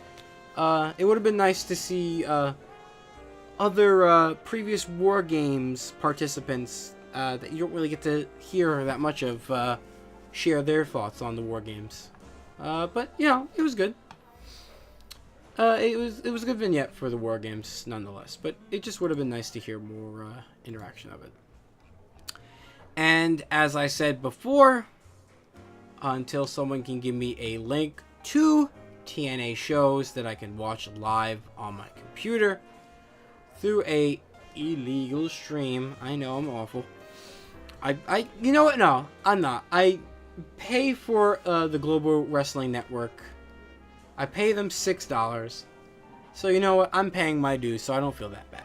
It would have been nice to see other previous War Games participants that you don't really get to hear that much of share their thoughts on the War Games. But you know, it was good. It was a good vignette for the War Games nonetheless, but it just would have been nice to hear more interaction of it. And as I said before, until someone can give me a link to TNA shows that I can watch live on my computer through a illegal stream, I know I'm awful. I you know what? No, I'm not. I pay for the Global Wrestling Network. I pay them $6. So you know what? I'm paying my dues, so I don't feel that bad.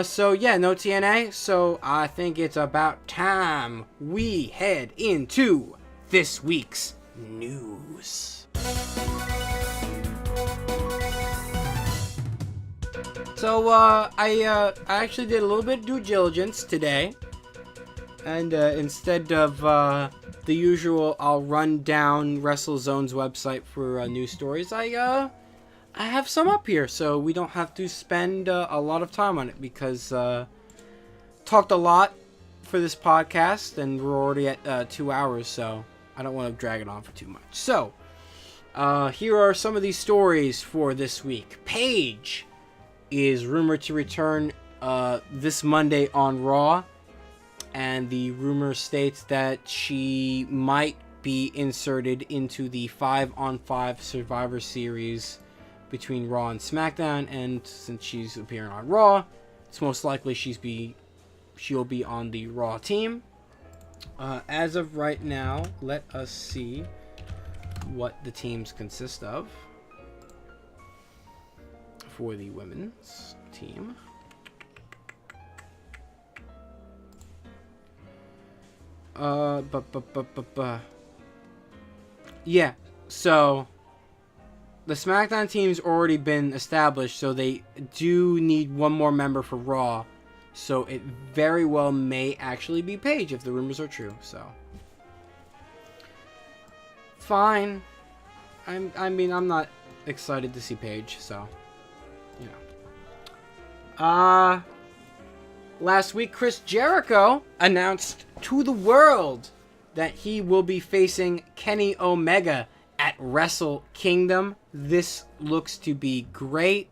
So yeah, no TNA. So I think it's about time we head into this week's news. So I actually did a little bit of due diligence today, and instead of the usual, I'll run down WrestleZone's website for news stories, I have some up here, so we don't have to spend a lot of time on it, because talked a lot for this podcast, and we're already at 2 hours, so I don't want to drag it on for too much. So here are some of these stories for this week. Paige is rumored to return this Monday on Raw, and the rumor states that she might be inserted into the 5-on-5 Survivor Series between Raw and SmackDown, and since she's appearing on Raw, it's most likely she'll be on the Raw team. As of right now, let us see what the teams consist of for the women's team. Yeah, so the SmackDown team's already been established, so they do need one more member for Raw. So it very well may actually be Paige if the rumors are true. So fine. I mean, I'm not excited to see Paige, so you know. Last week, Chris Jericho announced to the world that he will be facing Kenny Omega at Wrestle Kingdom. This looks to be great.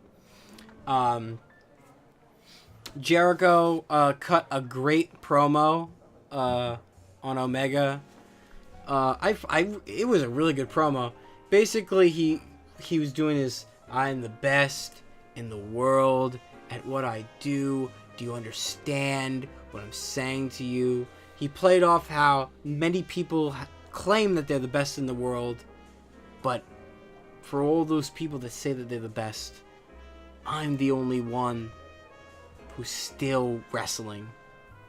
Jericho cut a great promo on Omega. It was a really good promo. Basically, he was doing his, I'm the best in the world at what I do. Do you understand what I'm saying to you? He played off how many people claim that they're the best in the world, but for all those people that say that they're the best, I'm the only one who's still wrestling.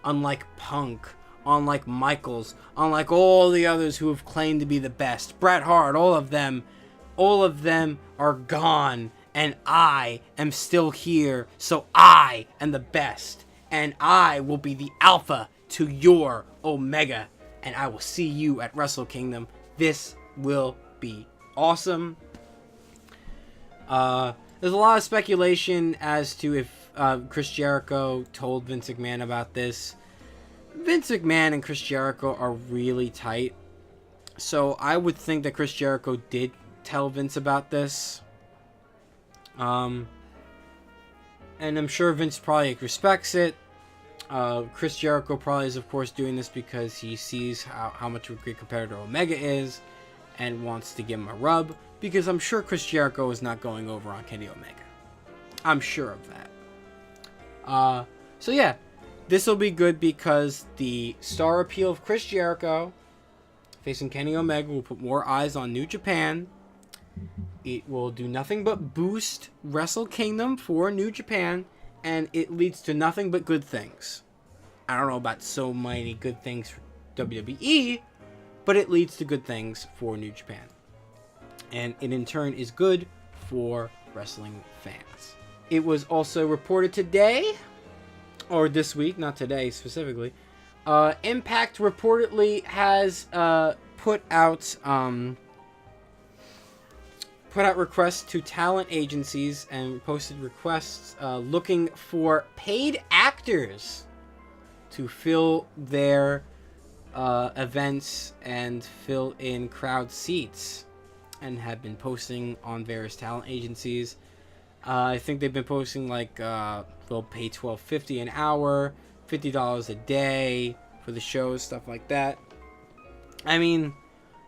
Unlike Punk, unlike Michaels, unlike all the others who have claimed to be the best, Bret Hart, all of them are gone, and I am still here, so I am the best, and I will be the alpha to your Omega, and I will see you at Wrestle Kingdom. This will be awesome. There's a lot of speculation as to if Chris Jericho told Vince McMahon about this. Vince McMahon and Chris Jericho are really tight, so I would think that Chris Jericho did tell Vince about this. And I'm sure Vince probably respects it. Chris Jericho probably is, of course, doing this because he sees how much of a great competitor Omega is and wants to give him a rub, because I'm sure Chris Jericho is not going over on Kenny Omega. I'm sure of that. So yeah, this will be good because the star appeal of Chris Jericho facing Kenny Omega will put more eyes on New Japan. It will do nothing but boost Wrestle Kingdom for New Japan, and it leads to nothing but good things. I don't know about so many good things for WWE, but it leads to good things for New Japan. And it in turn is good for wrestling fans. It was also reported today, or this week, not today specifically, Impact reportedly has put out requests to talent agencies and posted requests looking for paid actors to fill their events and fill in crowd seats, and have been posting on various talent agencies. I think they've been posting like they'll pay $12.50 an hour, $50 a day for the shows, stuff like that. I mean,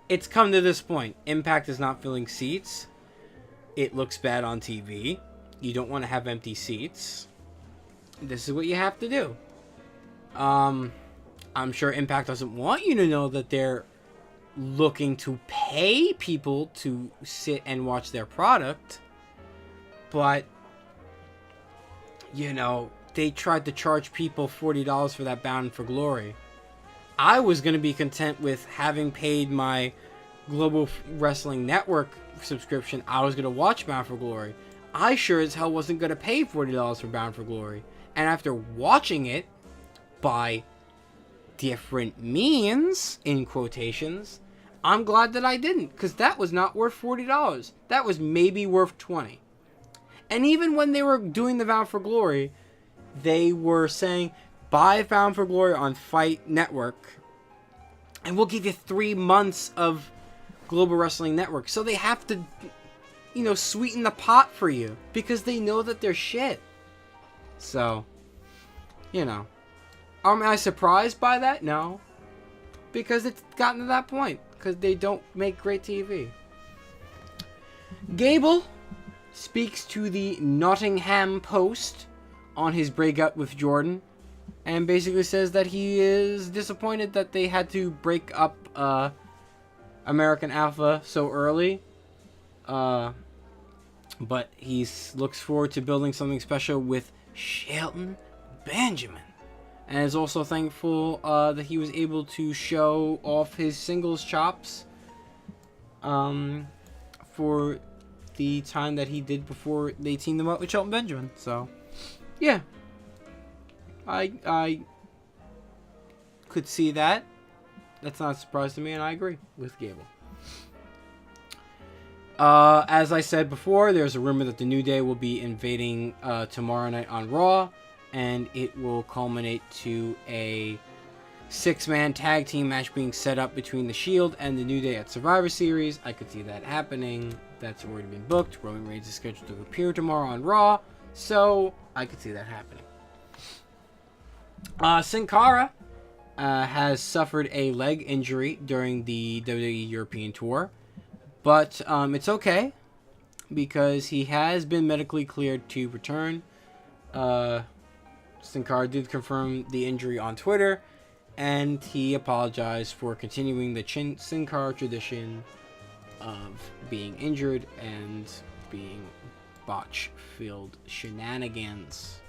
it's come to this point. Impact is not filling seats. It looks bad on TV. You don't want to have empty seats. This is what you have to do. I'm sure Impact doesn't want you to know that they're looking to pay people to sit and watch their product. But, you know, they tried to charge people $40 for that Bound for Glory. I was going to be content with having paid my Global Wrestling Network subscription. I was going to watch Bound for Glory. I sure as hell wasn't going to pay $40 for Bound for Glory. And after watching it by different means, in quotations, I'm glad that I didn't, because that was not worth $40. That was maybe worth $20. And even when they were doing the Bound for Glory, they were saying, buy Bound for Glory on Fight Network, and we'll give you 3 months of Global Wrestling Network. So they have to, you know, sweeten the pot for you, because they know that they're shit. So, you know. Am I surprised by that? No. Because it's gotten to that point. Because they don't make great TV. Gable speaks to the Nottingham Post on his breakup with Jordan, and basically says that he is disappointed that they had to break up American Alpha so early, but he looks forward to building something special with Shelton Benjamin, and is also thankful that he was able to show off his singles chops for the time that he did before they teamed him up with Shelton Benjamin. So, yeah. I could see that. That's not a surprise to me, and I agree with Gable. As I said before, there's a rumor that the New Day will be invading tomorrow night on Raw, and it will culminate to a 6-man tag team match being set up between The Shield and the New Day at Survivor Series. I could see that happening. That's already been booked. Roman Reigns is scheduled to appear tomorrow on Raw, so I could see that happening. Sin Cara has suffered a leg injury during the WWE European Tour, but it's okay because he has been medically cleared to return. Sin Cara did confirm the injury on Twitter, and he apologized for continuing the Sin Cara tradition of being injured and being botch-filled shenanigans.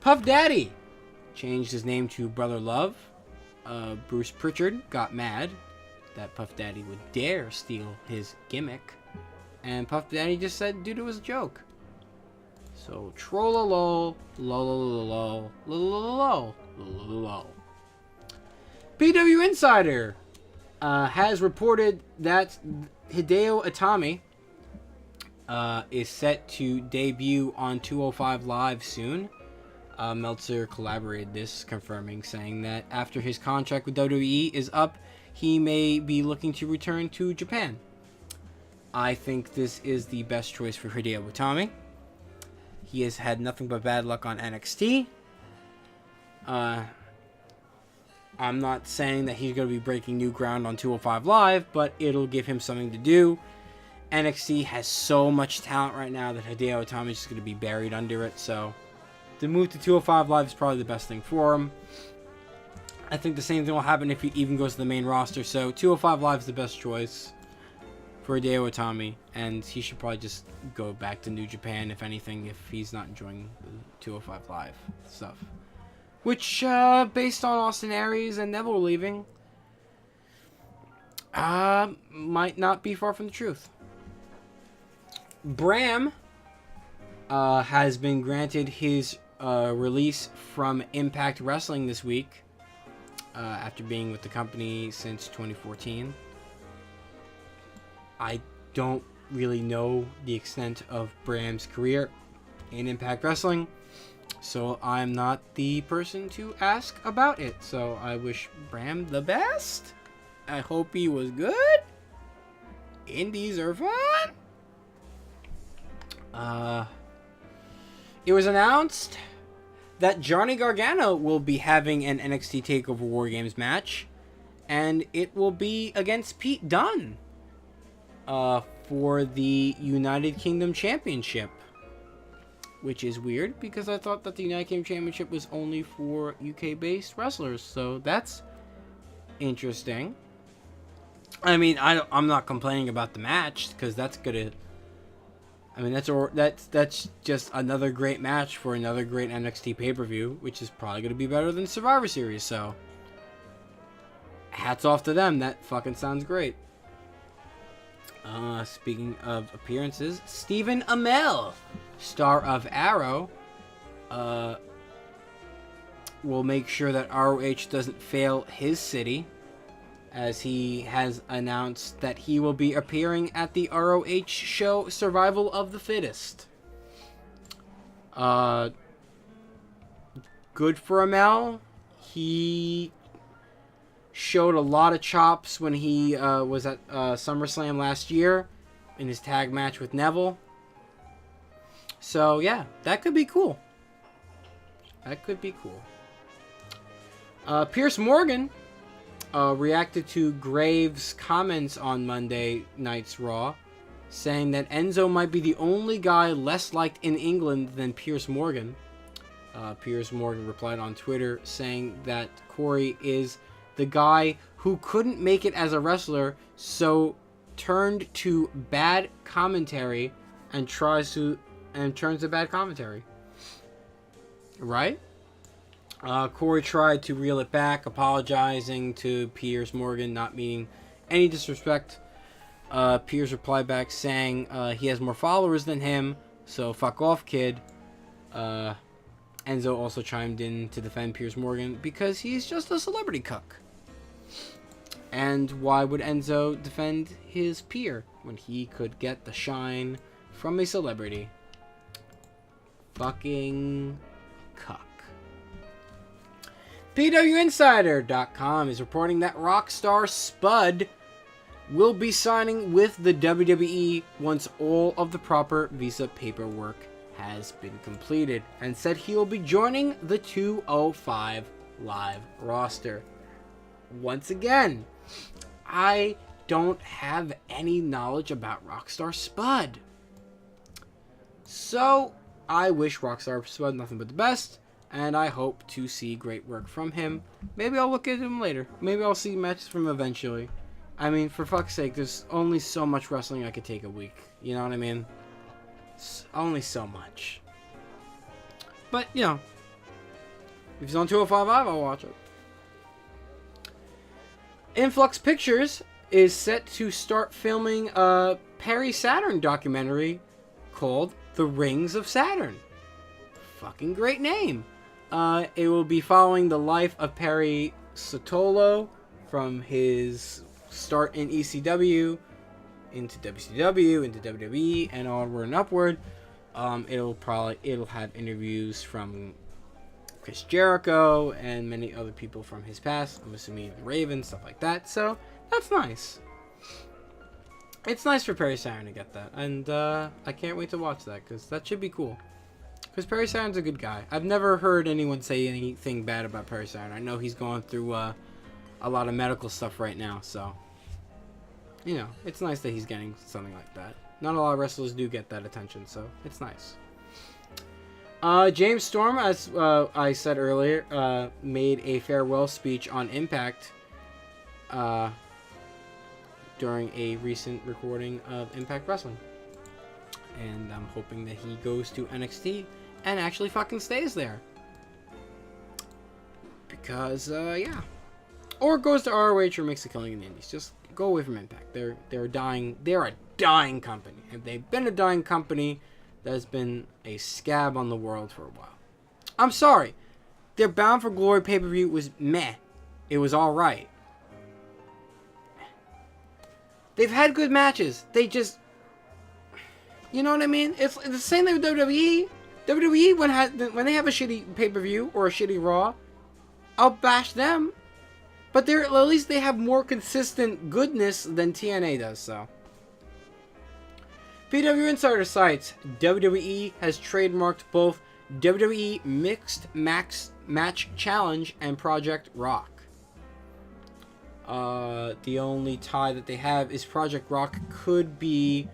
Puff Daddy changed his name to Brother Love. Bruce Pritchard got mad that Puff Daddy would dare steal his gimmick, and Puff Daddy just said, dude, it was a joke. So, troll-a-lol, lol, lol, lol. PW Insider has reported that Hideo Itami is set to debut on 205 Live soon. Meltzer collaborated this, confirming, saying that after his contract with WWE is up, he may be looking to return to Japan. I think this is the best choice for Hideo Itami. He has had nothing but bad luck on NXT. I'm not saying that he's going to be breaking new ground on 205 Live, but it'll give him something to do. NXT has so much talent right now that Hideo Itami is just going to be buried under it, so the move to 205 Live is probably the best thing for him. I think the same thing will happen if he even goes to the main roster. So 205 Live is the best choice for Hideo Itami, and he should probably just go back to New Japan, if anything, if he's not enjoying the 205 Live stuff. Which, based on Austin Aries and Neville leaving, might not be far from the truth. Bram has been granted his release from Impact Wrestling this week, after being with the company since 2014. I don't really know the extent of Bram's career in Impact Wrestling, so I'm not the person to ask about it. So I wish Bram the best. I hope he was good. Indies are fun. It was announced that Johnny Gargano will be having an NXT TakeOver War Games match, and it will be against Pete Dunne for the United Kingdom Championship, which is weird because I thought that the United Kingdom Championship was only for UK-based wrestlers, so that's interesting. I mean, I'm not complaining about the match because that's gonna. I mean, that's just another great match for another great NXT pay-per-view, which is probably gonna be better than Survivor Series. So, hats off to them. That fucking sounds great. Speaking of appearances, Stephen Amell, star of Arrow, will make sure that ROH doesn't fail his city, as he has announced that he will be appearing at the ROH show Survival of the Fittest. Good for Amell. He showed a lot of chops when he was at SummerSlam last year in his tag match with Neville. So yeah, that could be cool. That could be cool. Pierce Morgan reacted to Graves' comments on Monday night's Raw, saying that Enzo might be the only guy less liked in England than Pierce Morgan. Pierce Morgan replied on Twitter saying that Corey is the guy who couldn't make it as a wrestler, so turned to bad commentary and turns to bad commentary. Right? Corey tried to reel it back, apologizing to Pierce Morgan, not meaning any disrespect. Pierce replied back saying he has more followers than him, so fuck off, kid. Enzo also chimed in to defend Pierce Morgan because he's just a celebrity cuck. And why would Enzo defend his peer when he could get the shine from a celebrity? Fucking cuck. PWInsider.com is reporting that Rockstar Spud will be signing with the WWE once all of the proper visa paperwork has been completed, and said he will be joining the 205 Live roster. Once again, I don't have any knowledge about Rockstar Spud. So, I wish Rockstar Spud nothing but the best, and I hope to see great work from him. Maybe I'll look at him later. Maybe I'll see matches from him eventually. I mean, for fuck's sake, there's only so much wrestling I could take a week. You know what I mean? It's only so much. But, you know, if he's on 205 Live, I'll watch it. Influx Pictures is set to start filming a Perry Saturn documentary called The Rings of Saturn. Fucking great name. It will be following the life of Perry Sotolo from his start in ECW into WCW, into WWE, and onward and upward. It'll have interviews from Chris Jericho and many other people from his past. I'm assuming the Raven, stuff like that. So that's nice. It's nice for Perry Saturn to get that, and I can't wait to watch that because that should be cool. Because Perry Saturn's a good guy. I've never heard anyone say anything bad about Perry Saturn. I know he's going through a lot of medical stuff right now, so you know, it's nice that he's getting something like that. Not a lot of wrestlers do get that attention, so it's nice. James Storm, as I said earlier, made a farewell speech on Impact during a recent recording of Impact Wrestling. And I'm hoping that he goes to NXT and actually fucking stays there. Because, yeah. Or goes to ROH or makes a killing in the Indies. Just go away from Impact. They're dying. They're a dying company. And they've been a dying company that has been a scab on the world for a while. I'm sorry. Their Bound for Glory pay-per-view was meh. It was alright. They've had good matches. They just... You know what I mean? It's the same thing with WWE. WWE, when they have a shitty pay-per-view or a shitty Raw, I'll bash them. But at least they have more consistent goodness than TNA does, so. PW Insider cites WWE has trademarked both WWE Mixed Match Challenge and Project Rock. The only tie that they have is Project Rock could be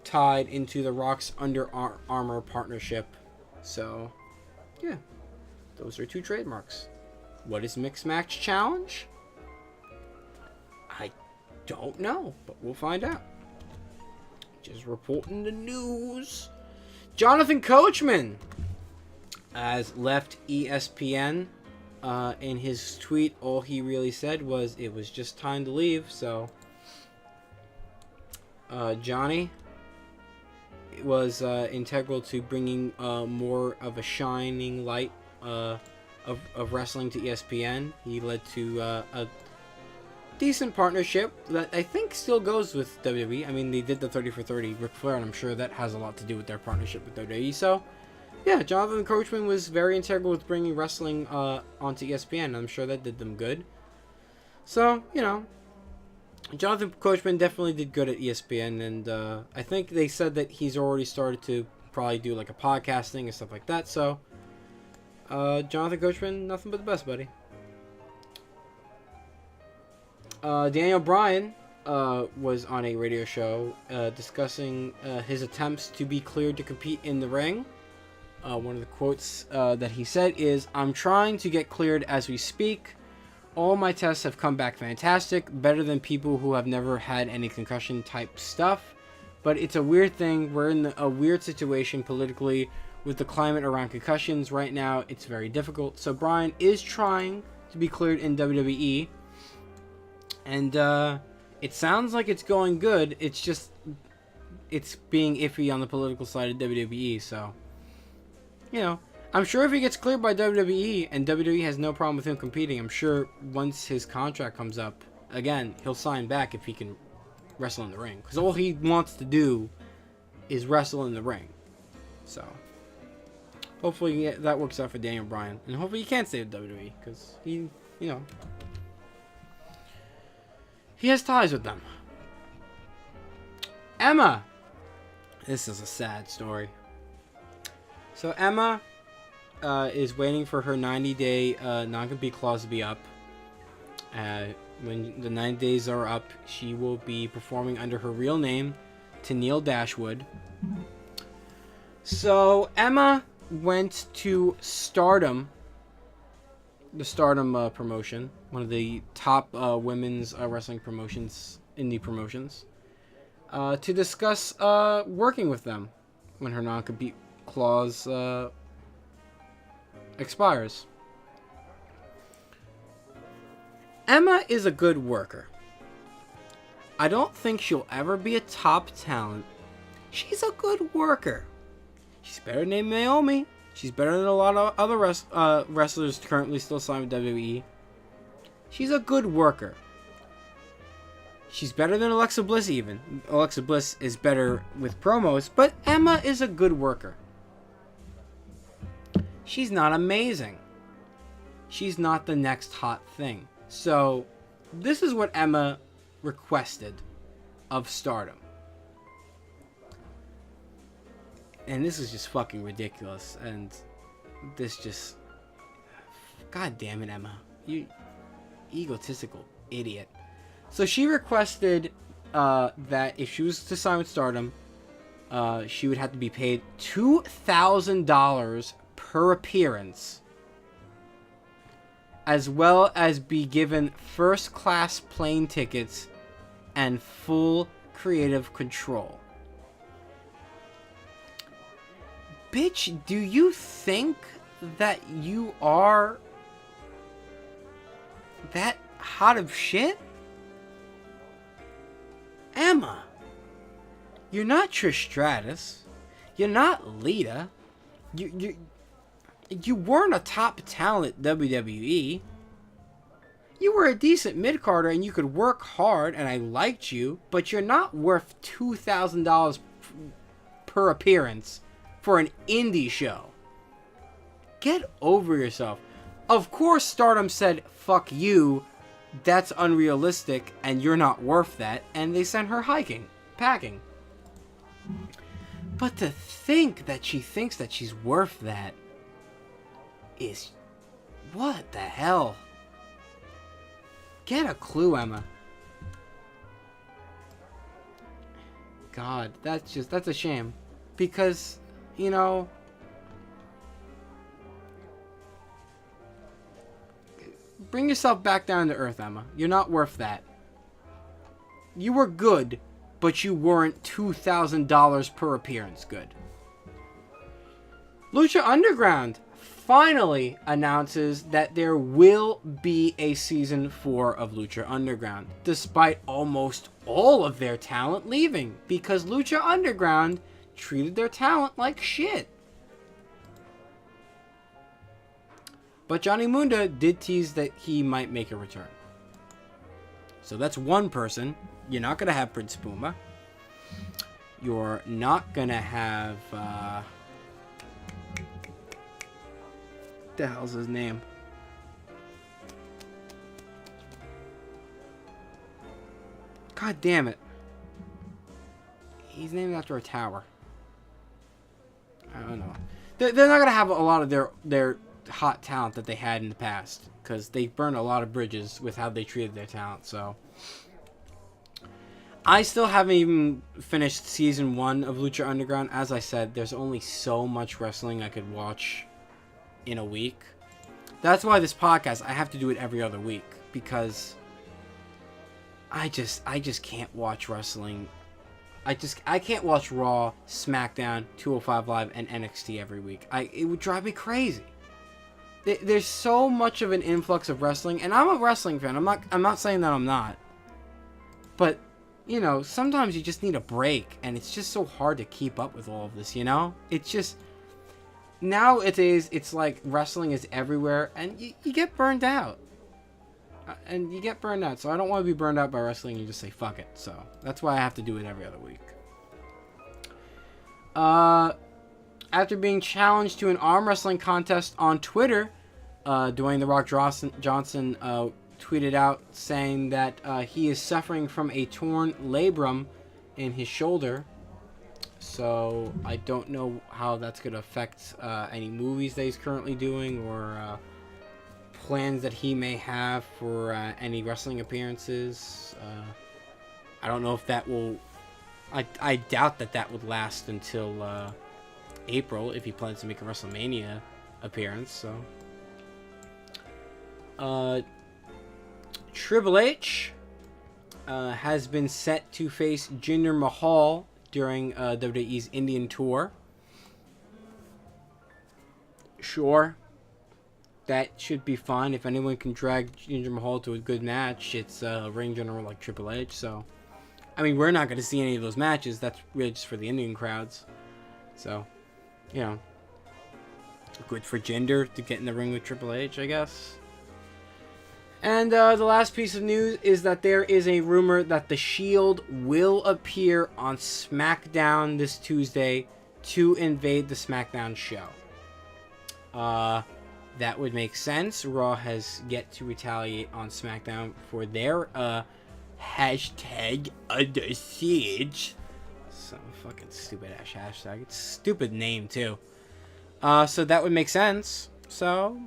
tied into the Rock's Under Armour partnership. So, yeah. Those are two trademarks. What is Mixed Match Challenge? I don't know, but we'll find out. Just reporting the news. Jonathan Coachman has left ESPN. In his tweet, all he really said was it was just time to leave. So, Johnny was integral to bringing more of a shining light of wrestling to ESPN. He led to a decent partnership that I think still goes with WWE. I mean, they did the 30 for 30 Ric Flair, and I'm sure that has a lot to do with their partnership with WWE. So, yeah, Jonathan Coachman was very integral with bringing wrestling onto ESPN. I'm sure that did them good. So, you know, Jonathan Coachman definitely did good at ESPN, and I think they said that he's already started to probably do like a podcasting and stuff like that. So, Jonathan Coachman, nothing but the best, buddy. Daniel Bryan was on a radio show discussing his attempts to be cleared to compete in the ring. One of the quotes that he said is, "I'm trying to get cleared as we speak. All my tests have come back fantastic, better than people who have never had any concussion type stuff. But it's a weird thing. We're in a weird situation politically with the climate around concussions right now. It's very difficult." So Bryan is trying to be cleared in WWE. And it sounds like it's going good. It's just, it's being iffy on the political side of WWE. So, you know, I'm sure if he gets cleared by WWE and WWE has no problem with him competing, I'm sure once his contract comes up, again, he'll sign back if he can wrestle in the ring. Because all he wants to do is wrestle in the ring. So, hopefully that works out for Daniel Bryan. And hopefully he can stay with WWE. Because he, you know, he has ties with them. Emma. This is a sad story. So Emma is waiting for her 90-day non-compete clause to be up. When the 90 days are up, she will be performing under her real name, Tennille Dashwood. So Emma went to Stardom, the Stardom promotion, one of the top women's wrestling promotions, indie promotions, to discuss working with them when her non-compete clause expires. Emma is a good worker. I don't think she'll ever be a top talent. She's a good worker. She's better than Naomi. She's better than a lot of other wrestlers currently still signed with WWE. She's a good worker. She's better than Alexa Bliss even. Alexa Bliss is better with promos, but Emma is a good worker. She's not amazing. She's not the next hot thing. So, this is what Emma requested of Stardom. And this is just fucking ridiculous. And this just... God damn it, Emma. You egotistical idiot. So she requested that if she was to sign with Stardom, she would have to be paid $2,000 per appearance, as well as be given first-class plane tickets and full creative control. Bitch, do you think that you are that hot of shit? Emma, you're not Trish Stratus. You're not Lita. You weren't a top talent at WWE. You were a decent mid-carder and you could work hard and I liked you, but you're not worth $2,000 per appearance for an indie show. Get over yourself. Of course Stardom said, fuck you, that's unrealistic and you're not worth that, and they sent her packing. But to think that she thinks that she's worth that is... what the hell? Get a clue, Emma. God, that's a shame. Because, you know... bring yourself back down to earth, Emma. You're not worth that. You were good, but you weren't $2,000 per appearance good. Lucha Underground finally announces that there will be a season 4 of Lucha Underground, despite almost all of their talent leaving, because Lucha Underground treated their talent like shit. But Johnny Mundo did tease that he might make a return. So that's one person. You're not going to have Prince Puma. You're not going to have... the hell's his name? God damn it. He's named after a tower. I don't know. They're not going to have a lot of their hot talent that they had in the past, because they burned a lot of bridges with how they treated their talent. So I still haven't even finished season 1 of Lucha Underground. As I said, there's only so much wrestling I could watch in a week. That's why this podcast, I have to do it every other week, because I just can't watch wrestling. I can't watch Raw, SmackDown, 205 Live, and NXT every week. It would drive me crazy. There's so much of an influx of wrestling, and I'm a wrestling fan. I'm not saying that I'm not. But, you know, sometimes you just need a break, and it's just so hard to keep up with all of this, you know? It's just... nowadays, it's like wrestling is everywhere, and you get burned out. So I don't want to be burned out by wrestling and just say, fuck it. So that's why I have to do it every other week. After being challenged to an arm wrestling contest on Twitter, Dwayne "The Rock" Johnson tweeted out saying that he is suffering from a torn labrum in his shoulder. So I don't know how that's going to affect any movies that he's currently doing, or plans that he may have for any wrestling appearances. I don't know if that will... I doubt that would last until April, if he plans to make a WrestleMania appearance. So Triple H has been set to face Jinder Mahal during WWE's Indian tour. Sure, that should be fine. If anyone can drag Jinder Mahal to a good match, it's a ring general like Triple H. So, I mean, we're not going to see any of those matches. That's really just for the Indian crowds. So, you know, good for Jinder to get in the ring with Triple H, I guess. And the last piece of news is that there is a rumor that The Shield will appear on SmackDown this Tuesday to invade the SmackDown show. That would make sense. Raw has yet to retaliate on SmackDown for their hashtag Under Siege. Some fucking stupid ass hashtag. It's a stupid name too. So that would make sense. So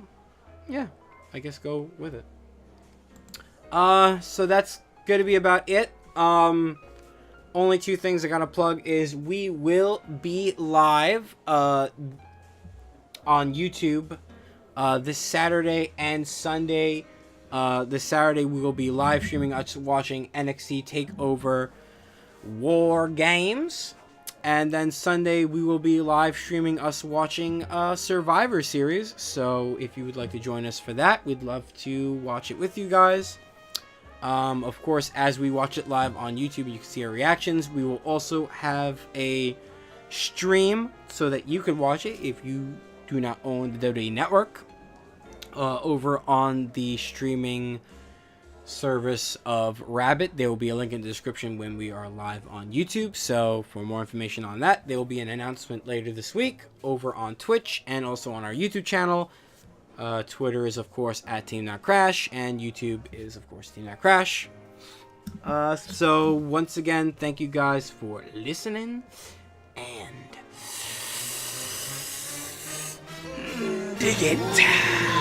yeah, I guess go with it. So that's gonna be about it. Only two things I gotta plug is we will be live on YouTube this Saturday and Sunday. This Saturday we will be live streaming us watching NXT TakeOver War Games. And then Sunday we will be live streaming us watching Survivor Series. So if you would like to join us for that, we'd love to watch it with you guys. Of course, as we watch it live on YouTube, you can see our reactions. We will also have a stream so that you can watch it if you do not own the WWE Network. Over on the streaming service of Rabbit, there will be a link in the description when we are live on YouTube. So for more information on that, there will be an announcement later this week over on Twitch and also on our YouTube channel. Twitter is of course at Team.Crash, and YouTube is of course Team.Crash. So once again, thank you guys for listening, and dig it.